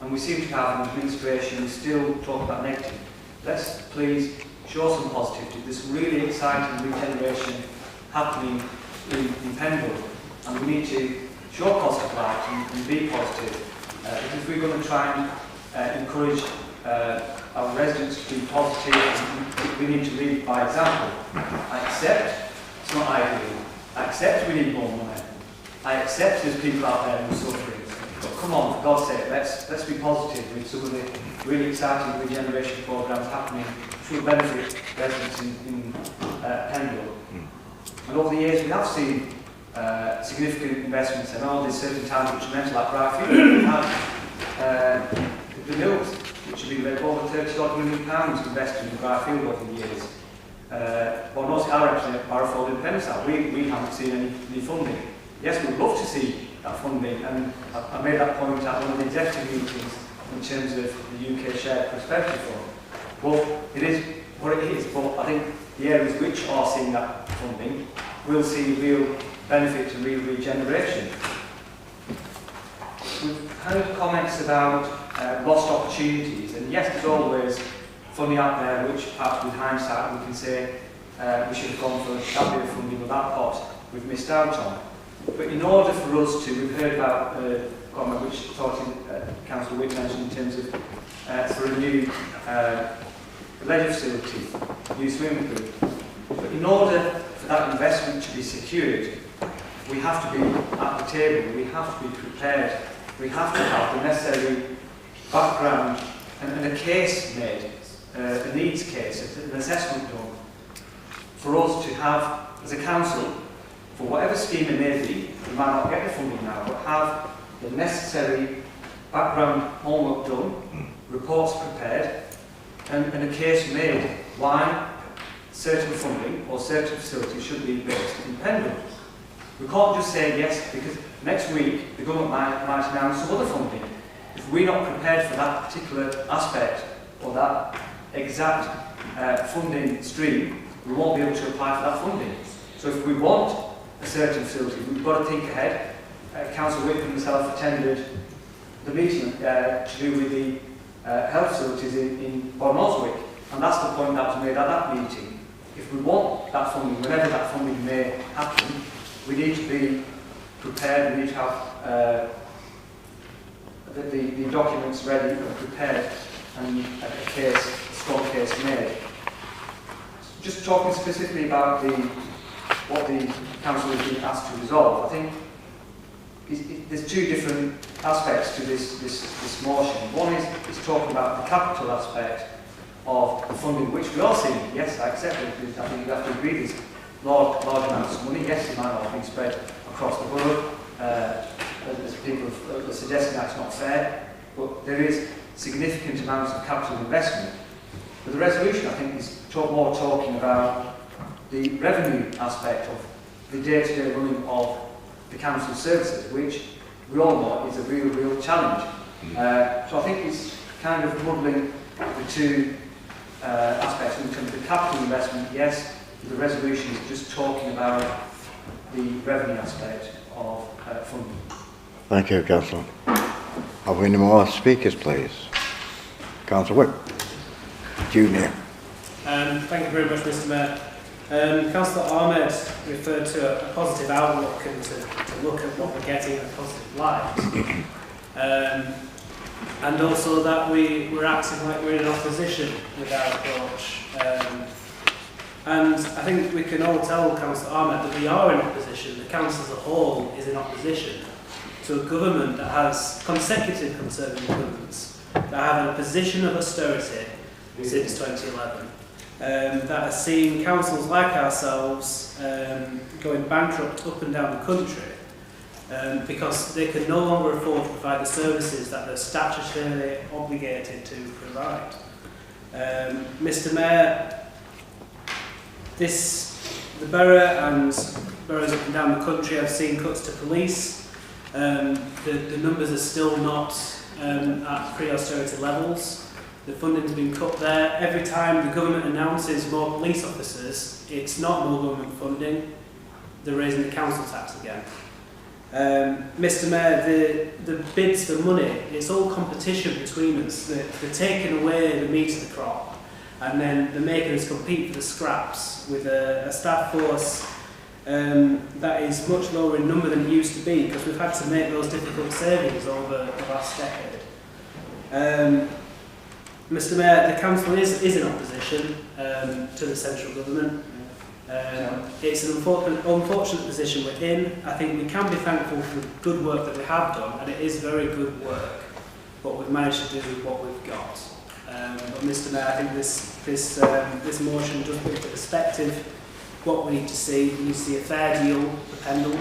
And we seem to have an administration who still talk about negative. Let's please show some positivity. There's really exciting regeneration happening in Pendle, and we need to show positive light and be positive. Because we're going to try and encourage our residents to be positive, we need to lead by example. I accept it's not ideal. I accept we need more money. I accept there's people out there who are suffering. But come on, for God's sake, let's be positive with some of the really exciting regeneration programmes happening which will benefit residents in Pendle. And over the years we have seen significant investments. I know there's certain towns which are mental, like Bradfield, have the mills, which have been made over £30 million invested in Bradfield over the years. But also I represent Barrowfold and Penside. We haven't seen any funding. Yes, we'd love to see that funding, and I made that point at one of the executive meetings in terms of the UK Shared Prospective Fund. Well, it is what it is, but I think the areas which are seeing that funding will see real benefit and real regeneration. We've heard comments about lost opportunities, and yes, there's always funding out there which perhaps with hindsight we can say we should have gone for that bit of funding or that pot we've missed out on. But in order for us to, we've heard about comment which Councillor Wick mentioned in terms of for a new leisure facility, new swimming pool. But in order for that investment to be secured, we have to be at the table, we have to be prepared, we have to have the necessary background and a case made, a needs case, an assessment done, for us to have, as a council, for whatever scheme it may be, we might not get the funding now, but have the necessary background homework done, reports prepared, and a case made why certain funding or certain facilities should be based in Pendle. We can't just say yes, because next week the government might announce some other funding. If we're not prepared for that particular aspect or that exact funding stream, we won't be able to apply for that funding. So if we want a certain facility, we've got to think ahead. Councillor Wick and myself attended the meeting to do with the health facilities in Bournemouth, and that's the point that was made at that meeting. If we want that funding, whenever that funding may happen, we need to be prepared, we need to have the documents ready and prepared, and a strong case made. Just talking specifically about what the council has been asked to resolve, I think there's two different aspects to this motion. One is talking about the capital aspect of the funding, which we are seeing. Yes, I accept it. I think you have to agree there's large amounts of money. Yes, it might not be spread across the borough. As people are suggesting that's not fair, but there is significant amounts of capital investment. But the resolution, I think, is more talking about the revenue aspect of the day-to-day running of the council services, which we all know is a real challenge. So I think it's kind of muddling the two aspects. In terms of the capital investment, yes, the resolution is just talking about the revenue aspect of funding. Thank you, Councillor. Have we any more speakers, please? Councillor Whip, Junior. Thank you very much, Mr. Mayor. Councillor Ahmed referred to a positive outlook and to look at what we're getting in a positive light. And also that we're acting like we're in opposition with our approach. And I think we can all tell Councillor Ahmed that we are in opposition. The council as a whole is in opposition to a government that has consecutive Conservative governments that have a position of austerity since 2011. That has seen councils like ourselves going bankrupt up and down the country because they can no longer afford to provide the services that they're statutorily obligated to provide. Mr. Mayor, the borough and boroughs up and down the country have seen cuts to police. The numbers are still not at pre-austerity levels. The funding's been cut there. Every time the government announces more police officers, it's not more government funding. They're raising the council tax again. Mr. Mayor, the bids for money, it's all competition between us. They're taking away the meat of the crop, and then they're making us compete for the scraps with a staff force that is much lower in number than it used to be, because we've had to make those difficult savings over the last decade. Mr. Mayor, the council is in opposition to the central government. It's an unfortunate position we're in. I think we can be thankful for the good work that we have done, and it is very good work, but we've managed to do what we've got. But Mr. Mayor, I think this motion does put into perspective what we need to see. We need to see a fair deal for Pendle,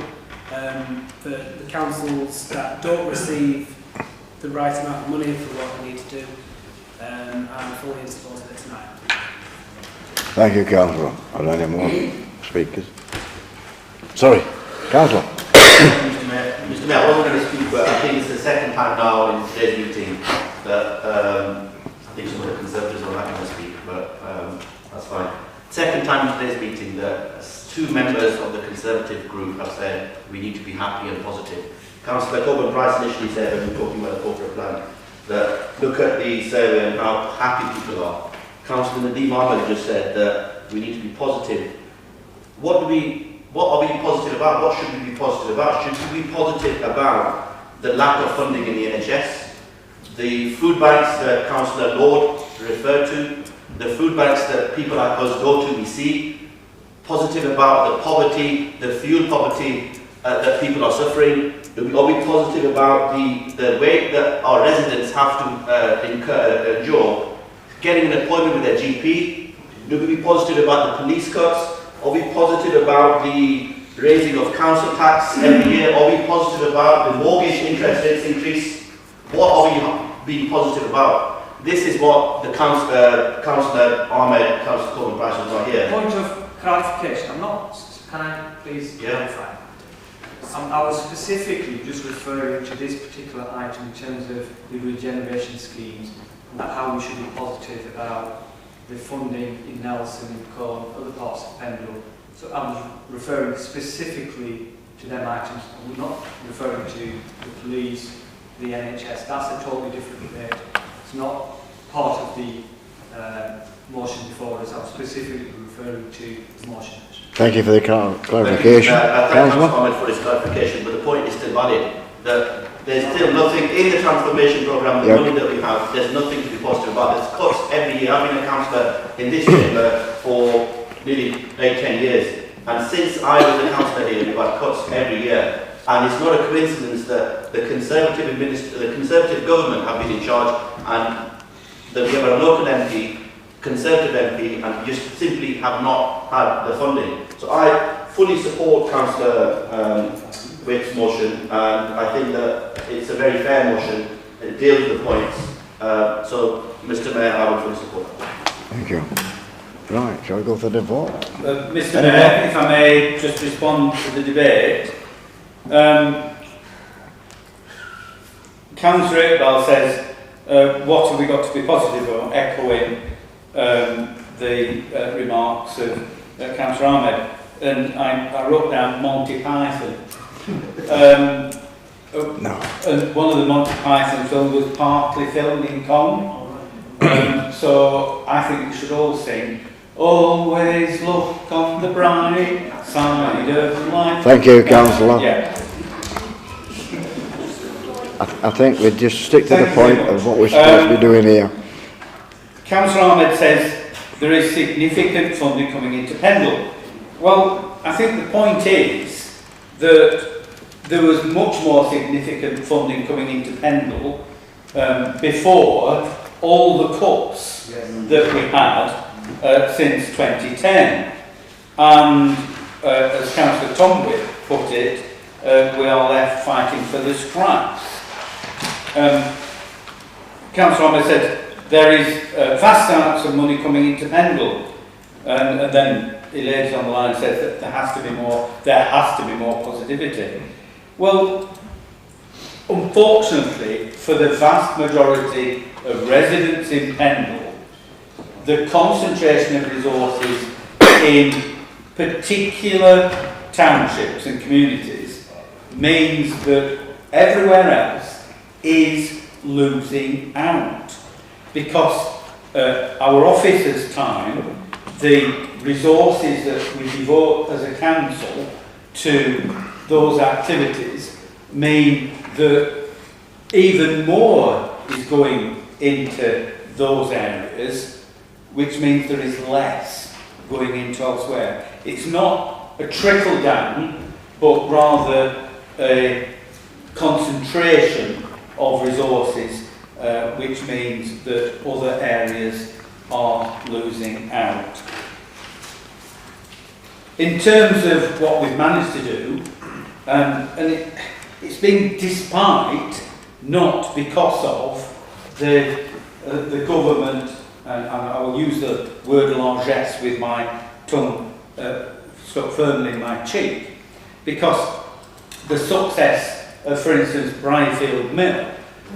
for the councils that don't receive the right amount of money for what they need to do. I'm fully in support of it tonight. Thank you, Councillor. Are there any more speakers? Sorry, Councillor. Mr. Mayor, I wasn't going to speak, but I think it's the second time now in today's meeting that I think some of the Conservatives are not going to speak, but that's fine. Second time in today's meeting that two members of the Conservative group have said we need to be happy and positive. Councillor Coburn Price initially said, when we were talking about the corporate plan, that look at the survey and how happy people are. Councillor Nadeem Ahmed just said that we need to be positive. What are we positive about? What should we be positive about? Should we be positive about the lack of funding in the NHS? The food banks that Councillor Lord referred to, the food banks that people like us go to, we see. Positive about the poverty, the fuel poverty that people are suffering. Are we positive about the way that our residents have to endure getting an appointment with their GP? Do we be positive about the police cuts? Are we positive about the raising of council tax every year? Are we positive about the mortgage interest rates increase? What are we being positive about? This is what the Councillor Ahmed, Councillor Corbyn Price was not here. Point of clarification. Can I please clarify? I was specifically just referring to this particular item in terms of the regeneration schemes and how we should be positive about the funding in Nelson, in Colne, other parts of Pendle. So I was referring specifically to them items. I'm not referring to the police, the NHS. That's a totally different debate. It's not part of the motion before us. I'm specifically referring to the motion. Thank you for the clarification. I thank Councillor Ahmed for his clarification, but the point is still valid. That there's still nothing in the transformation programme, the money that we have, there's nothing to be positive about. There's cuts every year. I've been a councillor in this chamber for nearly 10 years. And since I was a councillor here, we've had cuts every year. And it's not a coincidence that the Conservative government have been in charge and that we have a local MP, Conservative MP, and just simply have not had the funding. So I fully support Councillor Whip's motion, and I think that it's a very fair motion. It deals with the points. So, Mr. Mayor, I would fully support that. Thank you. Right, shall we go for the vote? Mr. Mayor, if I may just respond to the debate. Councillor Iqbal says, what have we got to be positive about, echoing the remarks of Councillor Ahmed. And I wrote down Monty Python. No. And one of the Monty Python films was partly filmed in Cong. So I think we should all sing, always look on the bright side of life. Thank you, Councillor. Yeah. I think we just stick to the point of what we're supposed to be doing here. Councillor Ahmed says there is significant funding coming into Pendle. Well, I think the point is that there was much more significant funding coming into Pendle before all the cuts that we had since 2010. And as Councillor Tomwick put it, we are left fighting for the scraps. Councillor Ahmed said there is vast amounts of money coming into Pendle, and then he lays on the line and says that there has to be more positivity. Well, unfortunately, for the vast majority of residents in Pendle, the concentration of resources in particular townships and communities means that everywhere else is losing out, because our officers' time, the resources that we devote as a council to those activities, mean that even more is going into those areas, which means there is less going into elsewhere. It's not a trickle down, but rather a concentration of resources, which means that other areas are losing out. In terms of what we've managed to do, and it's been despite, not because of, the government, and I will use the word largesse with my tongue stuck firmly in my cheek, because the success of, for instance, Briarfield Mill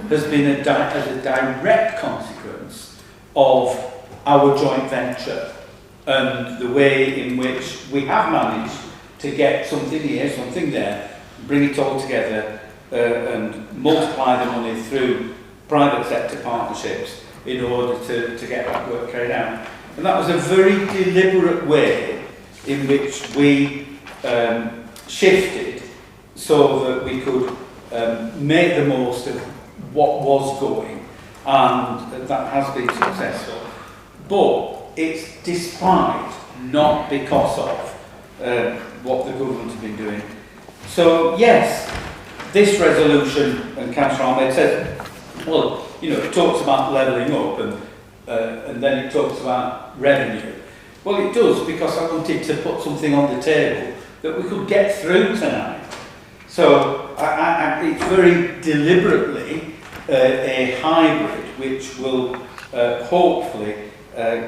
has been as a direct consequence of our joint venture and the way in which we have managed to get something here, something there, bring it all together and multiply the money through private sector partnerships in order to get that work carried out. And that was a very deliberate way in which we shifted so that we could make the most of what was going, and that has been successful. But it's despite, not because of, what the government have been doing. So yes, this resolution, and Councillor Ahmed says, well, you know, it talks about levelling up, and then it talks about revenue. Well, it does, because I wanted to put something on the table that we could get through tonight. So it's very deliberately a hybrid which will hopefully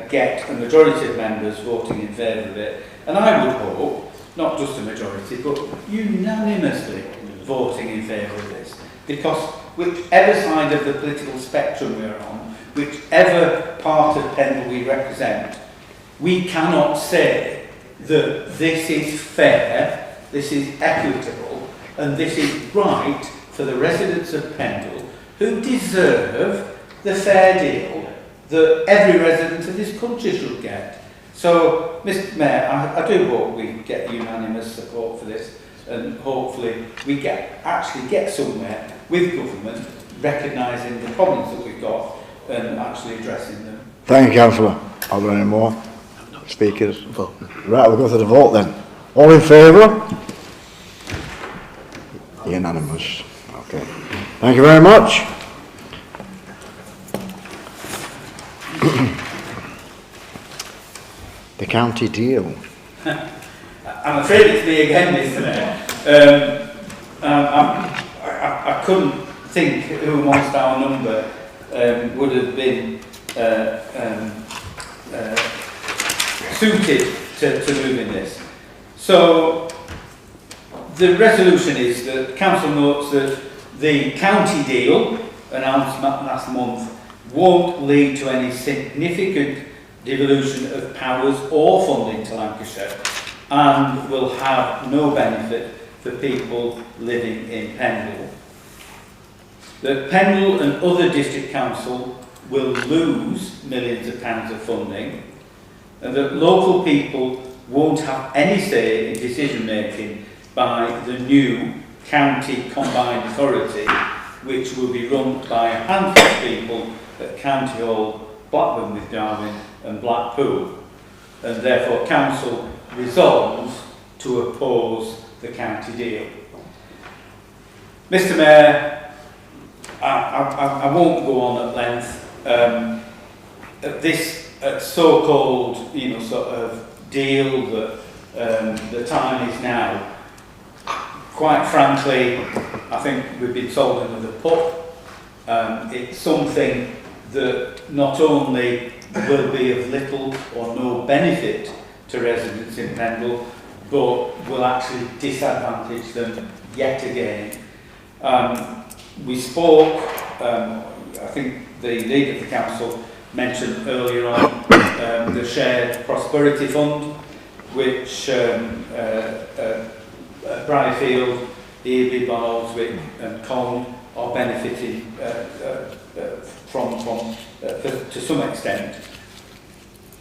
get a majority of members voting in favour of it. And I would hope, not just a majority, but unanimously voting in favour of this. Because whichever side of the political spectrum we're on, whichever part of Pendle we represent, we cannot say that this is fair, this is equitable, and this is right for the residents of Pendle, who deserve the fair deal that every resident of this country should get. So, Mr Mayor, I do hope we get unanimous support for this, and hopefully we actually get somewhere with government, recognising the problems that we've got and actually addressing them. Thank you, Councillor. Are there any more speakers? Right, we'll go to the vote then. All in favour? Unanimous. Okay. Thank you very much. The county deal. I'm afraid it's me again, Mr Mayor. I couldn't think who amongst our number would have been suited to move in this. So the resolution is that Council notes that The county deal, announced last month, won't lead to any significant devolution of powers or funding to Lancashire, and will have no benefit for people living in Pendle. That Pendle and other district councils will lose millions of pounds of funding, and that local people won't have any say in decision making by the new county combined authority, which will be run by a handful of people at County Hall, Blackburn with Darwin and Blackpool, and therefore council resolves to oppose the county deal. Mr Mayor, I won't go on at length. This so-called, sort of deal that the time is now, quite frankly, I think we've been sold another pup. It's something that not only will be of little or no benefit to residents in Pendle, but will actually disadvantage them yet again. We spoke, I think the leader of the council mentioned earlier on the Shared Prosperity Fund, which Briarfield, Earby, Bonaldswick and Colne are benefiting from to some extent.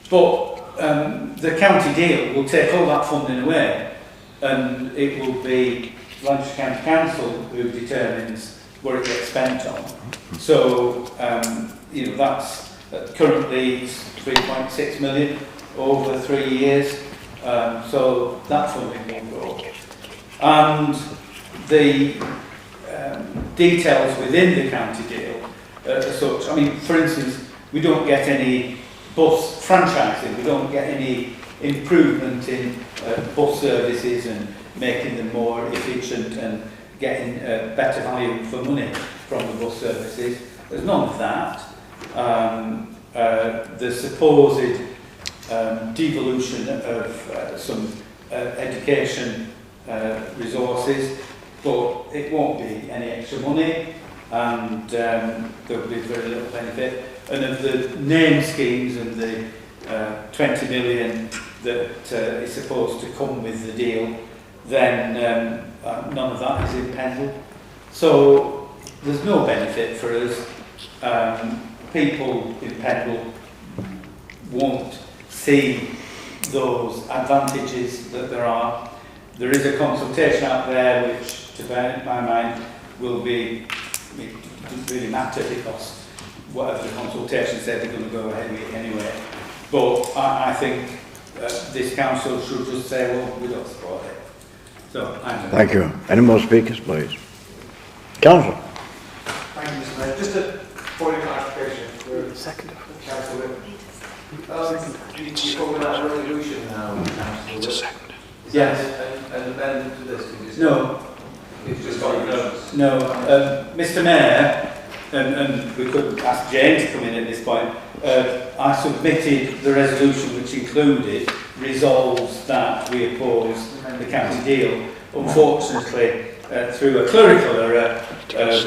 But the county deal will take all that funding away, and it will be Lancashire County Council who determines what it gets spent on. So, that's currently 3.6 million over 3 years, so that funding will go. And the details within the county deal are such. I mean, for instance, we don't get any bus franchising, we don't get any improvement in bus services and making them more efficient and getting better value for money from the bus services. There's none of that. The supposed devolution of some education resources, but it won't be any extra money, and there will be very little benefit. And of the name schemes and the 20 million that is supposed to come with the deal, then none of that is in Pendle. So there's no benefit for us. People in Pendle won't see those advantages that there are. There is a consultation out there which, to my mind, will be, it doesn't really matter because whatever the consultation said, they're going to go ahead with it anyway. But I think this council should just say, well, we don't support it. So, Thank you. Any more speakers, please? Councillor. Thank you, Mr Mayor. Just a point of clarification for Councillor Whitman. You're talking about a resolution now, Councillor Whitman. Yes. An amendment to this? No. It's just got your notes? No. Mr Mayor, and we could ask Jane to come in at this point, I submitted the resolution which included resolves that we oppose the county deal. Unfortunately, through a clerical error,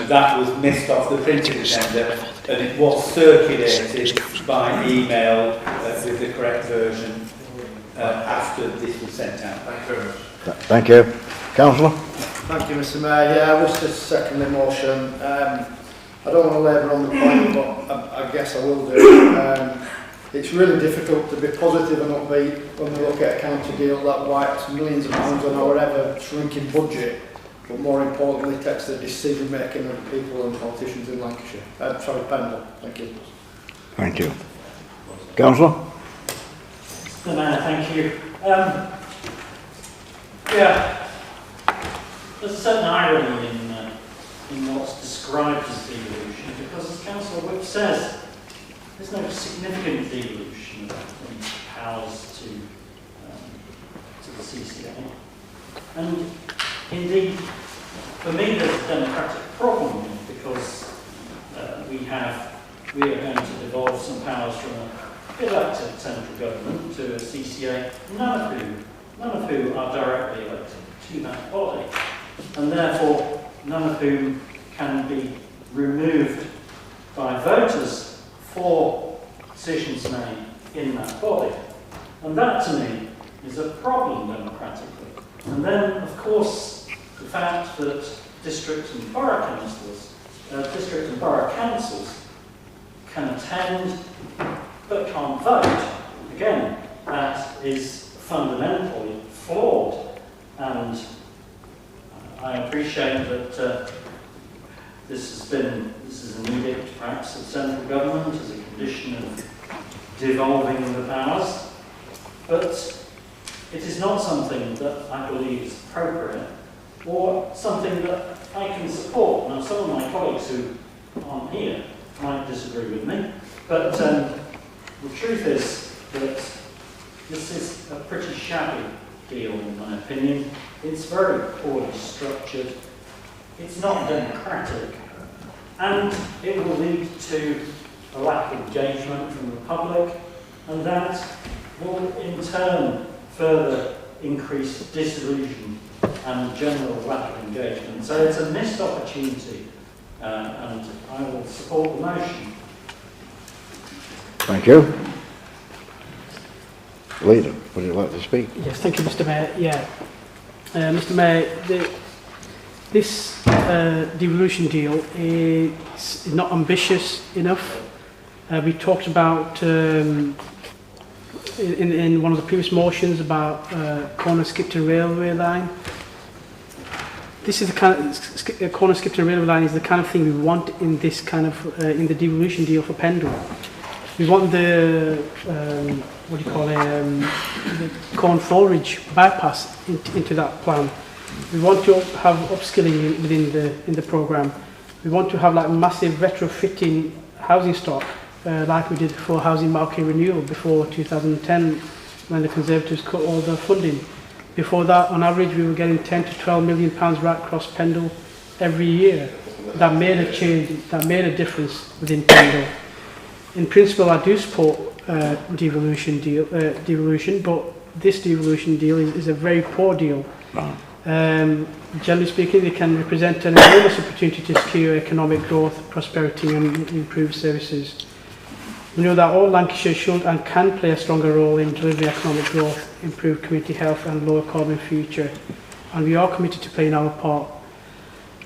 that was missed off the printed agenda, and it was circulated by email with the correct version after this was sent out. Thank you very much. Thank you. Councillor? Thank you, Mr Mayor. Yeah, I wish to second the motion. I don't want to labour on the point, but I guess I will do. It's really difficult to be positive and upbeat when we look at a county deal that wipes millions of pounds on our ever shrinking budget, but more importantly takes the decision making of people and politicians in Lancashire. Pendle. Thank you. Thank you. Councillor? Mr Mayor, thank you. There's a certain irony in what's described as devolution, because as Councillor Whip says, there's no significant devolution of powers to the CCA. And indeed, for me, there's a democratic problem because we are going to devolve some powers from an elected central government to a CCA, none of whom are directly elected to that body, and therefore none of whom can be removed by voters for decisions made in that body. And that, to me, is a problem democratically. And then, of course, the fact that district and borough councils can attend but can't vote, again, that is fundamentally flawed. And I appreciate that this is an edict, perhaps, of central government as a condition of devolving the powers, but it is not something that I believe is appropriate or something that I can support. Now, some of my colleagues who aren't here might disagree with me, but the truth is that this is a pretty shabby deal, in my opinion. It's very poorly structured, it's not democratic, and it will lead to a lack of engagement from the public, and that will in turn further increase disillusion and general lack of engagement. So it's a missed opportunity, and I will support the motion. Thank you. Leader, would you like to speak? Yes, thank you, Mr. Mayor. Yeah, Mr. Mayor, this devolution deal is not ambitious enough. We talked about in one of the previous motions about corner Skipton railway line. This is the kind of corner Skipton railway line is the kind of thing we want in this kind of in the devolution deal for Pendle. We want the what do you call it, the Corn Fallridge bypass into that plan. We want to have upskilling within the programme. We want to have like massive retrofitting housing stock, like we did for housing market renewal before 2010, when the Conservatives cut all the funding. Before that, on average, we were getting 10 to 12 million pounds right across Pendle every year. That made a change. That made a difference within Pendle. In principle, I do support devolution, but this devolution deal is a very poor deal. Generally speaking, it can represent an enormous opportunity to secure economic growth, prosperity and improve services. We know that all Lancashire should and can play a stronger role in delivering economic growth, improve community health and lower carbon future, and we are committed to playing our part.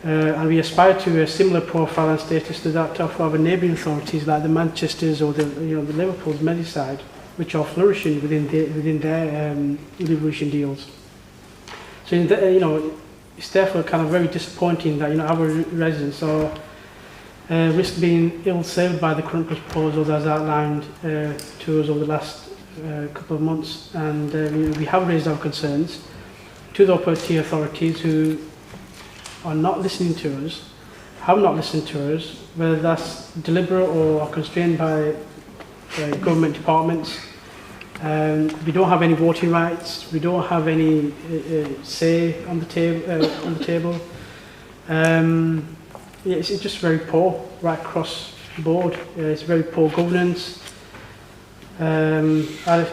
And we aspire to a similar profile and status to that of our neighbouring authorities like the Manchesters or the Liverpool's Merseyside, which are flourishing within their devolution deals. So it's therefore kind of very disappointing that our residents are risk being ill-served by the current proposals as outlined to us over the last couple of months, and we have raised our concerns to the upper tier authorities who are not listening to us, have not listened to us, whether that's deliberate or are constrained by government departments. We don't have any voting rights. We don't have any say on the table. It's just very poor right across the board. It's very poor governance. I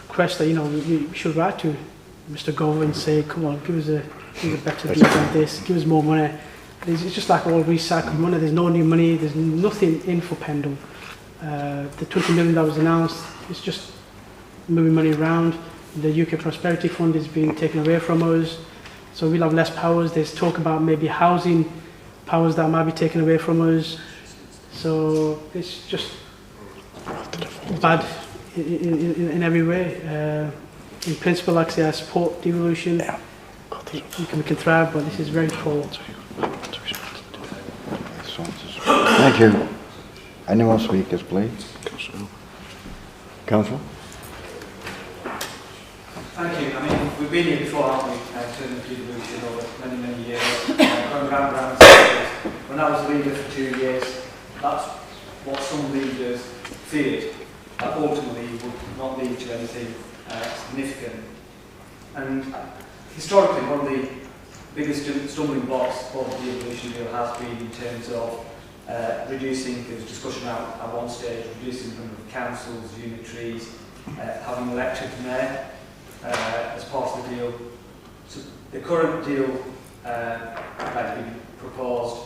request that we should write to Mr. Gove and say, come on, give us a better deal than this. Give us more money. It's just like all recycled money. There's no new money. There's nothing in for Pendle. The 20 million that was announced, it's just moving money around. The UK Prosperity Fund is being taken away from us, so we'll have less powers. There's talk about maybe housing powers that might be taken away from us. So it's just bad in every way. In principle, like I say, I support devolution. We can thrive, but this is very poor. Thank you. Any more speakers, please? Councillor? Thank you. I mean, we've been here before, haven't we? Turning the devolution over many years. Going round circles. When I was leader for 2 years, that's what some leaders feared, that ultimately would not lead to anything significant. And historically, one of the biggest stumbling blocks of the devolution deal has been in terms of reducing, there was discussion at one stage, reducing the number of councils, unitaries, having an elected mayor as part of the deal. So the current deal that has been proposed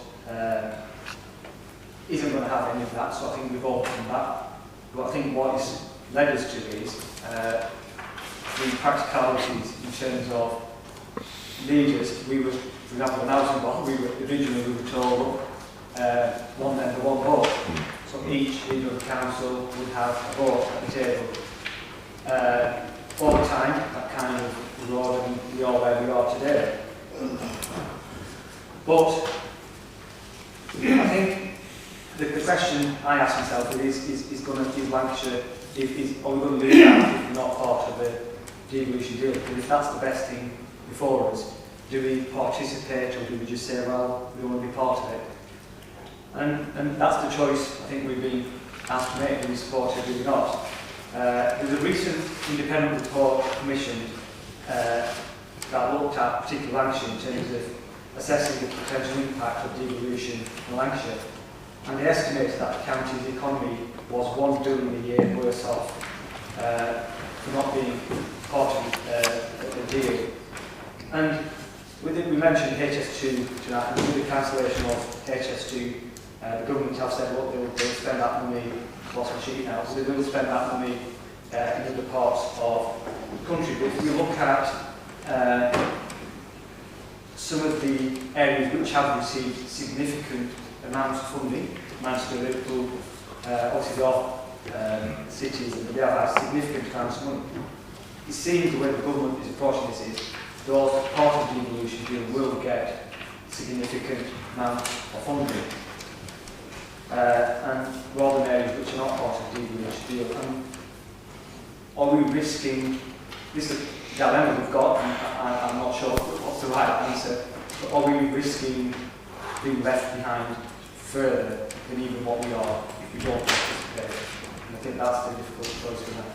isn't going to have any of that, so I think we've overcome that. But I think what it's led us to is the practicalities in terms of leaders. We were, for example, an housing block, originally we were told one member, one vote. So each leader of the council would have a vote at the table. Over time, that kind of eroded and we are where we are today. But I think the question I ask myself is Lancashire, are we going to leave that if we're not part of the devolution deal? And if that's the best thing before us, do we participate or do we just say, well, we don't want to be part of it? And that's the choice I think we've been asked to make, do we support it or do we not? There's a recent independent report commissioned that looked at particular Lancashire in terms of assessing the potential impact of devolution in Lancashire. And they estimated that the county's economy was £1 billion a year worse off for not being part of the deal. And we mentioned HS2 tonight, and with the cancellation of HS2, the government have said, look, they'll spend that money, lost my sheet now, so they will spend that money in other parts of the country. But if we look at some of the areas which have received significant amounts of funding, Manchester, Liverpool, obviously the cities, and they have had significant amounts of money. It seems the way the government is approaching this is those part of the devolution deal will get significant amounts of funding. And rather than areas which are not part of the devolution deal. And are we risking, this is a dilemma we've got, and I'm not sure what's the right answer, but are we risking being left behind further than even what we are if we don't participate? And I think that's the difficult choice we have.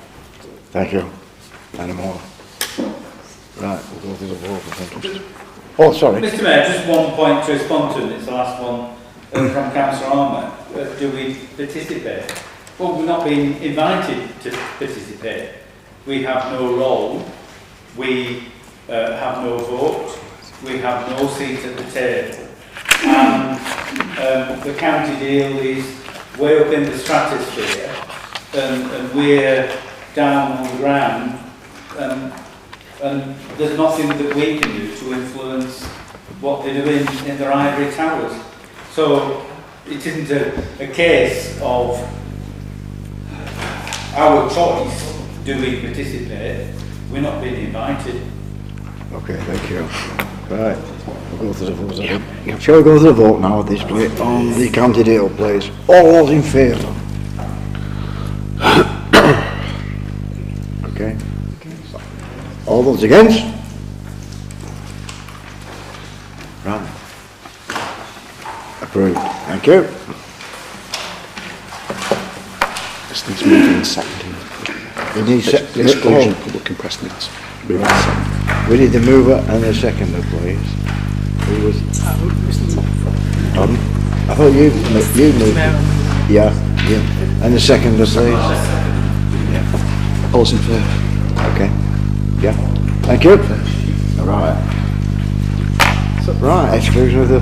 Thank you. Any more? Right, we'll go through the vote, I think. Oh, sorry. Mr Mayor, just one point to respond to, and it's the last one from Councillor Armour. Do we participate? Well, we're not being invited to participate. We have no role. We have no vote. We have no seat at the table. And the county deal is way up in the stratosphere, and we're down on the ground. And there's nothing that we can do to influence what they're doing in their ivory towers. So it isn't a case of our choice, do we participate? We're not being invited. Okay, thank you. Right, we'll go to the vote. Yeah. Shall we go to the vote now at this point on the county deal, please? All those in favour? Okay. All those against? Right. Approved. Thank you. This needs moving and seconding. We need exclusion of public compressed minutes. We need the mover and the seconder, please. Who was? Pardon? I thought you moved. Yeah. And the seconder, please. Yeah. All's in favour. Okay. Yeah. Thank you. Right. Right. Exclusion of the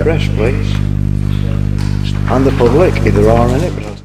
press, please, and the public, if there are any. But